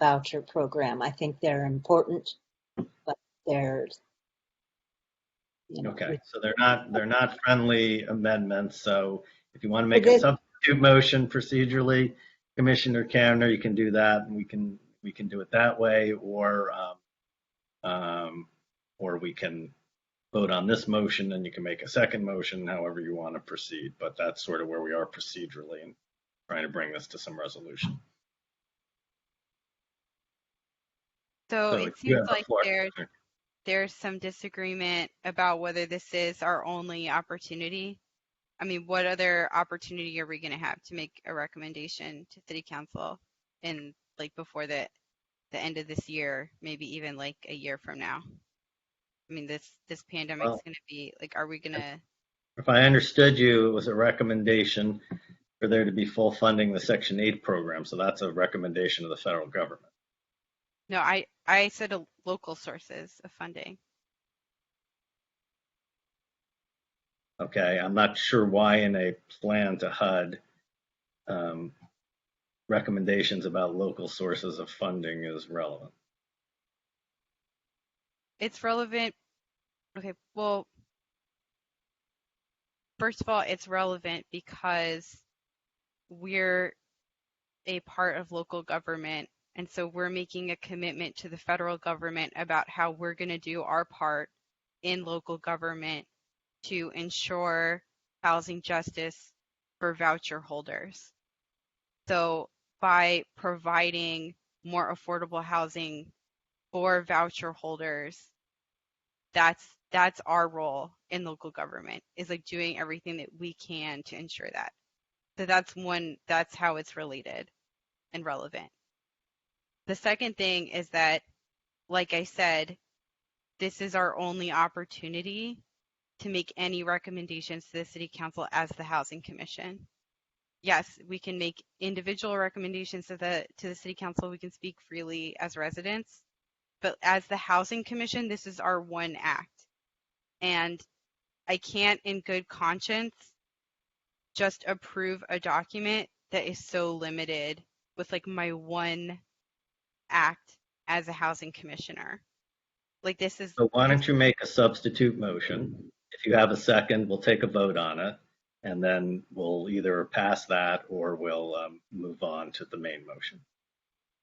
voucher program. I think they're important, but they're okay. So they're not friendly amendments. So if you want to make a substitute motion procedurally, Commissioner Kamner, you can do that, and we can do it that way, or we can vote on this motion, and you can make a second motion, however you want to proceed. But that's sort of where we are procedurally and trying to bring this to some resolution. So it seems like there's some disagreement about whether this is our only opportunity. I mean, what other opportunity are we going to have to make a recommendation to City Council in before the end of this year, maybe even a year from now? I mean, this pandemic is going to be are we going to? If I understood you, it was a recommendation for there to be full funding the Section 8 program. So that's a recommendation of the federal government. No, I said local sources of funding. Okay, I'm not sure why in a plan to HUD, recommendations about local sources of funding is relevant. It's relevant. Okay, well, first of all, it's relevant because we're a part of local government. And so we're making a commitment to the federal government about how we're going to do our part in local government to ensure housing justice for voucher holders. So by providing more affordable housing for voucher holders, that's our role in local government, is doing everything that we can to ensure that. So that's how it's related and relevant. The second thing is that, like I said, this is our only opportunity to make any recommendations to the City Council as the Housing Commission. Yes, we can make individual recommendations to the City Council. We can speak freely as residents, but as the Housing Commission, this is our one act. And I can't in good conscience just approve a document that is so limited with my one act as a housing commissioner. This is. So why don't you make a substitute motion? If you have a second, we'll take a vote on it, and then we'll either pass that or we'll move on to the main motion.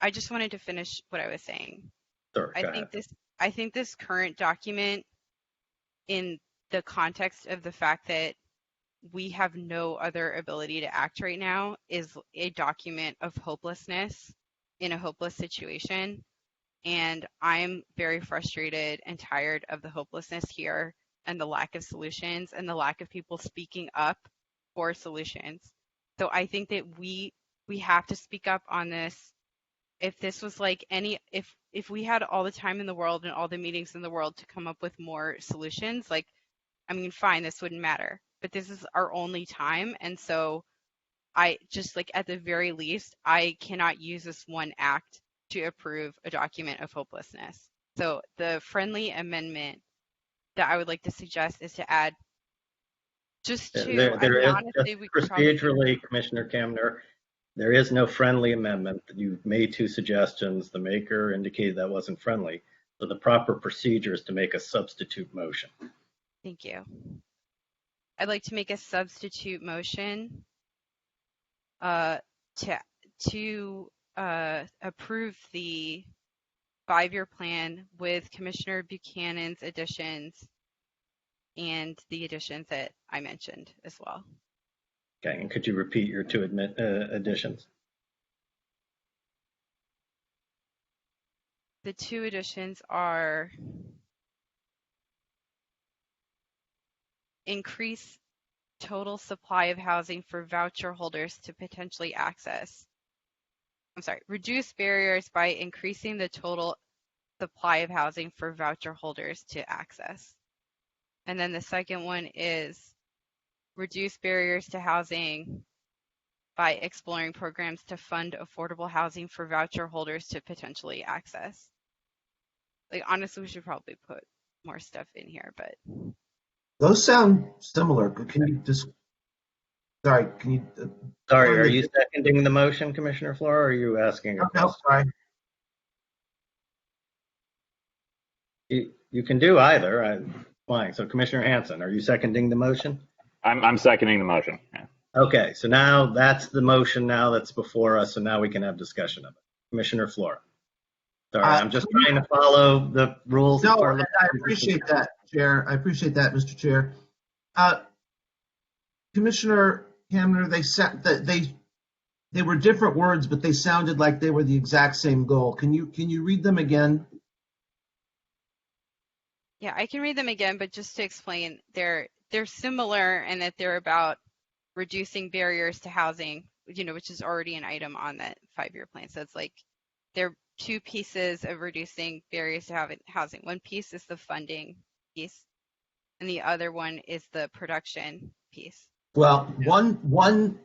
I just wanted to finish what I was saying. Sure, I think this current document, in the context of the fact that we have no other ability to act right now, is a document of hopelessness in a hopeless situation. And I'm very frustrated and tired of the hopelessness here and the lack of solutions and the lack of people speaking up for solutions. So I think that we have to speak up on this. If this was if we had all the time in the world and all the meetings in the world to come up with more solutions, fine, this wouldn't matter. But this is our only time. And so I just at the very least, I cannot use this one act to approve a document of hopelessness. So the friendly amendment that I would like to suggest is to add procedurally, Commissioner Kamner, there is no friendly amendment. You made two suggestions. The maker indicated that wasn't friendly. So the proper procedure is to make a substitute motion. Thank you. I'd like to make a substitute motion to approve the 5-year plan with Commissioner Buchanan's additions and the additions that I mentioned as well. Okay, and could you repeat your two additions? The two additions are increase total supply of housing for voucher holders to potentially access. Reduce barriers by increasing the total supply of housing for voucher holders to access. And then the second one is reduce barriers to housing by exploring programs to fund affordable housing for voucher holders to potentially access. Like, honestly, we should probably put more stuff in here, but. Those sound similar. Can you just, sorry, can you? Sorry, are you seconding the motion, Commissioner Flora, or are you asking a question? No, sorry. You can do either. Fine. So Commissioner Hanson, are you seconding the motion? I'm seconding the motion. Yeah. Okay, so now that's the motion now that's before us, so now we can have discussion of it. Commissioner Flora. Sorry, I'm just trying to follow the rules. No, I appreciate that, Chair. I appreciate that, Mr. Chair. Commissioner Hamner, they were different words, but they sounded like they were the exact same goal. Can you read them again? Yeah, I can read them again, but just to explain, they're similar in that they're about reducing barriers to housing, which is already an item on that 5-year plan. So it's like they're two pieces of reducing barriers to housing. One piece is the funding piece, and the other one is the production piece. Well, one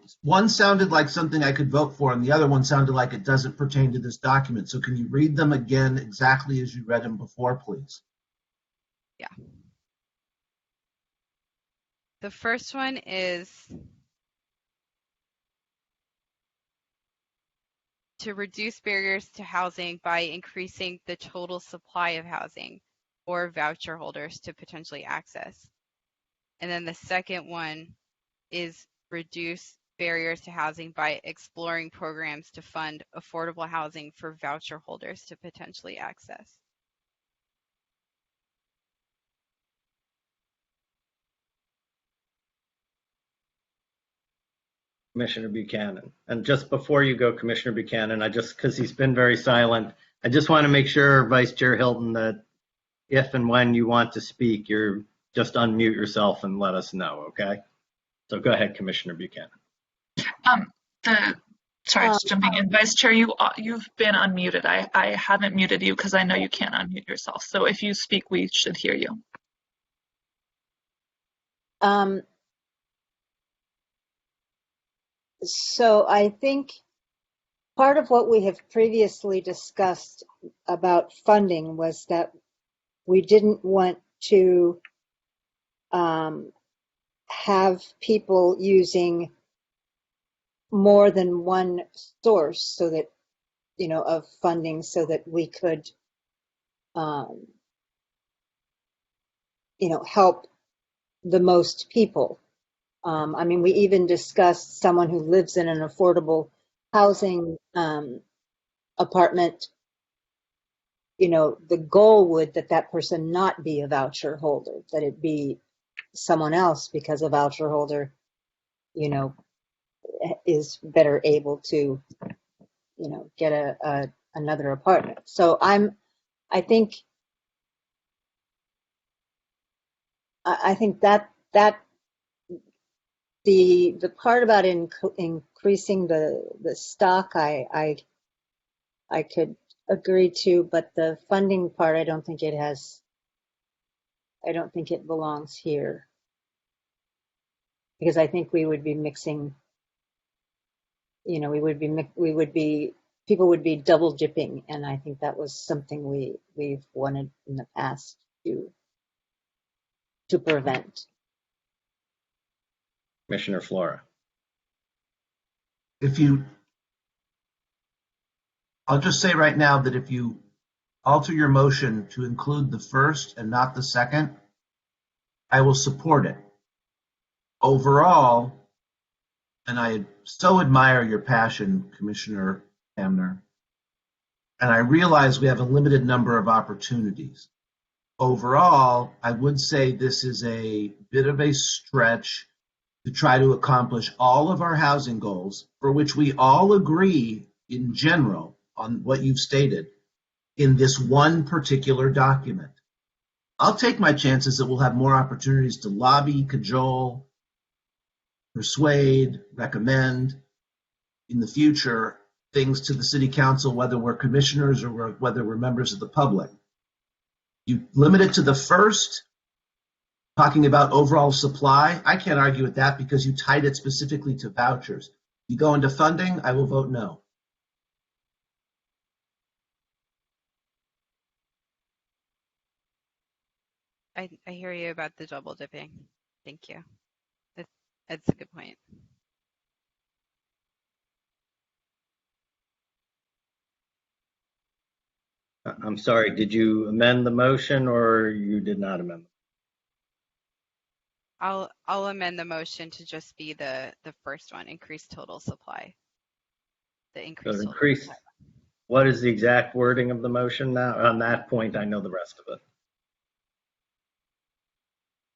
sounded like something I could vote for, and the other one sounded like it doesn't pertain to this document. So can you read them again exactly as you read them before, please? Yeah. The first one is to reduce barriers to housing by increasing the total supply of housing for voucher holders to potentially access. And then the second one is reduce barriers to housing by exploring programs to fund affordable housing for voucher holders to potentially access. Commissioner Buchanan. And just before you go, Commissioner Buchanan, because he's been very silent, I just want to make sure, Vice Chair Hilton, that if and when you want to speak, you're just unmute yourself and let us know, okay? So go ahead, Commissioner Buchanan. Sorry, just jumping in. Vice Chair, you've been unmuted. I haven't muted you because I know you can't unmute yourself. So if you speak, we should hear you. So I think part of what we have previously discussed about funding was that we didn't want to have people using more than one source so that, of funding so that we could, help the most people. We even discussed someone who lives in an affordable housing apartment. The goal would that person not be a voucher holder, that it be someone else, because a voucher holder, is better able to, get another apartment. So I think that the part about increasing the stock, I could agree to, but the funding part, I don't think it belongs here, because I think we would be mixing, people would be double dipping, and I think that was something we've wanted in the past to prevent. Commissioner Flora. I'll just say right now that if you alter your motion to include the first and not the second, I will support it. Overall, and I so admire your passion, Commissioner Hamner, and I realize we have a limited number of opportunities. overall, I would say this is a bit of a stretch to try to accomplish all of our housing goals, for which we all agree in general on what you've stated, in this one particular document. I'll take my chances that we'll have more opportunities to lobby, cajole, persuade, recommend in the future things to the city council, whether we're commissioners or whether we're members of the public. You limit it to the first, talking about overall supply. I can't argue with that because you tied it specifically to vouchers. You go into funding, I will vote no. I hear you about the double dipping. Thank you. That's a good point. I'm sorry, did you amend the motion or you did not amend? I'll amend the motion to just be the first one, increase total supply. The increase. So increase. What is the exact wording of the motion now? On that point, I know the rest of it.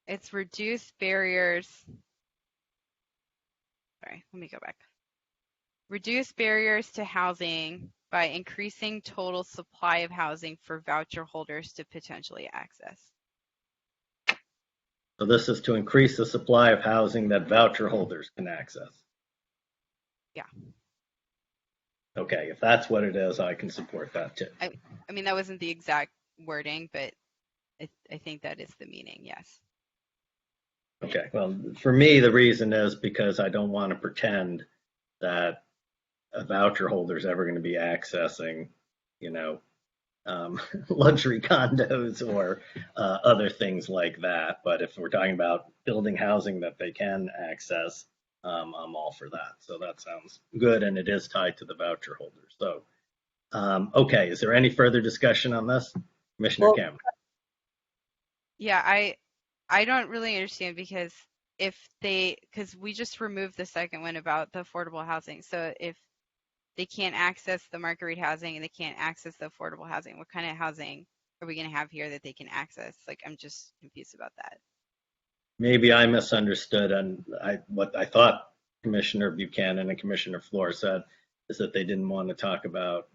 It's reduce barriers. Sorry, let me go back. Reduce barriers to housing by increasing total supply of housing for voucher holders to potentially access. So this is to increase the supply of housing that voucher holders can access. Yeah. Okay, if that's what it is, I can support that too. I mean, that wasn't the exact wording, but I think that is the meaning, yes. Okay, well, for me, the reason is because I don't want to pretend that a voucher holder is ever going to be accessing, luxury condos or other things like that. But if we're talking about building housing that they can access, I'm all for that. So that sounds good, and it is tied to the voucher holders. So, okay, is there any further discussion on this? Commissioner Cameron. Yeah, I don't really understand because because we just removed the second one about the affordable housing. So if they can't access the market rate housing and they can't access the affordable housing, what kind of housing are we going to have here that they can access? Like, I'm just confused about that. Maybe I misunderstood, and what I thought Commissioner Buchanan and Commissioner Floor said is that they didn't want to talk about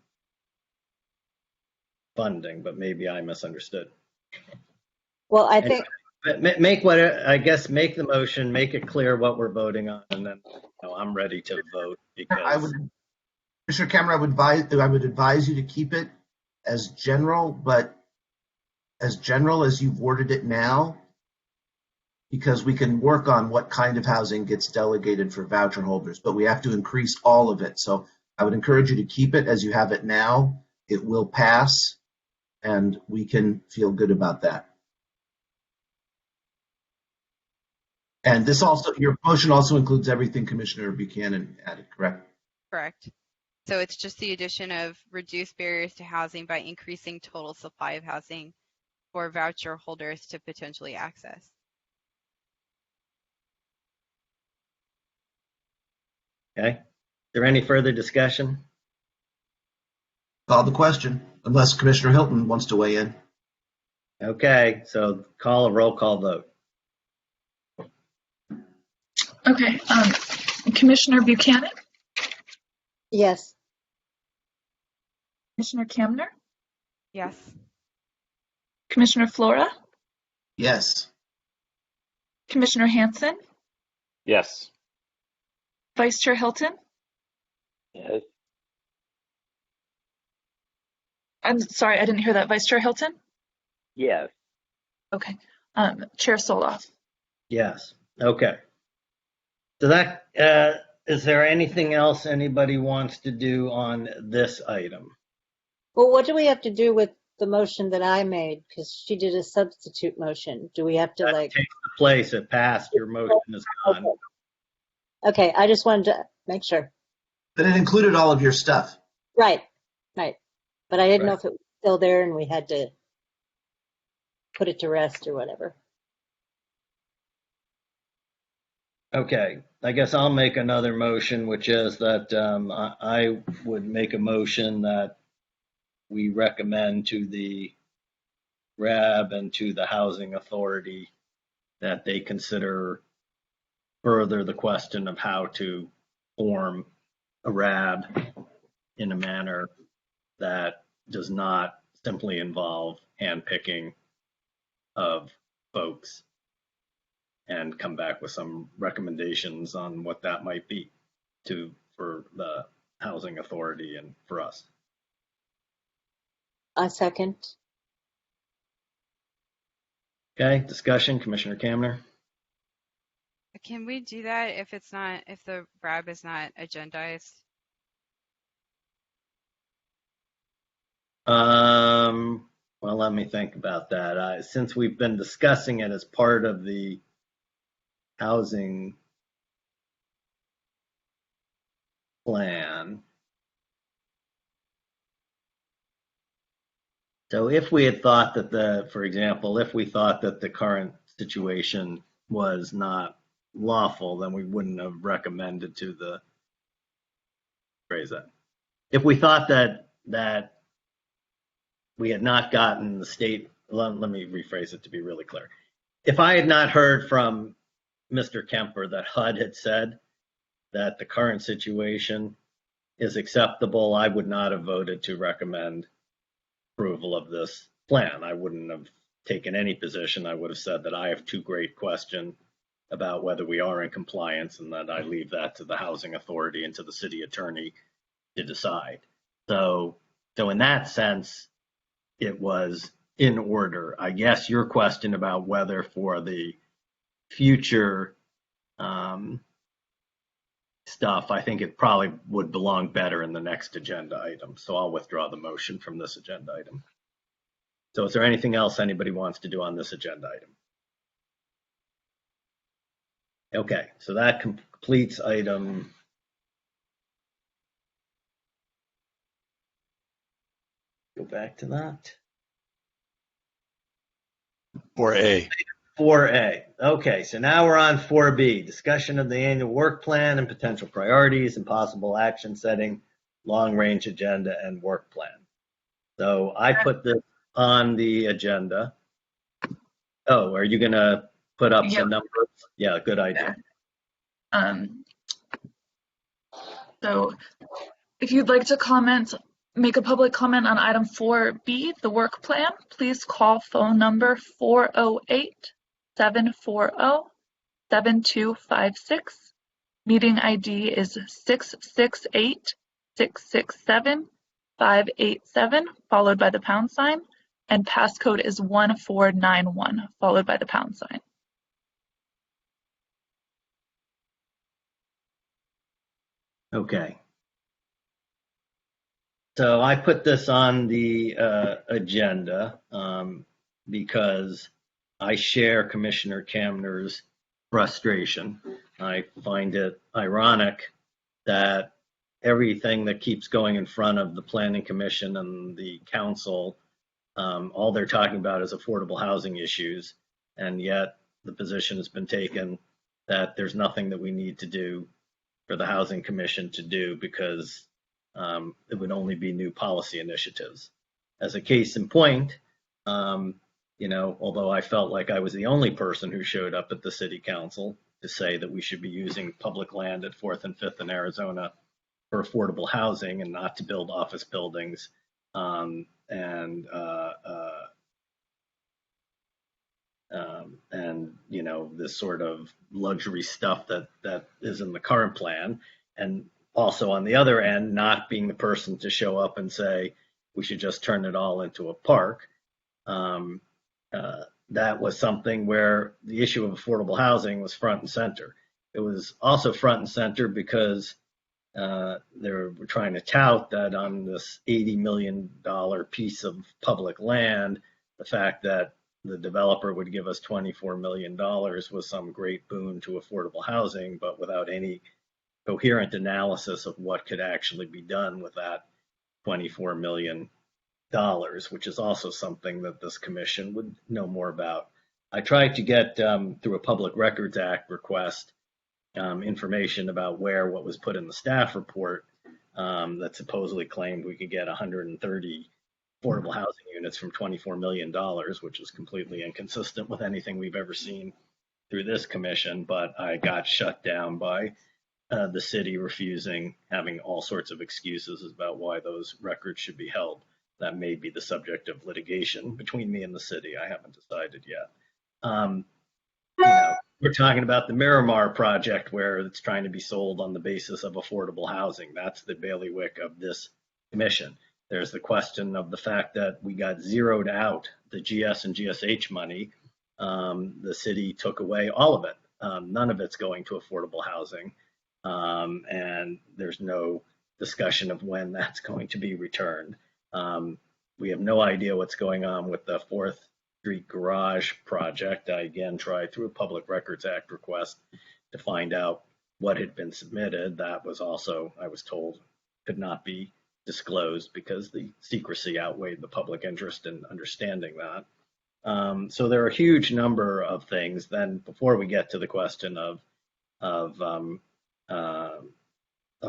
funding, but maybe I misunderstood. Well, I think make the motion, make it clear what we're voting on, and then I'm ready to vote because Commissioner Cameron, I would advise you to keep it as general, but as general as you've worded it now, because we can work on what kind of housing gets delegated for voucher holders, but we have to increase all of it. So I would encourage you to keep it as you have it now. It will pass, and we can feel good about that. And this also, your motion also includes everything Commissioner Buchanan added, correct? Correct. So it's just the addition of reduce barriers to housing by increasing total supply of housing for voucher holders to potentially access. Okay. Is there any further discussion? Call the question, unless Commissioner Hilton wants to weigh in. Okay, so call a roll call vote. Okay. Commissioner Buchanan? yes. Commissioner Kamner? Yes. Commissioner Flora? Yes. Commissioner Hanson? Yes. Vice Chair Hilton? Yes. I'm sorry, I didn't hear that. Vice Chair Hilton? Yes. Okay. Chair Soloff? Yes. Okay. So that is there anything else anybody wants to do on this item? Well, what do we have to do with the motion that I made? Because she did a substitute motion. Do we have to That takes the place. It passed. Your motion is gone. Okay, I just wanted to make sure. But it included all of your stuff. Right. But I didn't know if it was still there and we had to put it to rest or whatever. Okay, I guess I'll make another motion, which is that I would make a motion that we recommend to the RAB and to the Housing Authority that they consider further the question of how to form a RAB in a manner that does not simply involve handpicking of folks, and come back with some recommendations on what that might be for the Housing Authority and for us. A second. Okay, discussion, Commissioner Kamner. Can we do that if the RAB is not agendized? Well, let me think about that. Since we've been discussing it as part of the housing plan. So if we had thought that for example, if we thought that the current situation was not lawful, then we wouldn't have recommended to the, phrase that. If we thought that we had not gotten the state, let me rephrase it to be really clear. If I had not heard from Mr. Kemper that HUD had said that the current situation is acceptable, I would not have voted to recommend approval of this plan. I wouldn't have taken any position. I would have said that I have too great question about whether we are in compliance, and that I leave that to the Housing Authority and to the city attorney to decide. So in that sense, it was in order. I guess your question about whether for the future stuff, I think it probably would belong better in the next agenda item. So I'll withdraw the motion from this agenda item. So is there anything else anybody wants to do on this agenda item? Okay, so that completes item. Go back to that. 4A. 4A. Okay, so now we're on 4B, discussion of the annual work plan and potential priorities and possible action setting, long-range agenda and work plan. So I put this on the agenda. Oh, are you going to put up some numbers? Yeah, good idea. So if you'd like to make a public comment on item 4B, the work plan, please call phone number 408-740-7256. Meeting ID is 668-667-587, followed by the pound sign, and passcode is 1491, followed by the pound sign. Okay. So I put this on the agenda because I share Commissioner Kamner's frustration. I find it ironic that everything that keeps going in front of the Planning Commission and the Council, all they're talking about is affordable housing issues, and yet the position has been taken that there's nothing that we need to do for the Housing Commission to do because it would only be new policy initiatives. As a case in point, although I felt like I was the only person who showed up at the City Council to say that we should be using public land at 4th and 5th in Arizona for affordable housing and not to build office buildings and this sort of luxury stuff that is in the current plan. And also on the other end, not being the person to show up and say we should just turn it all into a park. That was something where the issue of affordable housing was front and center. It was also front and center because they were trying to tout that on this $80 million piece of public land, the fact that the developer would give us $24 million was some great boon to affordable housing, but without any coherent analysis of what could actually be done with that $24 million, which is also something that this commission would know more about. I tried to get, through a Public Records Act request, information about what was put in the staff report that supposedly claimed we could get 130 affordable housing units from $24 million, which is completely inconsistent with anything we've ever seen through this commission. But I got shut down by the city refusing, having all sorts of excuses about why those records should be held. That may be the subject of litigation between me and the city. I haven't decided yet. We're talking about the Miramar project where it's trying to be sold on the basis of affordable housing. That's the bailiwick of this commission. There's the question of the fact that we got zeroed out the GS and GSH money. The city took away all of it. None of it's going to affordable housing. And there's no discussion of when that's going to be returned. We have no idea what's going on with the 4th Street Garage project. I again tried through a Public Records Act request to find out what had been submitted. That was also, I was told, could not be disclosed because the secrecy outweighed the public interest in understanding that. So there are a huge number of things. Then before we get to the question of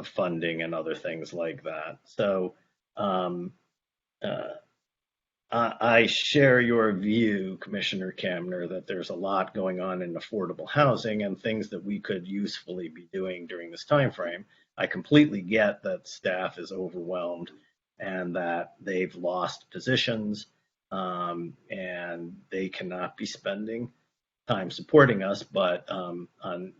funding and other things like that. So I share your view, Commissioner Kamner, that there's a lot going on in affordable housing and things that we could usefully be doing during this time frame. I completely get that staff is overwhelmed and that they've lost positions and they cannot be spending time supporting us, but on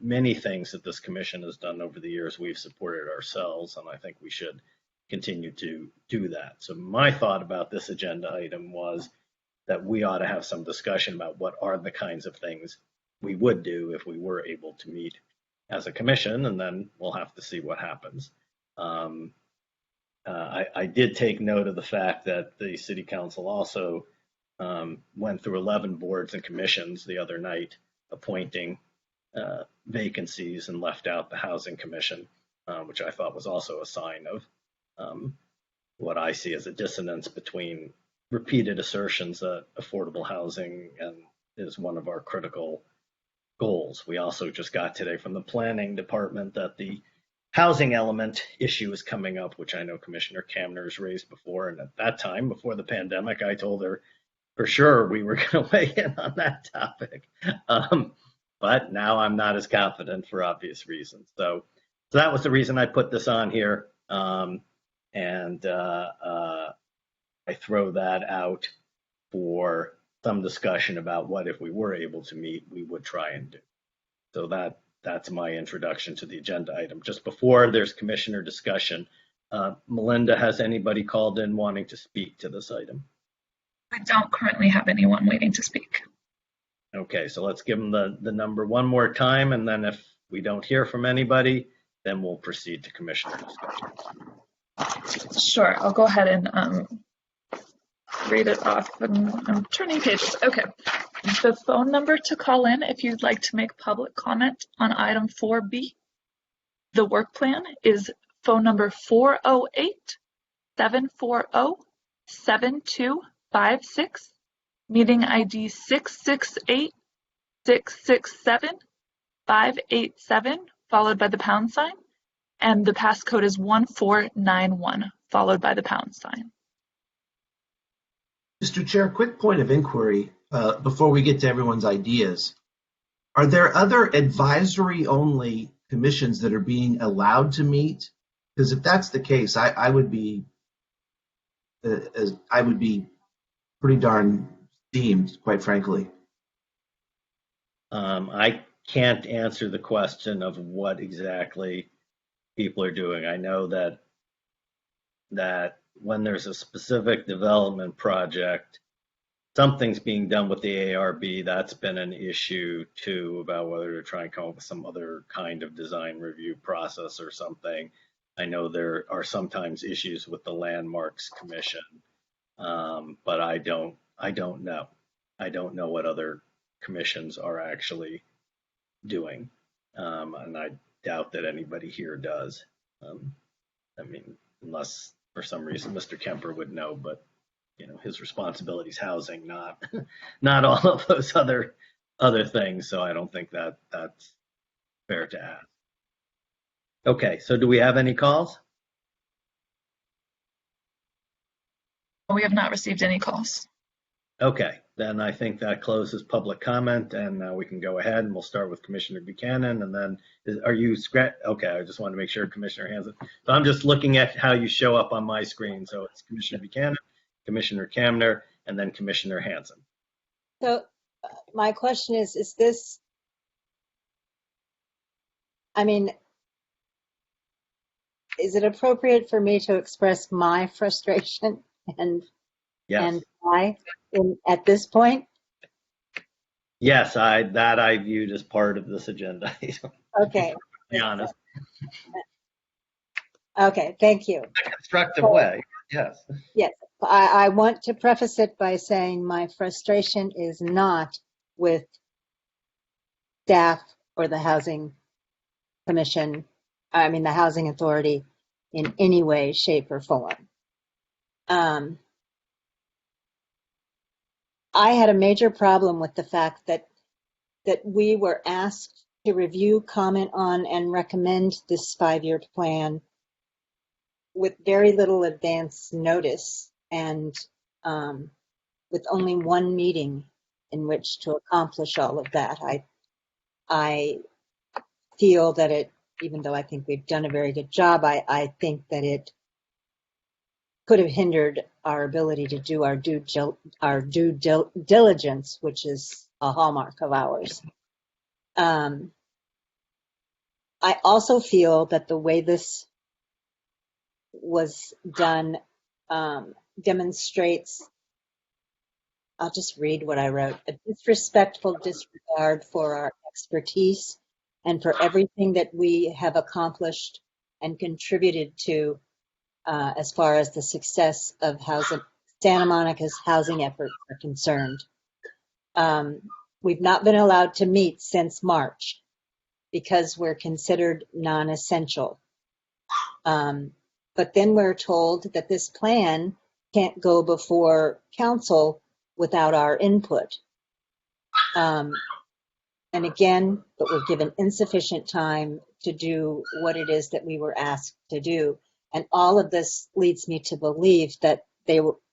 many things that this commission has done over the years, we've supported ourselves, and I think we should continue to do that. So my thought about this agenda item was that we ought to have some discussion about what are the kinds of things we would do if we were able to meet as a commission, and then we'll have to see what happens. I did take note of the fact that the city council also went through 11 boards and commissions the other night, appointing vacancies and left out the housing commission, which I thought was also a sign of what I see as a dissonance between repeated assertions that affordable housing is one of our critical goals. We also just got today from the planning department that the housing element issue is coming up, which I know Commissioner Kamner has raised before. And at that time, before the pandemic, I told her for sure we were going to weigh in on that topic. But now I'm not as confident for obvious reasons. So that was the reason I put this on here. I throw that out for some discussion about what if we were able to meet, we would try and do. So that's my introduction to the agenda item. Just before there's commissioner discussion, Melinda, has anybody called in wanting to speak to this item? I don't currently have anyone waiting to speak. Okay, so let's give them the number one more time, and then if we don't hear from anybody, then we'll proceed to commissioner discussion. Sure, I'll go ahead and read it off. I'm turning pages. Okay, the phone number to call in if you'd like to make public comment on item 4B. The work plan is phone number 408-740-7256, meeting ID 668-667-587, followed by the pound sign. And the passcode is 1491, followed by the pound sign. Mr. Chair, quick point of inquiry before we get to everyone's ideas. Are there other advisory-only commissions that are being allowed to meet? Because if that's the case, I would be pretty darn steamed, quite frankly. I can't answer the question of what exactly people are doing. I know that when there's a specific development project, something's being done with the ARB. That's been an issue too, about whether to try and come up with some other kind of design review process or something. I know there are sometimes issues with the Landmarks Commission, but I don't know. I don't know what other commissions are actually doing, and I doubt that anybody here does. I mean, unless for some reason Mr. Kemper would know, but his responsibility is housing, not all of those other things. So I don't think that's fair to ask. Okay, so do we have any calls? We have not received any calls. Okay, then I think that closes public comment, and we can go ahead, and we'll start with Commissioner Buchanan, and then, are you okay, I just want to make sure Commissioner Hanson. So I'm just looking at how you show up on my screen. So it's Commissioner Buchanan, Commissioner Kamner, and then Commissioner Hanson. So my question is this, I mean, is it appropriate for me to express my frustration and Yes. why at this point? Yes, I viewed as part of this agenda. Okay. To be honest. Okay, thank you. In a constructive way, yes. Yes, I want to preface it by saying my frustration is not with staff or the Housing Commission, the Housing Authority in any way, shape, or form. I had a major problem with the fact that we were asked to review, comment on, and recommend this 5-year plan with very little advance notice and with only one meeting in which to accomplish all of that. I feel that it, even though I think we've done a very good job, I think that it could have hindered our ability to do our due diligence, which is a hallmark of ours. I also feel that the way this was done demonstrates, I'll just read what I wrote, a disrespectful disregard for our expertise and for everything that we have accomplished and contributed to as far as the success of Santa Monica's housing efforts are concerned. We've not been allowed to meet since March because we're considered non-essential. But then we're told that this plan can't go before council without our input. And again, but we're given insufficient time to do what it is that we were asked to do. And all of this leads me to believe that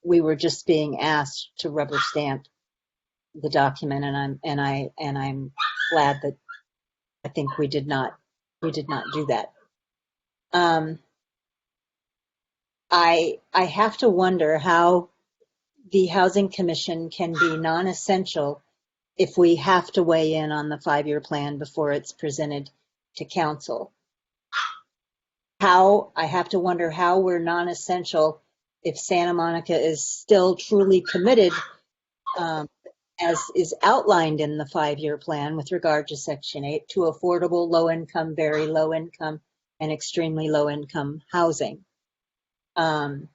we were just being asked to rubber stamp the document, and I'm glad that I think we did not do that. I have to wonder how the Housing Commission can be non-essential if we have to weigh in on the 5-year plan before it's presented to council. I have to wonder how we're non-essential if Santa Monica is still truly committed, as is outlined in the 5-year plan with regard to Section 8, to affordable, low-income, very low-income, and extremely low-income housing. And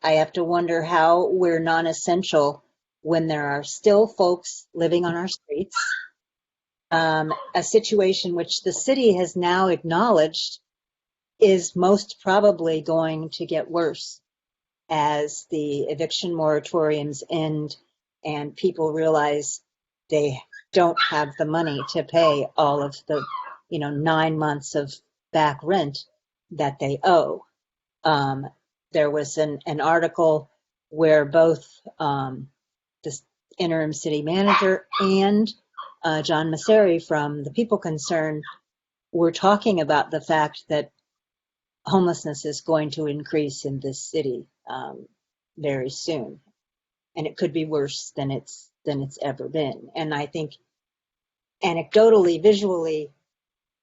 I have to wonder how we're non-essential when there are still folks living on our streets, a situation which the city has now acknowledged is most probably going to get worse as the eviction moratoriums end and people realize they don't have the money to pay all of the 9 months of back rent that they owe. There was an article where both the interim city manager and John Masseri from the People Concern were talking about the fact that homelessness is going to increase in this city very soon, and it could be worse than it's ever been. And I think anecdotally, visually,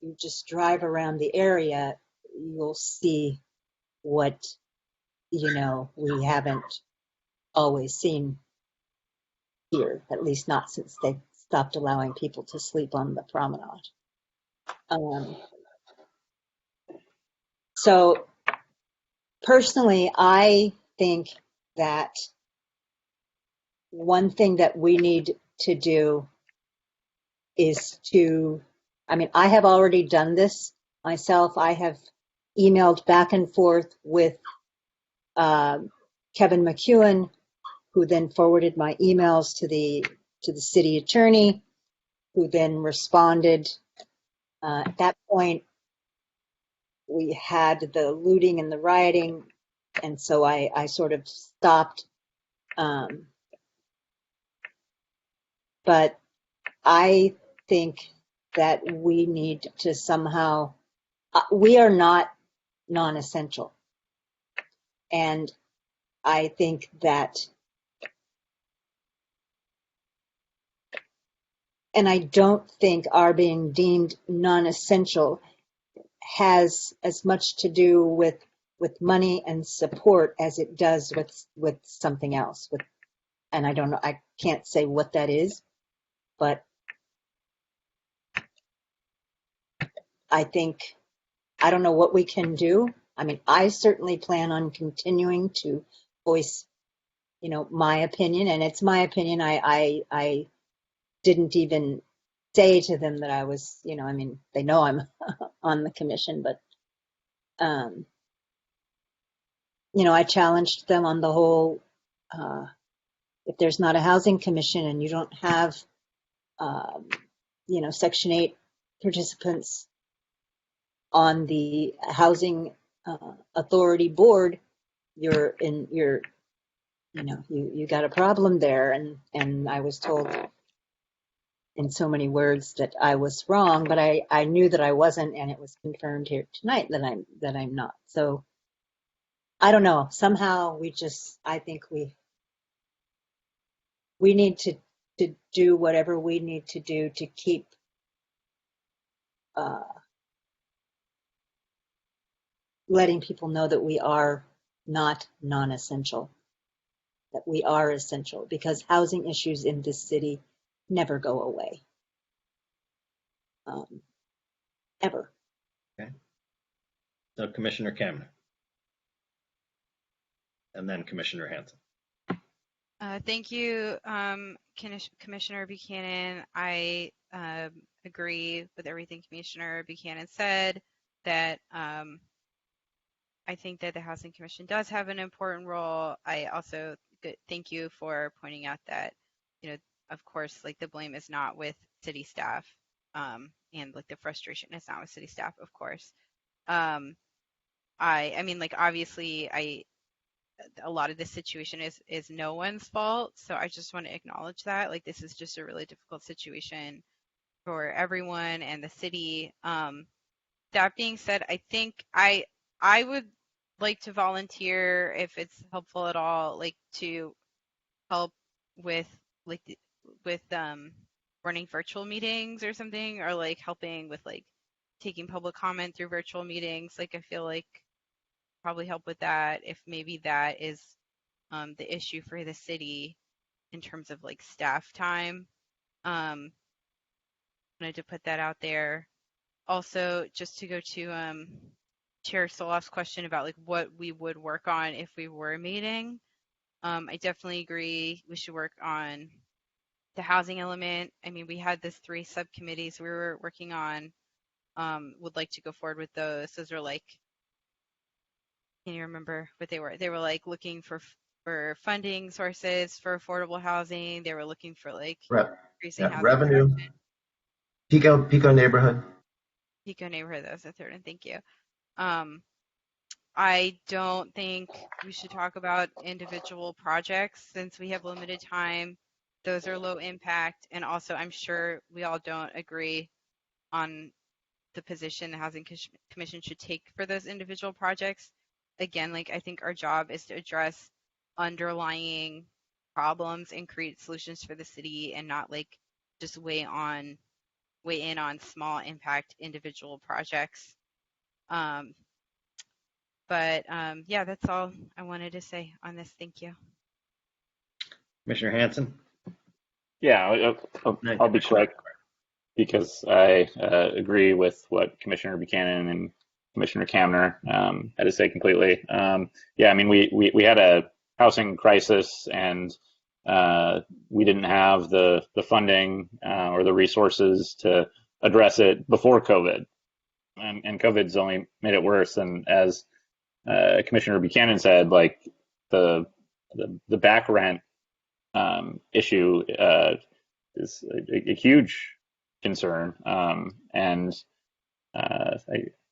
you just drive around the area, you'll see what we haven't always seen here, at least not since they stopped allowing people to sleep on the promenade. So personally, I think that one thing that we need to do is I have already done this myself. I have emailed back and forth with Kevin McEwen, who then forwarded my emails to the city attorney, who then responded. At that point, we had the looting and the rioting And so I sort of stopped. But I think that we need to somehow, we are not non-essential. And I think that, and I don't think our being deemed non-essential has as much to do with money and support as it does with something else. And I don't know, I can't say what that is, but I think, I don't know what we can do. I mean, I certainly plan on continuing to voice, my opinion, and it's my opinion. I didn't even say to them that I was, I mean, they know I'm on the commission, but, I challenged them on the whole, if there's not a housing commission and you don't have, Section 8 participants on the housing authority board, you got a problem there. And I was told in so many words that I was wrong, but I knew that I wasn't, and it was confirmed here tonight that I'm not. So I don't know. Somehow I think we need to do whatever we need to do to keep letting people know that we are not non-essential, that we are essential, because housing issues in this city never go away. Ever. Okay. So Commissioner Kamner. And then Commissioner Hanson. Thank you, Commissioner Buchanan. I agree with everything Commissioner Buchanan said, that I think that the Housing Commission does have an important role. I also thank you for pointing out that, of course, like the blame is not with city staff, and like the frustration is not with city staff, of course. I mean, like, obviously, a lot of this situation is no one's fault. So I just want to acknowledge that, like, this is just a really difficult situation for everyone and the city. That being said, I think I would like to volunteer, if it's helpful at all, like to help with running virtual meetings or something, or like helping with like taking public comment through virtual meetings. Like, I feel like probably help with that, if maybe that is the issue for the city in terms of like staff time. Wanted to put that out there. Also, just to go to Chair Solof's question about like what we would work on if we were meeting. I definitely agree we should work on the housing element. I mean, we had this 3 subcommittees we were working on. Would like to go forward with those. Those are like, can you remember what they were? They were like looking for funding sources for affordable housing. They were looking for like increasing housing revenue. production. Pico neighborhood. Pico neighborhood, that was the third one. Thank you. I don't think we should talk about individual projects since we have limited time. Those are low impact, and also I'm sure we all don't agree on the position the Housing Commission should take for those individual projects. Again, like, I think our job is to address underlying problems and create solutions for the city, and not like just weigh in on small impact individual projects. But yeah, that's all I wanted to say on this. Thank you. Commissioner Hanson. Yeah, I'll be quick because I agree with what Commissioner Buchanan and Commissioner Kamner had to say completely. Yeah, I mean, we had a housing crisis, and we didn't have the funding or the resources to address it before COVID, and COVID's only made it worse. And as Commissioner Buchanan said, like the back rent issue is a huge concern, and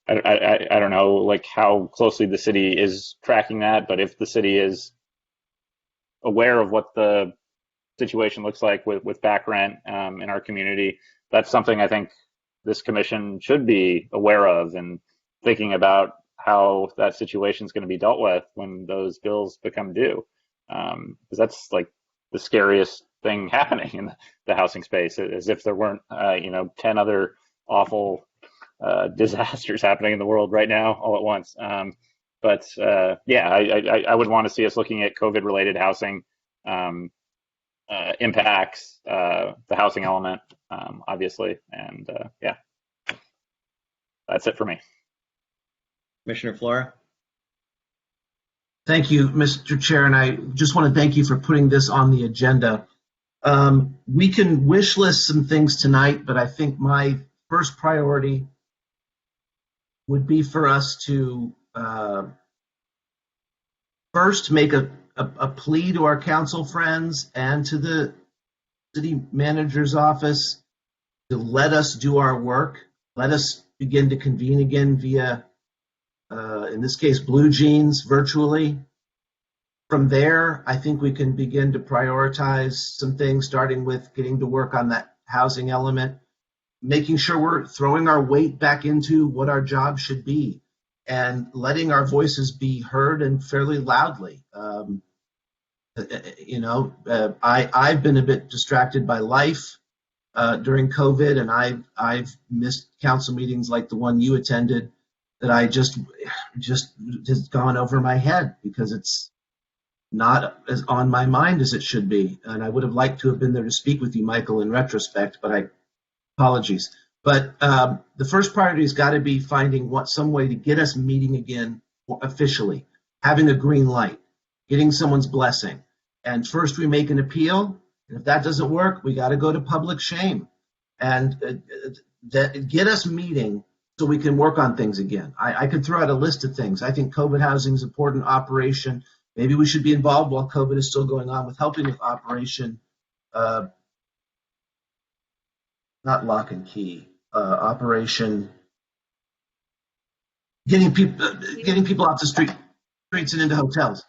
I don't know like how closely the city is tracking that, but if the city is aware of what the situation looks like with back rent in our community, that's something I think this commission should be aware of and thinking about how that situation is going to be dealt with when those bills become due. Because that's like the scariest thing happening in the housing space, as if there weren't, 10 other awful disasters happening in the world right now all at once. But I would want to see us looking at COVID-related housing impacts, the housing element, obviously, and that's it for me. Commissioner Flora? Thank you, Mr. Chair, and I just want to thank you for putting this on the agenda. We can wish list some things tonight, but I think my first priority would be for us to first make a plea to our council friends and to the city manager's office to let us do our work. Let us begin to convene again via, in this case, Blue Jeans virtually. From there, I think we can begin to prioritize some things, starting with getting to work on that housing element, making sure we're throwing our weight back into what our job should be, and letting our voices be heard and fairly loudly. I've been a bit distracted by life during COVID, and I've missed council meetings like the one you attended that I just has gone over my head because it's not as on my mind as it should be. And I would have liked to have been there to speak with you, Michael, in retrospect, but apologies. But the first priority has got to be finding some way to get us meeting again officially, having a green light, getting someone's blessing. And first we make an appeal, and if that doesn't work, we got to go to public shame and get us meeting so we can work on things again. I could throw out a list of things. I think COVID housing is an important operation. Maybe we should be involved while COVID is still going on with helping with Operation, not Lock and Key, Operation getting people off the streets and into hotels.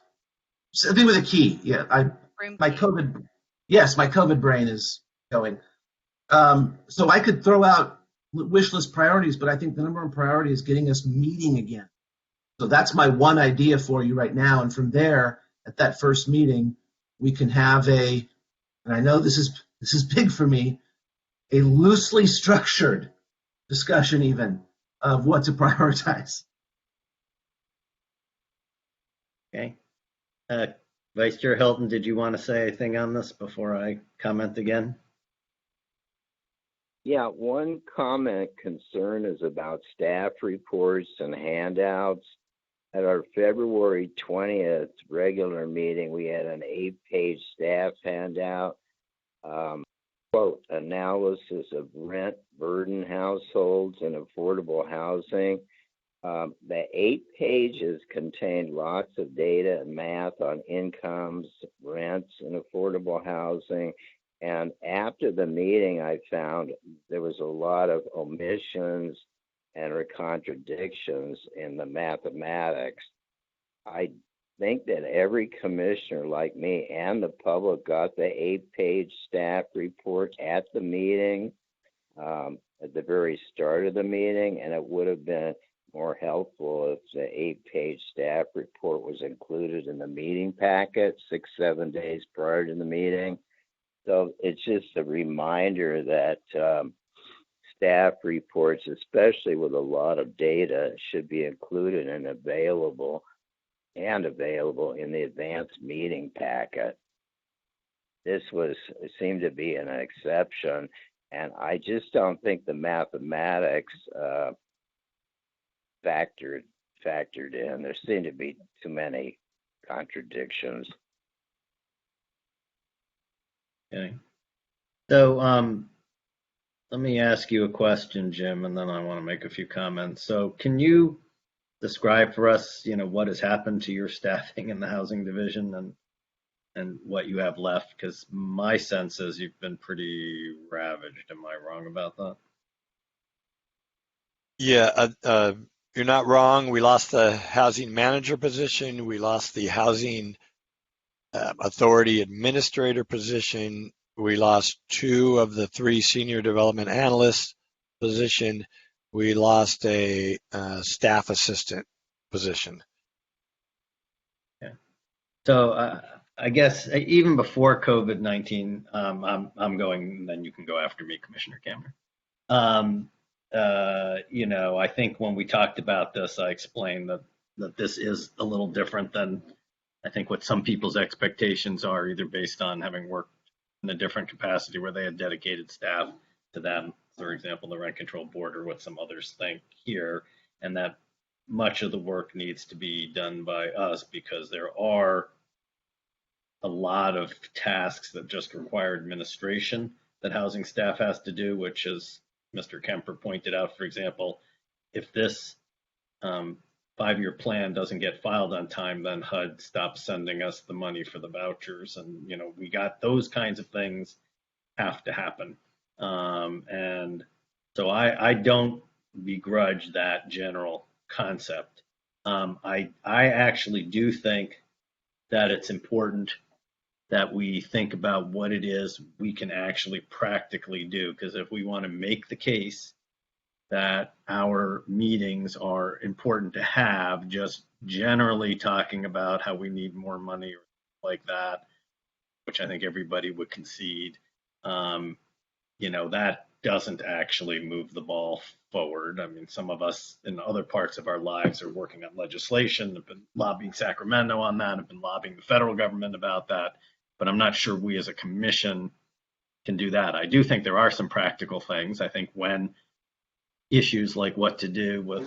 Something with a key. Yeah, my COVID brain is going. So I could throw out wish list priorities, but I think the number one priority is getting us meeting again. So that's my one idea for you right now. And from there, at that first meeting, we can have and I know this is big for me, a loosely structured discussion even of what to prioritize. Okay. Vice Chair Hilton, did you want to say anything on this before I comment again? Yeah, one comment concern is about staff reports and handouts. At our February 20th regular meeting, we had an 8-page staff handout, quote, analysis of rent burden households and affordable housing. The 8 pages contained lots of data and math on incomes, rents, and affordable housing. And after the meeting, I found there was a lot of omissions and contradictions in the mathematics. I think that every commissioner like me and the public got the 8-page staff report at the meeting, at the very start of the meeting, and it would have been more helpful if the 8-page staff report was included in the meeting packet 6-7 days prior to the meeting. So it's just a reminder that staff reports, especially with a lot of data, should be included and available in the advanced meeting packet. This seemed to be an exception, and I just don't think the mathematics factored in. There seem to be too many contradictions. Okay. So let me ask you a question, Jim, and then I want to make a few comments. So can you describe for us, what has happened to your staffing in the housing division and what you have left? Because my sense is you've been pretty ravaged. Am I wrong about that? Yeah. you're not wrong. We lost the housing manager position. We lost the housing authority administrator position. We lost 2 of the 3 senior development analysts position. We lost a staff assistant position. Yeah. So I guess even before COVID-19, I'm going, then you can go after me, Commissioner Cameron. I think when we talked about this, I explained that this is a little different than I think what some people's expectations are, either based on having worked in a different capacity where they had dedicated staff to them, for example, the rent control board, or what some others think here, and that much of the work needs to be done by us because there are a lot of tasks that just require administration that housing staff has to do, which, as Mr. Kemper pointed out, for example, if this 5-year plan doesn't get filed on time, then HUD stops sending us the money for the vouchers. And, we got those kinds of things have to happen. And so I don't begrudge that general concept. I actually do think that it's important that we think about what it is we can actually practically do. Because if we want to make the case that our meetings are important to have, just generally talking about how we need more money or like that, which I think everybody would concede, that doesn't actually move the ball forward. I mean, some of us in other parts of our lives are working on legislation, have been lobbying Sacramento on that, have been lobbying the federal government about that, but I'm not sure we as a commission can do that. I do think there are some practical things. I think when issues like what to do with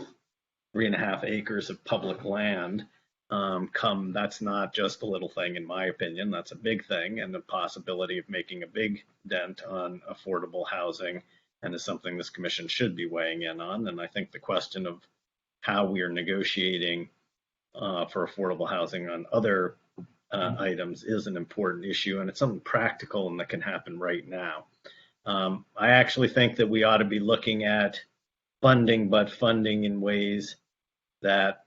3.5 acres of public land come, that's not just a little thing, in my opinion. That's a big thing, and the possibility of making a big dent on affordable housing, and is something this commission should be weighing in on. And I think the question of how we are negotiating for affordable housing on other items is an important issue, and it's something practical and that can happen right now. I actually think that we ought to be looking at funding in ways that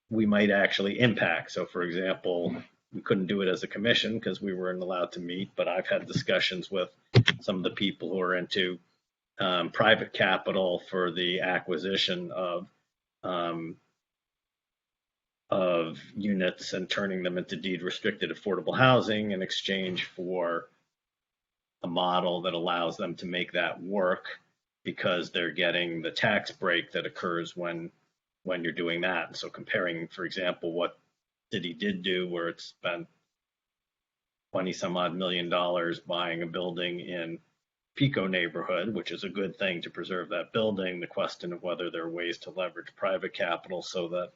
we might actually impact. So, for example, we couldn't do it as a commission because we weren't allowed to meet, but I've had discussions with some of the people who are into private capital for the acquisition of units and turning them into deed restricted affordable housing in exchange for a model that allows them to make that work, because they're getting the tax break that occurs when you're doing that. And so comparing, for example, what city did do, where it spent 20 some odd $1 million buying a building in Pico neighborhood, which is a good thing to preserve that building, the question of whether there are ways to leverage private capital so that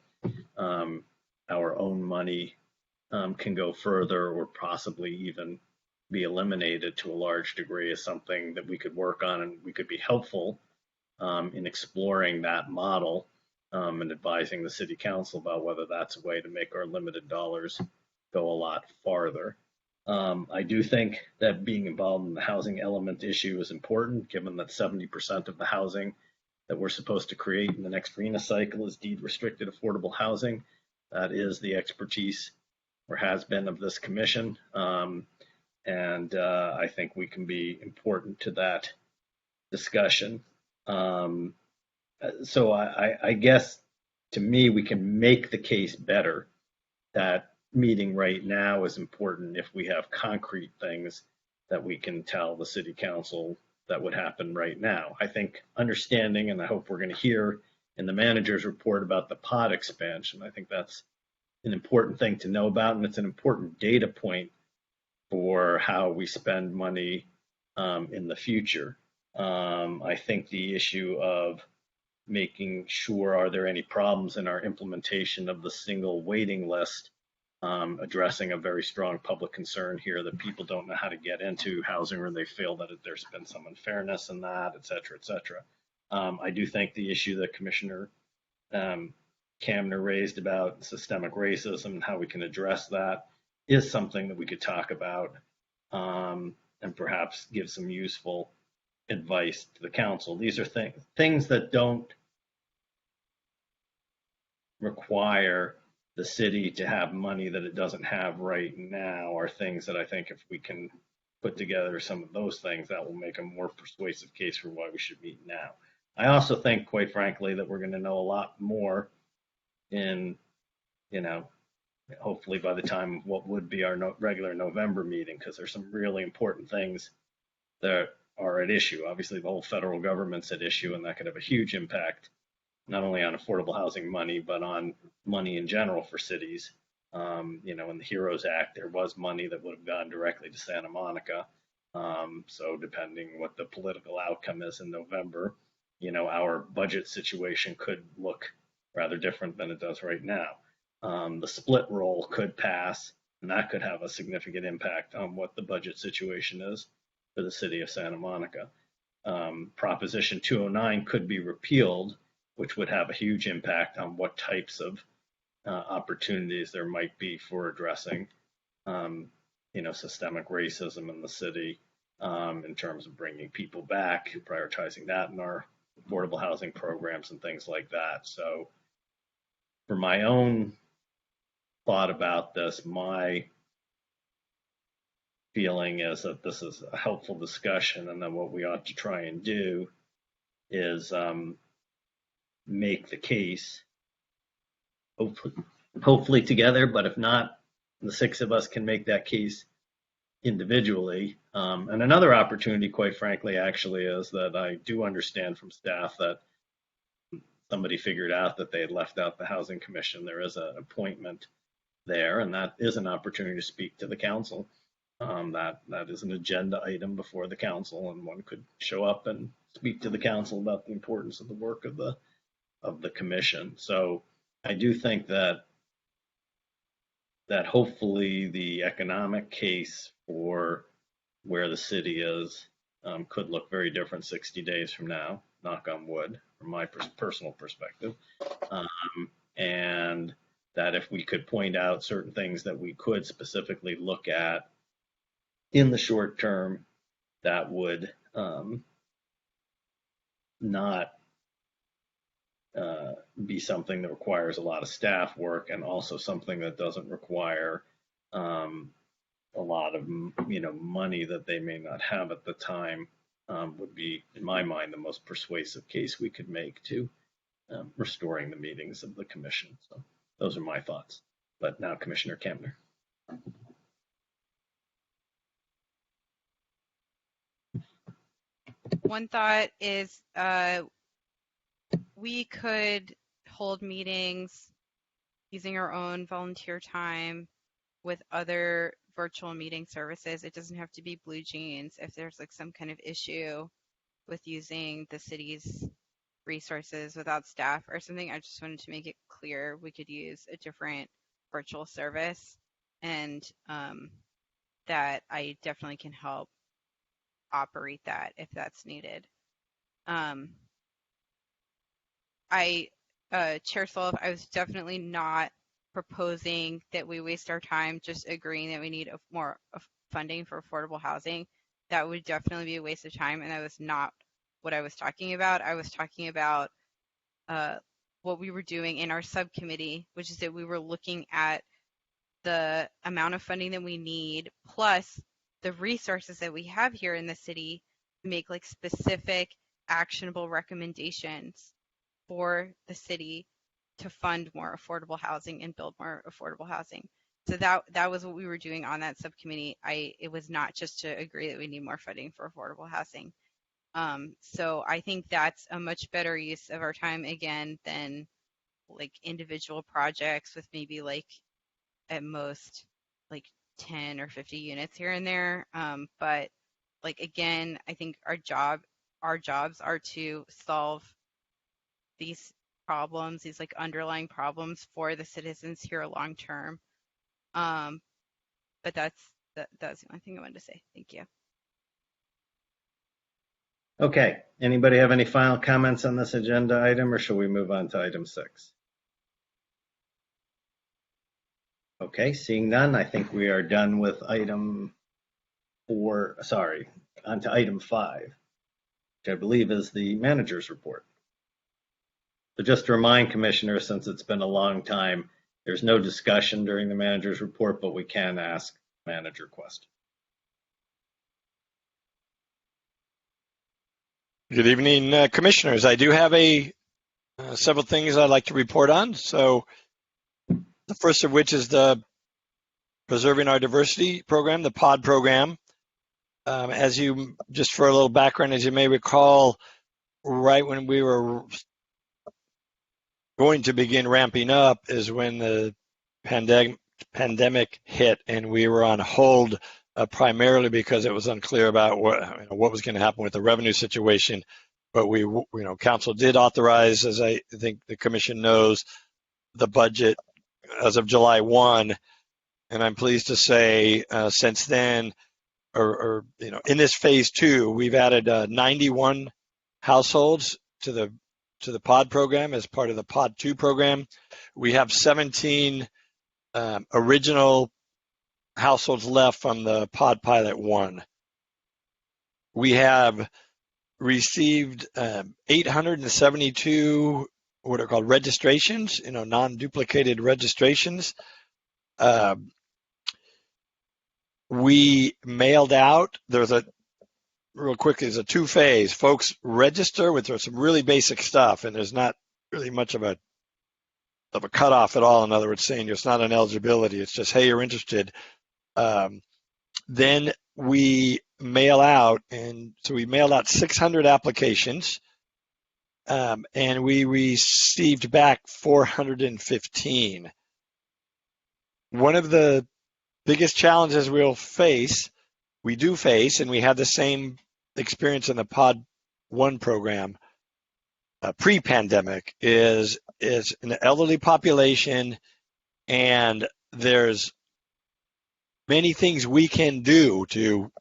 our own money can go further, or possibly even be eliminated to a large degree, is something that we could work on, and we could be helpful in exploring that model and advising the city council about whether that's a way to make our limited dollars go a lot farther. I do think that being involved in the housing element issue is important, given that 70% of the housing that we're supposed to create in the next RHNA cycle is deed restricted affordable housing. That is the expertise, or has been, of this commission. And I think we can be important to that discussion. So I guess, to me, we can make the case better that meeting right now is important if we have concrete things that we can tell the city council that would happen right now. I think understanding, and I hope we're going to hear in the manager's report about the pod expansion, I think that's an important thing to know about, and it's an important data point for how we spend money in the future. I think the issue of making sure, are there any problems in our implementation of the single waiting list, addressing a very strong public concern here that people don't know how to get into housing, or they feel that there's been some unfairness in that, et cetera, et cetera. I do think the issue that Commissioner Kamner raised about systemic racism and how we can address that is something that we could talk about and perhaps give some useful advice to the council. These are things that don't require the city to have money that it doesn't have right now are things that I think if we can put together some of those things, that will make a more persuasive case for why we should meet now. I also think, quite frankly, that we're going to know a lot more in, hopefully by the time what would be our regular November meeting, because there's some really important things that are at issue. Obviously, the whole federal government's at issue, and that could have a huge impact, not only on affordable housing money, but on money in general for cities. In the HEROES Act, there was money that would have gone directly to Santa Monica. So depending what the political outcome is in November, our budget situation could look rather different than it does right now. The split roll could pass, and that could have a significant impact on what the budget situation is for the city of Santa Monica. Proposition 209 could be repealed, which would have a huge impact on what types of opportunities there might be for addressing, systemic racism in the city, in terms of bringing people back, prioritizing that in our affordable housing programs and things like that. So for my own thought about this, my feeling is that this is a helpful discussion, and then what we ought to try and do is make the case, hopefully together, but if not, the six of us can make that case individually. And another opportunity, quite frankly, actually, is that I do understand from staff that somebody figured out that they had left out the Housing Commission. There is an appointment there, and that is an opportunity to speak to the council. That is an agenda item before the council, and one could show up and speak to the council about the importance of the work of the commission. So I do think that hopefully the economic case for where the city is could look very different 60 days from now, knock on wood, from my personal perspective. And that if we could point out certain things that we could specifically look at in the short term, that would not be something that requires a lot of staff work, and also something that doesn't require a lot of money that they may not have at the time, would be, in my mind, the most persuasive case we could make to restoring the meetings of the commission. So those are my thoughts. But now, Commissioner Kempner. One thought is we could hold meetings using our own volunteer time with other virtual meeting services. It doesn't have to be Blue Jeans. If there's like some kind of issue with using the city's resources without staff or something, I just wanted to make it clear we could use a different virtual service, and that I definitely can help operate that if that's needed. Chair Sullivan, I was definitely not proposing that we waste our time just agreeing that we need more funding for affordable housing. That would definitely be a waste of time, and that was not what I was talking about. I was talking about what we were doing in our subcommittee, which is that we were looking at the amount of funding that we need, plus the resources that we have here in the city to make like specific actionable recommendations for the city to fund more affordable housing and build more affordable housing. So that was what we were doing on that subcommittee. It was not just to agree that we need more funding for affordable housing. So I think that's a much better use of our time, again, than like individual projects with maybe like at most like 10 or 50 units here and there. But like, again, I think our jobs are to solve these problems, these like underlying problems for the citizens here long term. But that's the only thing I wanted to say. Thank you. Okay. Anybody have any final comments on this agenda item, or shall we move on to item 6? Okay, seeing none, I think we are done with item 4. Sorry, on to item 5, which I believe is the manager's report. So just to remind commissioners, since it's been a long time, there's no discussion during the manager's report, but we can ask manager questions. Good evening, commissioners. I do have several things I'd like to report on. So the first of which is the Preserving Our Diversity program, the POD program. Just for a little background, as you may recall, right when we were going to begin ramping up is when the pandemic hit, and we were on hold primarily because it was unclear about what was going to happen with the revenue situation. But council did authorize, as I think the commission knows, the budget as of July 1, and I'm pleased to say since then, in this phase 2, we've added 91 households to the POD program as part of the POD 2 program. We have 17 original households left from the POD Pilot 1. We have received 872 what are called registrations, non-duplicated registrations. We mailed out, there's a two-phase. Folks register with some really basic stuff, and there's not really much of a cutoff at all. In other words, saying it's not an eligibility. It's just, hey, you're interested. Then we mail out, and so we mailed out 600 applications, and we received back 415. One of the biggest challenges we do face, and we had the same experience in the POD 1 program pre-pandemic, is an elderly population, and there's many things we can do to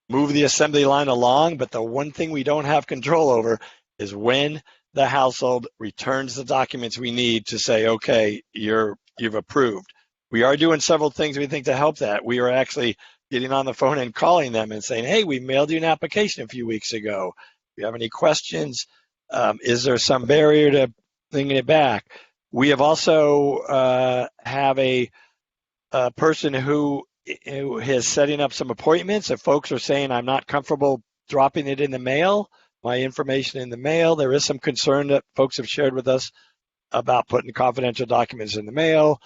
move the assembly line along, but the one thing we don't have control over is when the household returns the documents we need to say, okay, you've approved. We are doing several things we think to help that. We are actually getting on the phone and calling them and saying, hey, we mailed you an application a few weeks ago. Do you have any questions? Is there some barrier to bringing it back? We have also have a person who is setting up some appointments. If folks are saying, I'm not comfortable dropping it in the mail, my information in the mail, there is some concern that folks have shared with us about putting confidential documents in the mail.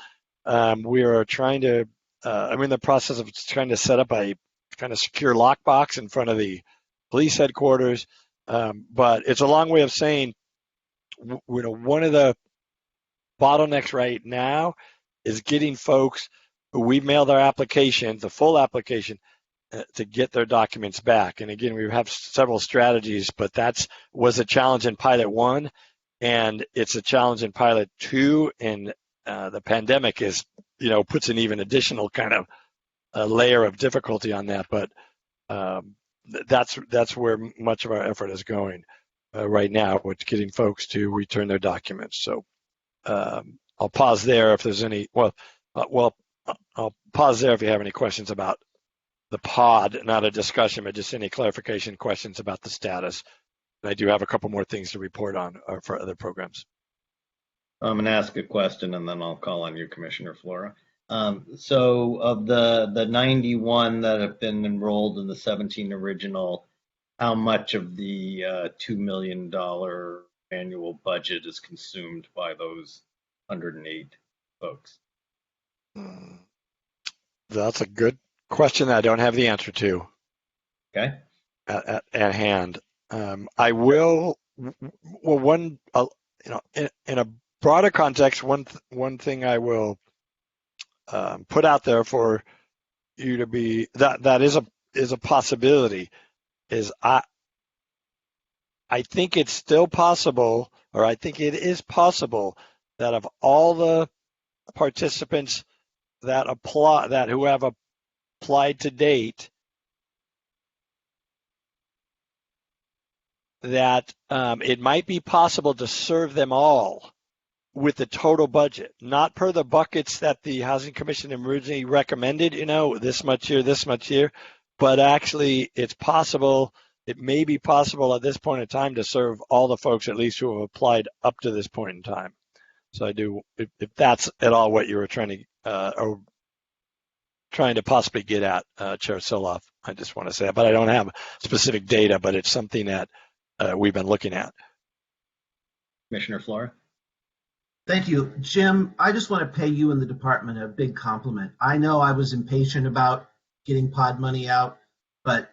We are trying to, I'm in the process of trying to set up a kind of secure lockbox in front of the police headquarters. But it's a long way of saying, one of the bottlenecks right now is getting folks who we mail their applications, the full application, to get their documents back. And again, we have several strategies, but that was a challenge in Pilot 1, and it's a challenge in Pilot 2, and the pandemic puts an even additional kind of layer of difficulty on that. But that's where much of our effort is going right now, with getting folks to return their documents. So I'll pause there if there's any. I'll pause there if you have any questions about the POD, not a discussion, but just any clarification questions about the status. And I do have a couple more things to report on for other programs. I'm going to ask a question, and then I'll call on you, Commissioner Flora. So of the 91 that have been enrolled in the 17 original, how much of the $2 million annual budget is consumed by those 108 folks? That's a good question that I don't have the answer to. Okay. At hand. I will. In a broader context, one thing I will put out there for you to be that is a possibility. Is I think it's still possible, or I think it is possible, that of all the participants who have applied to date, that it might be possible to serve them all with the total budget, not per the buckets that the Housing Commission originally recommended, this much here, but actually it's possible it may be possible at this point in time to serve all the folks at least who have applied up to this point in time. So I do, if that's at all what you were trying to possibly get at, Chair Soloff, I just want to say that, but I don't have specific data, but it's something that we've been looking at. Commissioner Flora. Thank you. Jim, I just want to pay you and the department a big compliment. I know I was impatient about getting pod money out, but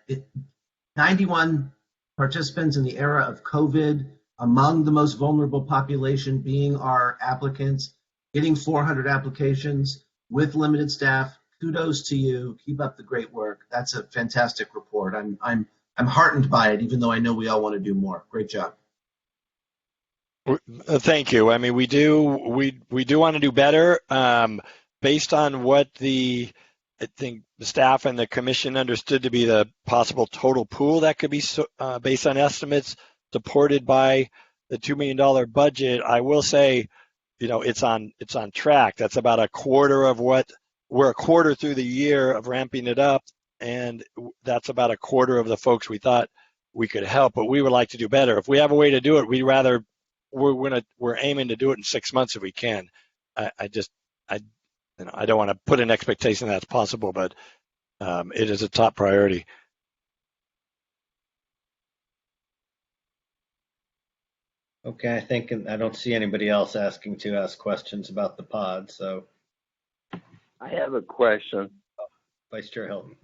91 participants in the era of COVID, among the most vulnerable population being our applicants, getting 400 applications with limited staff. Kudos to you. Keep up the great work. That's a fantastic report. I'm heartened by it, even though I know we all want to do more. Great job. Thank you. I mean, we do want to do better. Based on what I think the staff and the commission understood to be the possible total pool that could be based on estimates supported by the $2 million budget, I will say, it's on track. That's about a quarter of what we're a quarter through the year of ramping it up, and that's about a quarter of the folks we thought we could help. But we would like to do better. If we have a way to do it, we're aiming to do it in 6 months if we can. I don't want to put an expectation that's possible, but it is a top priority. Okay, I don't see anybody else asking to ask questions about the pod, so. I have a question. Vice Chair Hilton.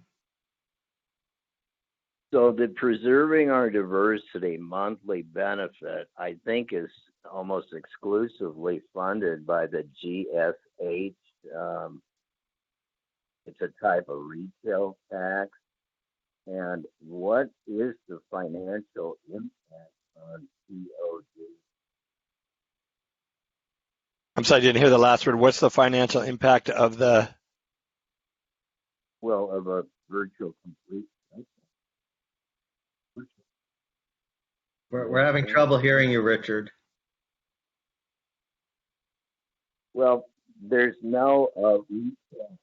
So the Preserving Our Diversity monthly benefit, I think, is almost exclusively funded by the GSH. It's a type of retail tax. And what is the financial impact on COD? I'm sorry, I didn't hear the last word. What's the financial impact of the? Well, of a virtual complete. We're having trouble hearing you, Richard. Well, there's no retail.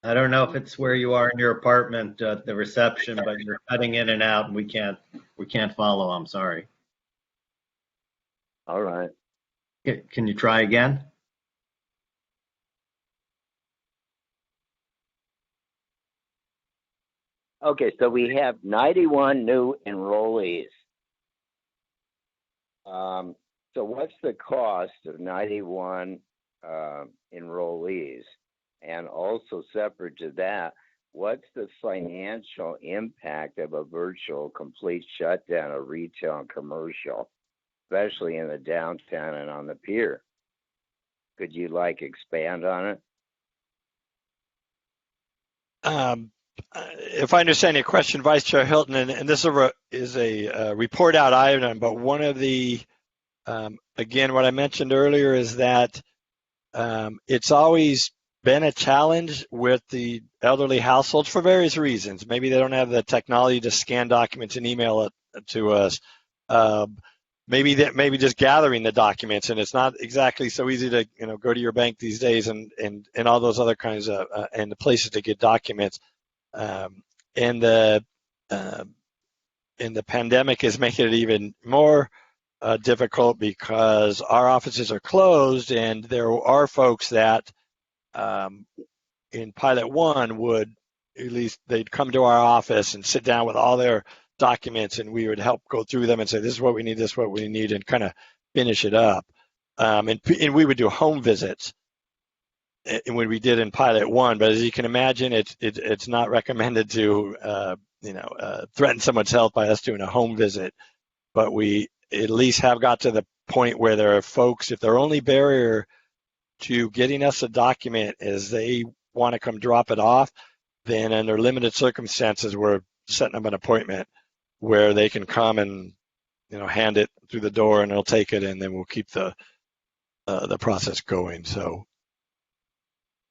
I don't know if it's where you are in your apartment, the reception, but you're cutting in and out, and we can't follow. I'm sorry. All right. Can you try again? Okay, so we have 91 new enrollees. So what's the cost of 91 enrollees? And also separate to that, what's the financial impact of a virtual complete shutdown of retail and commercial, especially in the downtown and on the pier? Could you expand on it? If I understand your question, Vice Chair Hilton, and this is a report out item, but one of the, again, what I mentioned earlier is that it's always been a challenge with the elderly households for various reasons. Maybe they don't have the technology to scan documents and email it to us. Maybe just gathering the documents, and it's not exactly so easy to go to your bank these days and all those other kinds of and the places to get documents. And the pandemic is making it even more difficult because our offices are closed, and there are folks that in Pilot One would, at least they'd come to our office and sit down with all their documents, and we would help go through them and say, this is what we need, this is what we need, and kind of finish it up. And we would do home visits when we did in Pilot One, but as you can imagine, it's not recommended to threaten someone's health by us doing a home visit. But we at least have got to the point where there are folks, if their only barrier to getting us a document is they want to come drop it off, then under limited circumstances, we're setting up an appointment where they can come and hand it through the door, and they'll take it, and then we'll keep the process going. So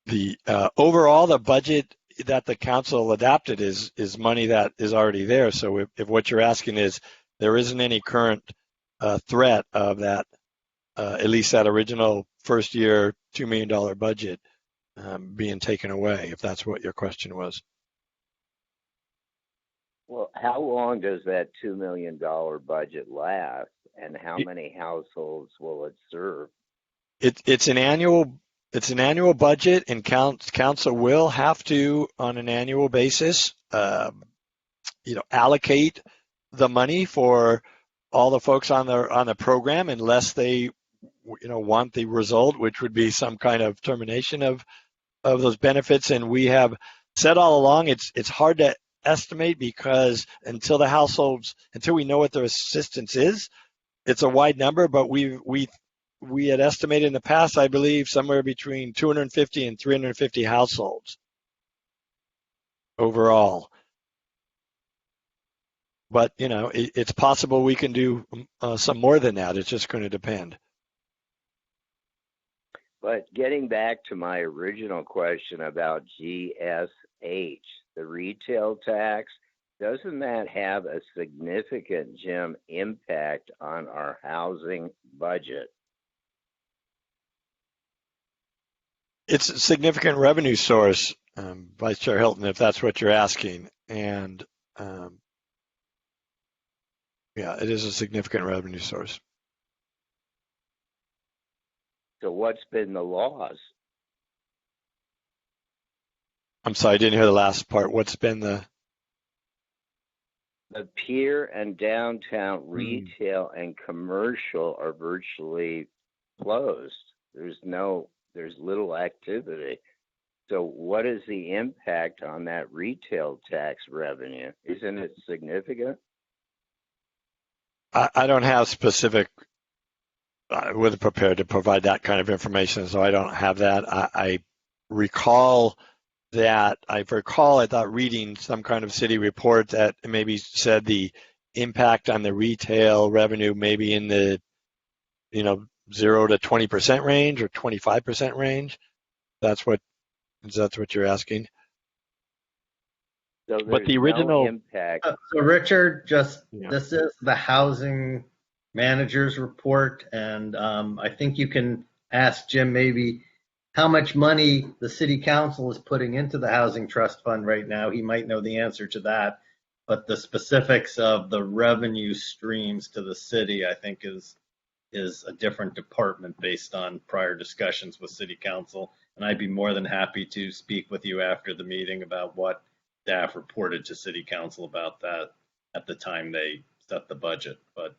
the overall, the budget that the council adopted is money that is already there. So if what you're asking is there isn't any current threat of that, at least that original first year $2 million budget, being taken away, if that's what your question was. Well, how long does that $2 million budget last, and how many households will it serve? It's an annual budget, and council will have to, on an annual basis, allocate the money for all the folks on the program, unless they want the result, which would be some kind of termination of those benefits. And we have said all along, it's hard to estimate, because until we know what their assistance is, it's a wide number. But we had estimated in the past, I believe, somewhere between 250 and 350 households overall. But it's possible we can do some more than that. It's just going to depend. But getting back to my original question about GSH, the retail tax, doesn't that have a significant, Jim, impact on our housing budget? It's a significant revenue source, Vice Chair Hilton, if that's what you're asking. And it is a significant revenue source. So what's been the loss? I'm sorry, I didn't hear the last part. What's been the pier and downtown retail and commercial are virtually closed. There's little activity. So what is the impact on that retail tax revenue? Isn't it significant? I don't have specific. I wasn't prepared to provide that kind of information, so I don't have that. I recall I thought reading some kind of city report that maybe said the impact on the retail revenue maybe in the 0 to 20% range or 25% range. That's what you're asking. So but the original impact. So Richard, this is the housing manager's report, and I think you can ask Jim maybe how much money the city council is putting into the housing trust fund right now. He might know the answer to that, but the specifics of the revenue streams to the city, I think, is a different department based on prior discussions with city council. And I'd be more than happy to speak with you after the meeting about what staff reported to city council about that at the time they set the budget. But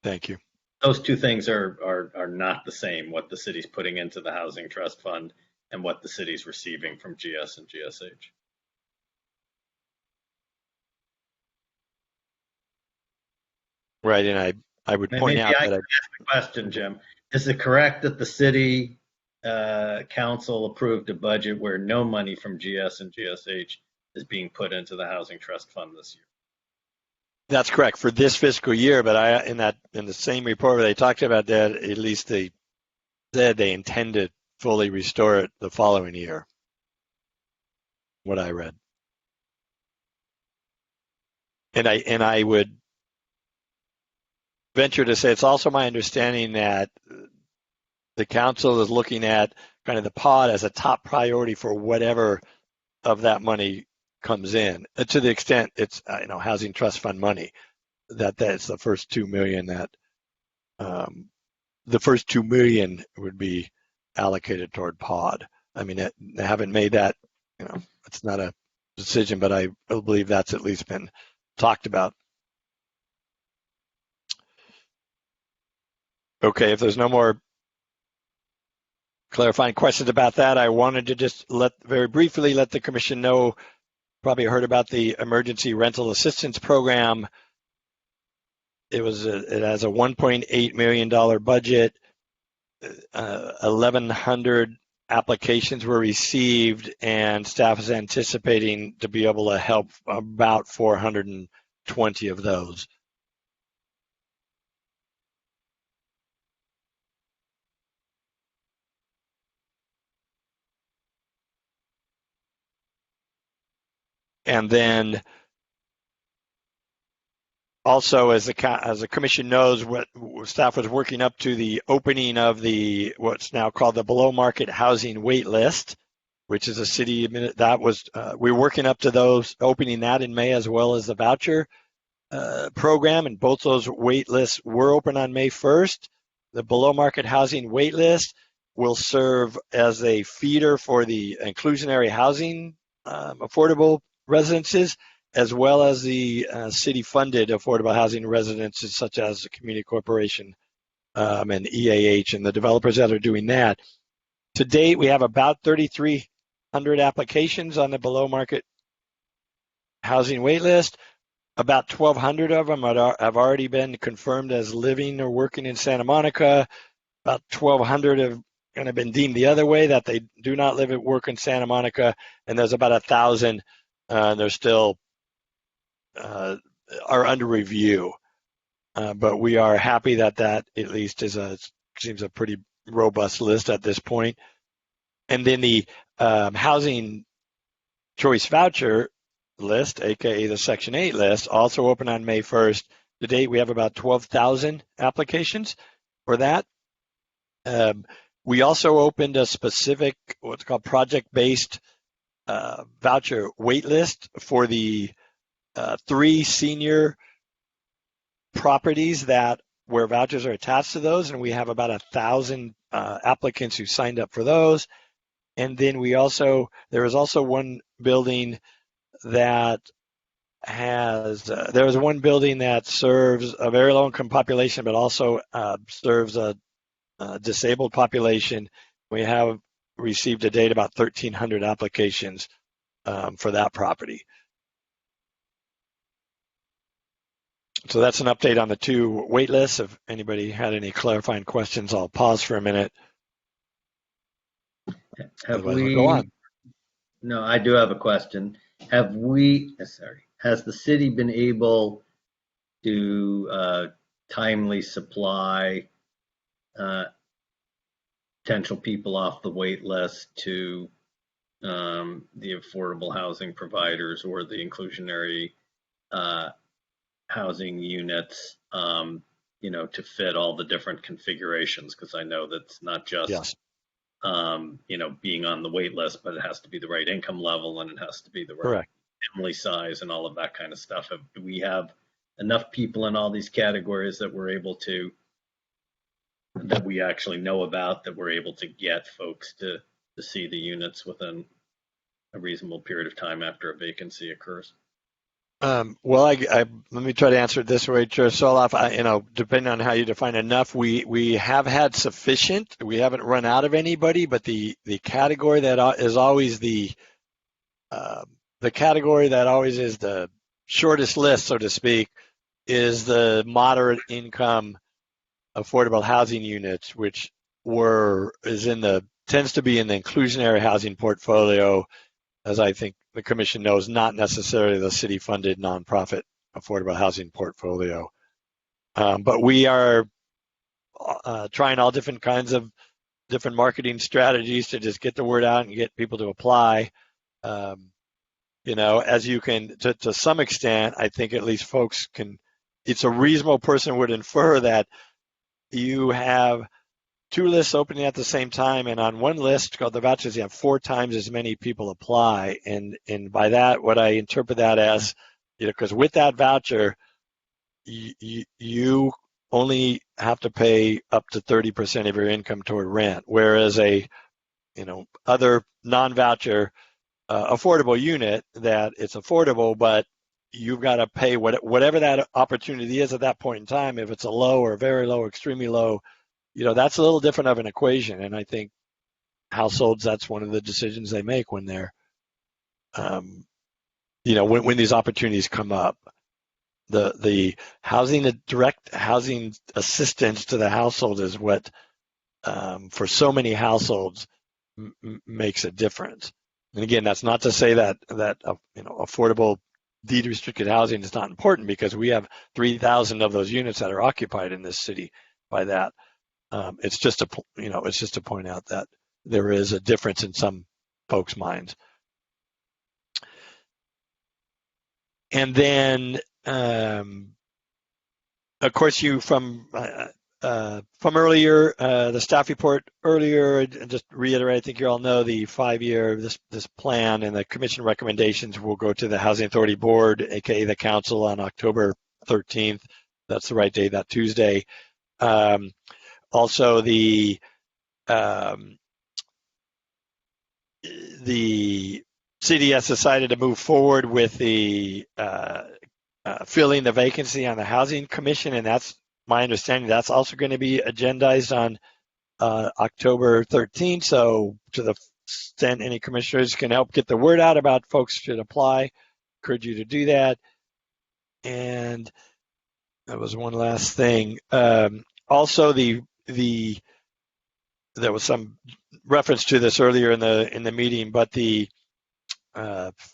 thank you. Those two things are not the same, what the city's putting into the housing trust fund and what the city's receiving from GS and GSH. Right, and I would point out that ask the question, Jim. Is it correct that the city council approved a budget where no money from GS and GSH is being put into the housing trust fund this year? That's correct for this fiscal year, but in the same report where they talked about that, at least they said they intend to fully restore it the following year. What I read, and I would venture to say it's also my understanding that the council is looking at kind of the pod as a top priority for whatever of that money comes in, to the extent it's housing trust fund money. That's the first $2 million that the first $2 million would be allocated toward pod. I mean, they haven't made that. It's not a decision, but I believe that's at least been talked about. Okay, if there's no more clarifying questions about that, I wanted to just very briefly let the commission know. Probably heard about the emergency rental assistance program. It has a $1.8 million budget. 1,100 applications were received, and staff is anticipating to be able to help about 420 of those. And then also, as the commission knows, what staff was working up to the opening of the what's now called the below market housing wait list, which is a city that was we were working up to those opening that in May, as well as the voucher program, and both those wait lists were open on May 1st. The below market housing wait list will serve as a feeder for the inclusionary housing affordable residences, as well as the city-funded affordable housing residences, such as the Community Corporation and EAH and the developers that are doing that. To date, we have about 3,300 applications on the below market housing wait list. About 1,200 of them have already been confirmed as living or working in Santa Monica. About 1,200 have kind of been deemed the other way, that they do not live and work in Santa Monica, and there's about 1,000 they're still are under review. But we are happy that at least seems a pretty robust list at this point. And then the housing choice voucher list, aka the Section 8 list, also opened on May 1st. To date, we have about 12,000 applications for that. We also opened a specific, what's called project-based voucher wait list for the 3 senior properties where vouchers are attached to those, and we have about 1,000 applicants who signed up for those. And then there is also one building that there is one building that serves a very low-income population, but also serves a disabled population. We have received to date about 1,300 applications for that property. So that's an update on the 2 wait lists. If anybody had any clarifying questions, I'll pause for a minute. We'll go on. No, I do have a question. Has the city been able to timely supply potential people off the wait list to the affordable housing providers or the inclusionary housing units, to fit all the different configurations? Because I know that's not just, yes. Being on the wait list, but it has to be the right income level and it has to be the right Correct. family size and all of that kind of stuff. Do we have enough people in all these categories that we actually know about, that we're able to get folks to see the units within a reasonable period of time after a vacancy occurs? Well, let me try to answer it this way, Chair Soloff. Depending on how you define enough, we have had sufficient. We haven't run out of anybody, but the category that is always the category that always is the shortest list, so to speak, is the moderate income affordable housing units, which tends to be in the inclusionary housing portfolio, as I think the commission knows, not necessarily the city-funded nonprofit affordable housing portfolio. But we are trying all different kinds of different marketing strategies to just get the word out and get people to apply. As you can, to some extent, I think at least folks can, it's a reasonable person would infer that you have 2 lists opening at the same time, and on one list called the vouchers, you have 4 times as many people apply. And by that, what I interpret that as, because with that voucher, you only have to pay up to 30% of your income toward rent, whereas other non-voucher affordable unit, that it's affordable, but you've got to pay whatever that opportunity is at that point in time. If it's a low or very low, extremely low, that's a little different of an equation. And I think households, that's one of the decisions they make when they're, when these opportunities come up. The direct housing assistance to the household is what, for so many households, makes a difference. And again, that's not to say that affordable deed restricted housing is not important, because we have 3,000 of those units that are occupied in this city by that. It's just to point out that there is a difference in some folks' minds. And then Of course, you from earlier, the staff report earlier, and just reiterate, I think you all know the 5-year, this plan and the commission recommendations will go to the Housing Authority Board, aka the council, on October 13th. That's the right day, that Tuesday. Also, the city has decided to move forward with the filling the vacancy on the Housing Commission, and that's my understanding. That's also going to be agendized on October 13th. So to the extent any commissioners can help get the word out about folks should apply, encourage you to do that. And that was one last thing. Also, there was some reference to this earlier in the meeting, but the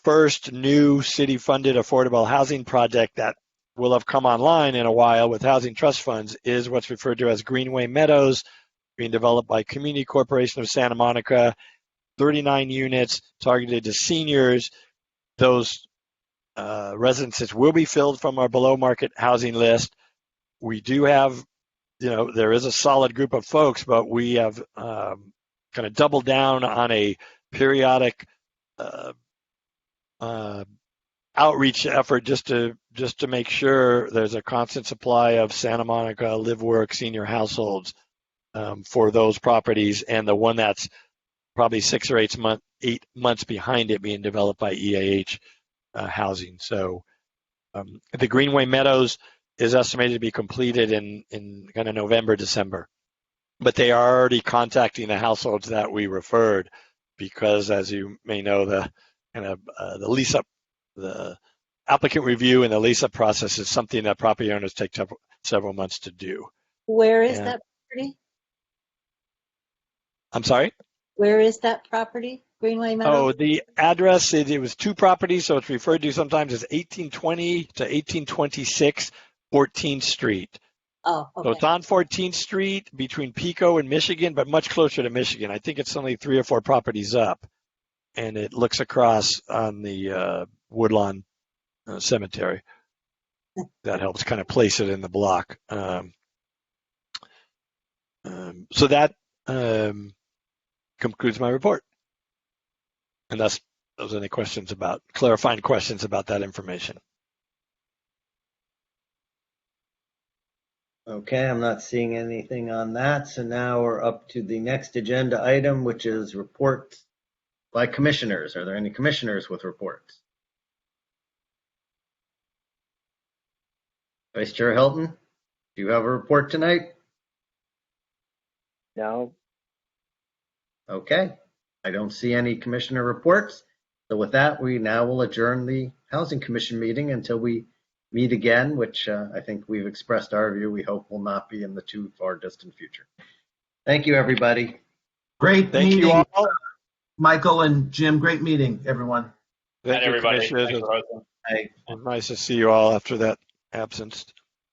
first new city-funded affordable housing project that will have come online in a while with housing trust funds is what's referred to as Greenway Meadows, being developed by Community Corporation of Santa Monica, 39 units targeted to seniors. Those residences will be filled from our below-market housing list. We do have, there is a solid group of folks, but we have kind of doubled down on a periodic outreach effort just to make sure there's a constant supply of Santa Monica live work senior households for those properties, and the one that's probably 6 or 8 months behind it being developed by EAH housing. So the Greenway Meadows is estimated to be completed in kind of November, December, but they are already contacting the households that we referred, because as you may know, the lease up, the applicant review and the lease up process is something that property owners take several months to do. Where is that property? I'm sorry? Where is that property? Greenway Meadows? Oh, the address, it was 2 properties, so it's referred to sometimes as 1820 to 1826 14th Street. Oh, okay. So it's on 14th Street between Pico and Michigan, but much closer to Michigan. I think it's only 3 or 4 properties up, and it looks across on the Woodlawn Cemetery. That helps kind of place it in the block. So that concludes my report. Unless there's any questions clarifying questions about that information. Okay, I'm not seeing anything on that. So now we're up to the next agenda item, which is reports by commissioners. Are there any commissioners with reports? Vice Chair Hilton, do you have a report tonight? No. Okay, I don't see any commissioner reports. So with that, we now will adjourn the Housing Commission meeting until we meet again, which I think we've expressed our view. We hope will not be in the too far distant future. Thank you, everybody. Great Thank meeting, you all. Michael and Jim. Great meeting, everyone. Thank you, everybody. Commissioners. Bye. It's nice to see you all after that absence.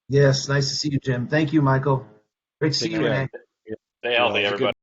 Yes, nice to see you, Jim. Thank you, Michael. Great to see Take you, care. Renee. Stay healthy, Have a good everybody.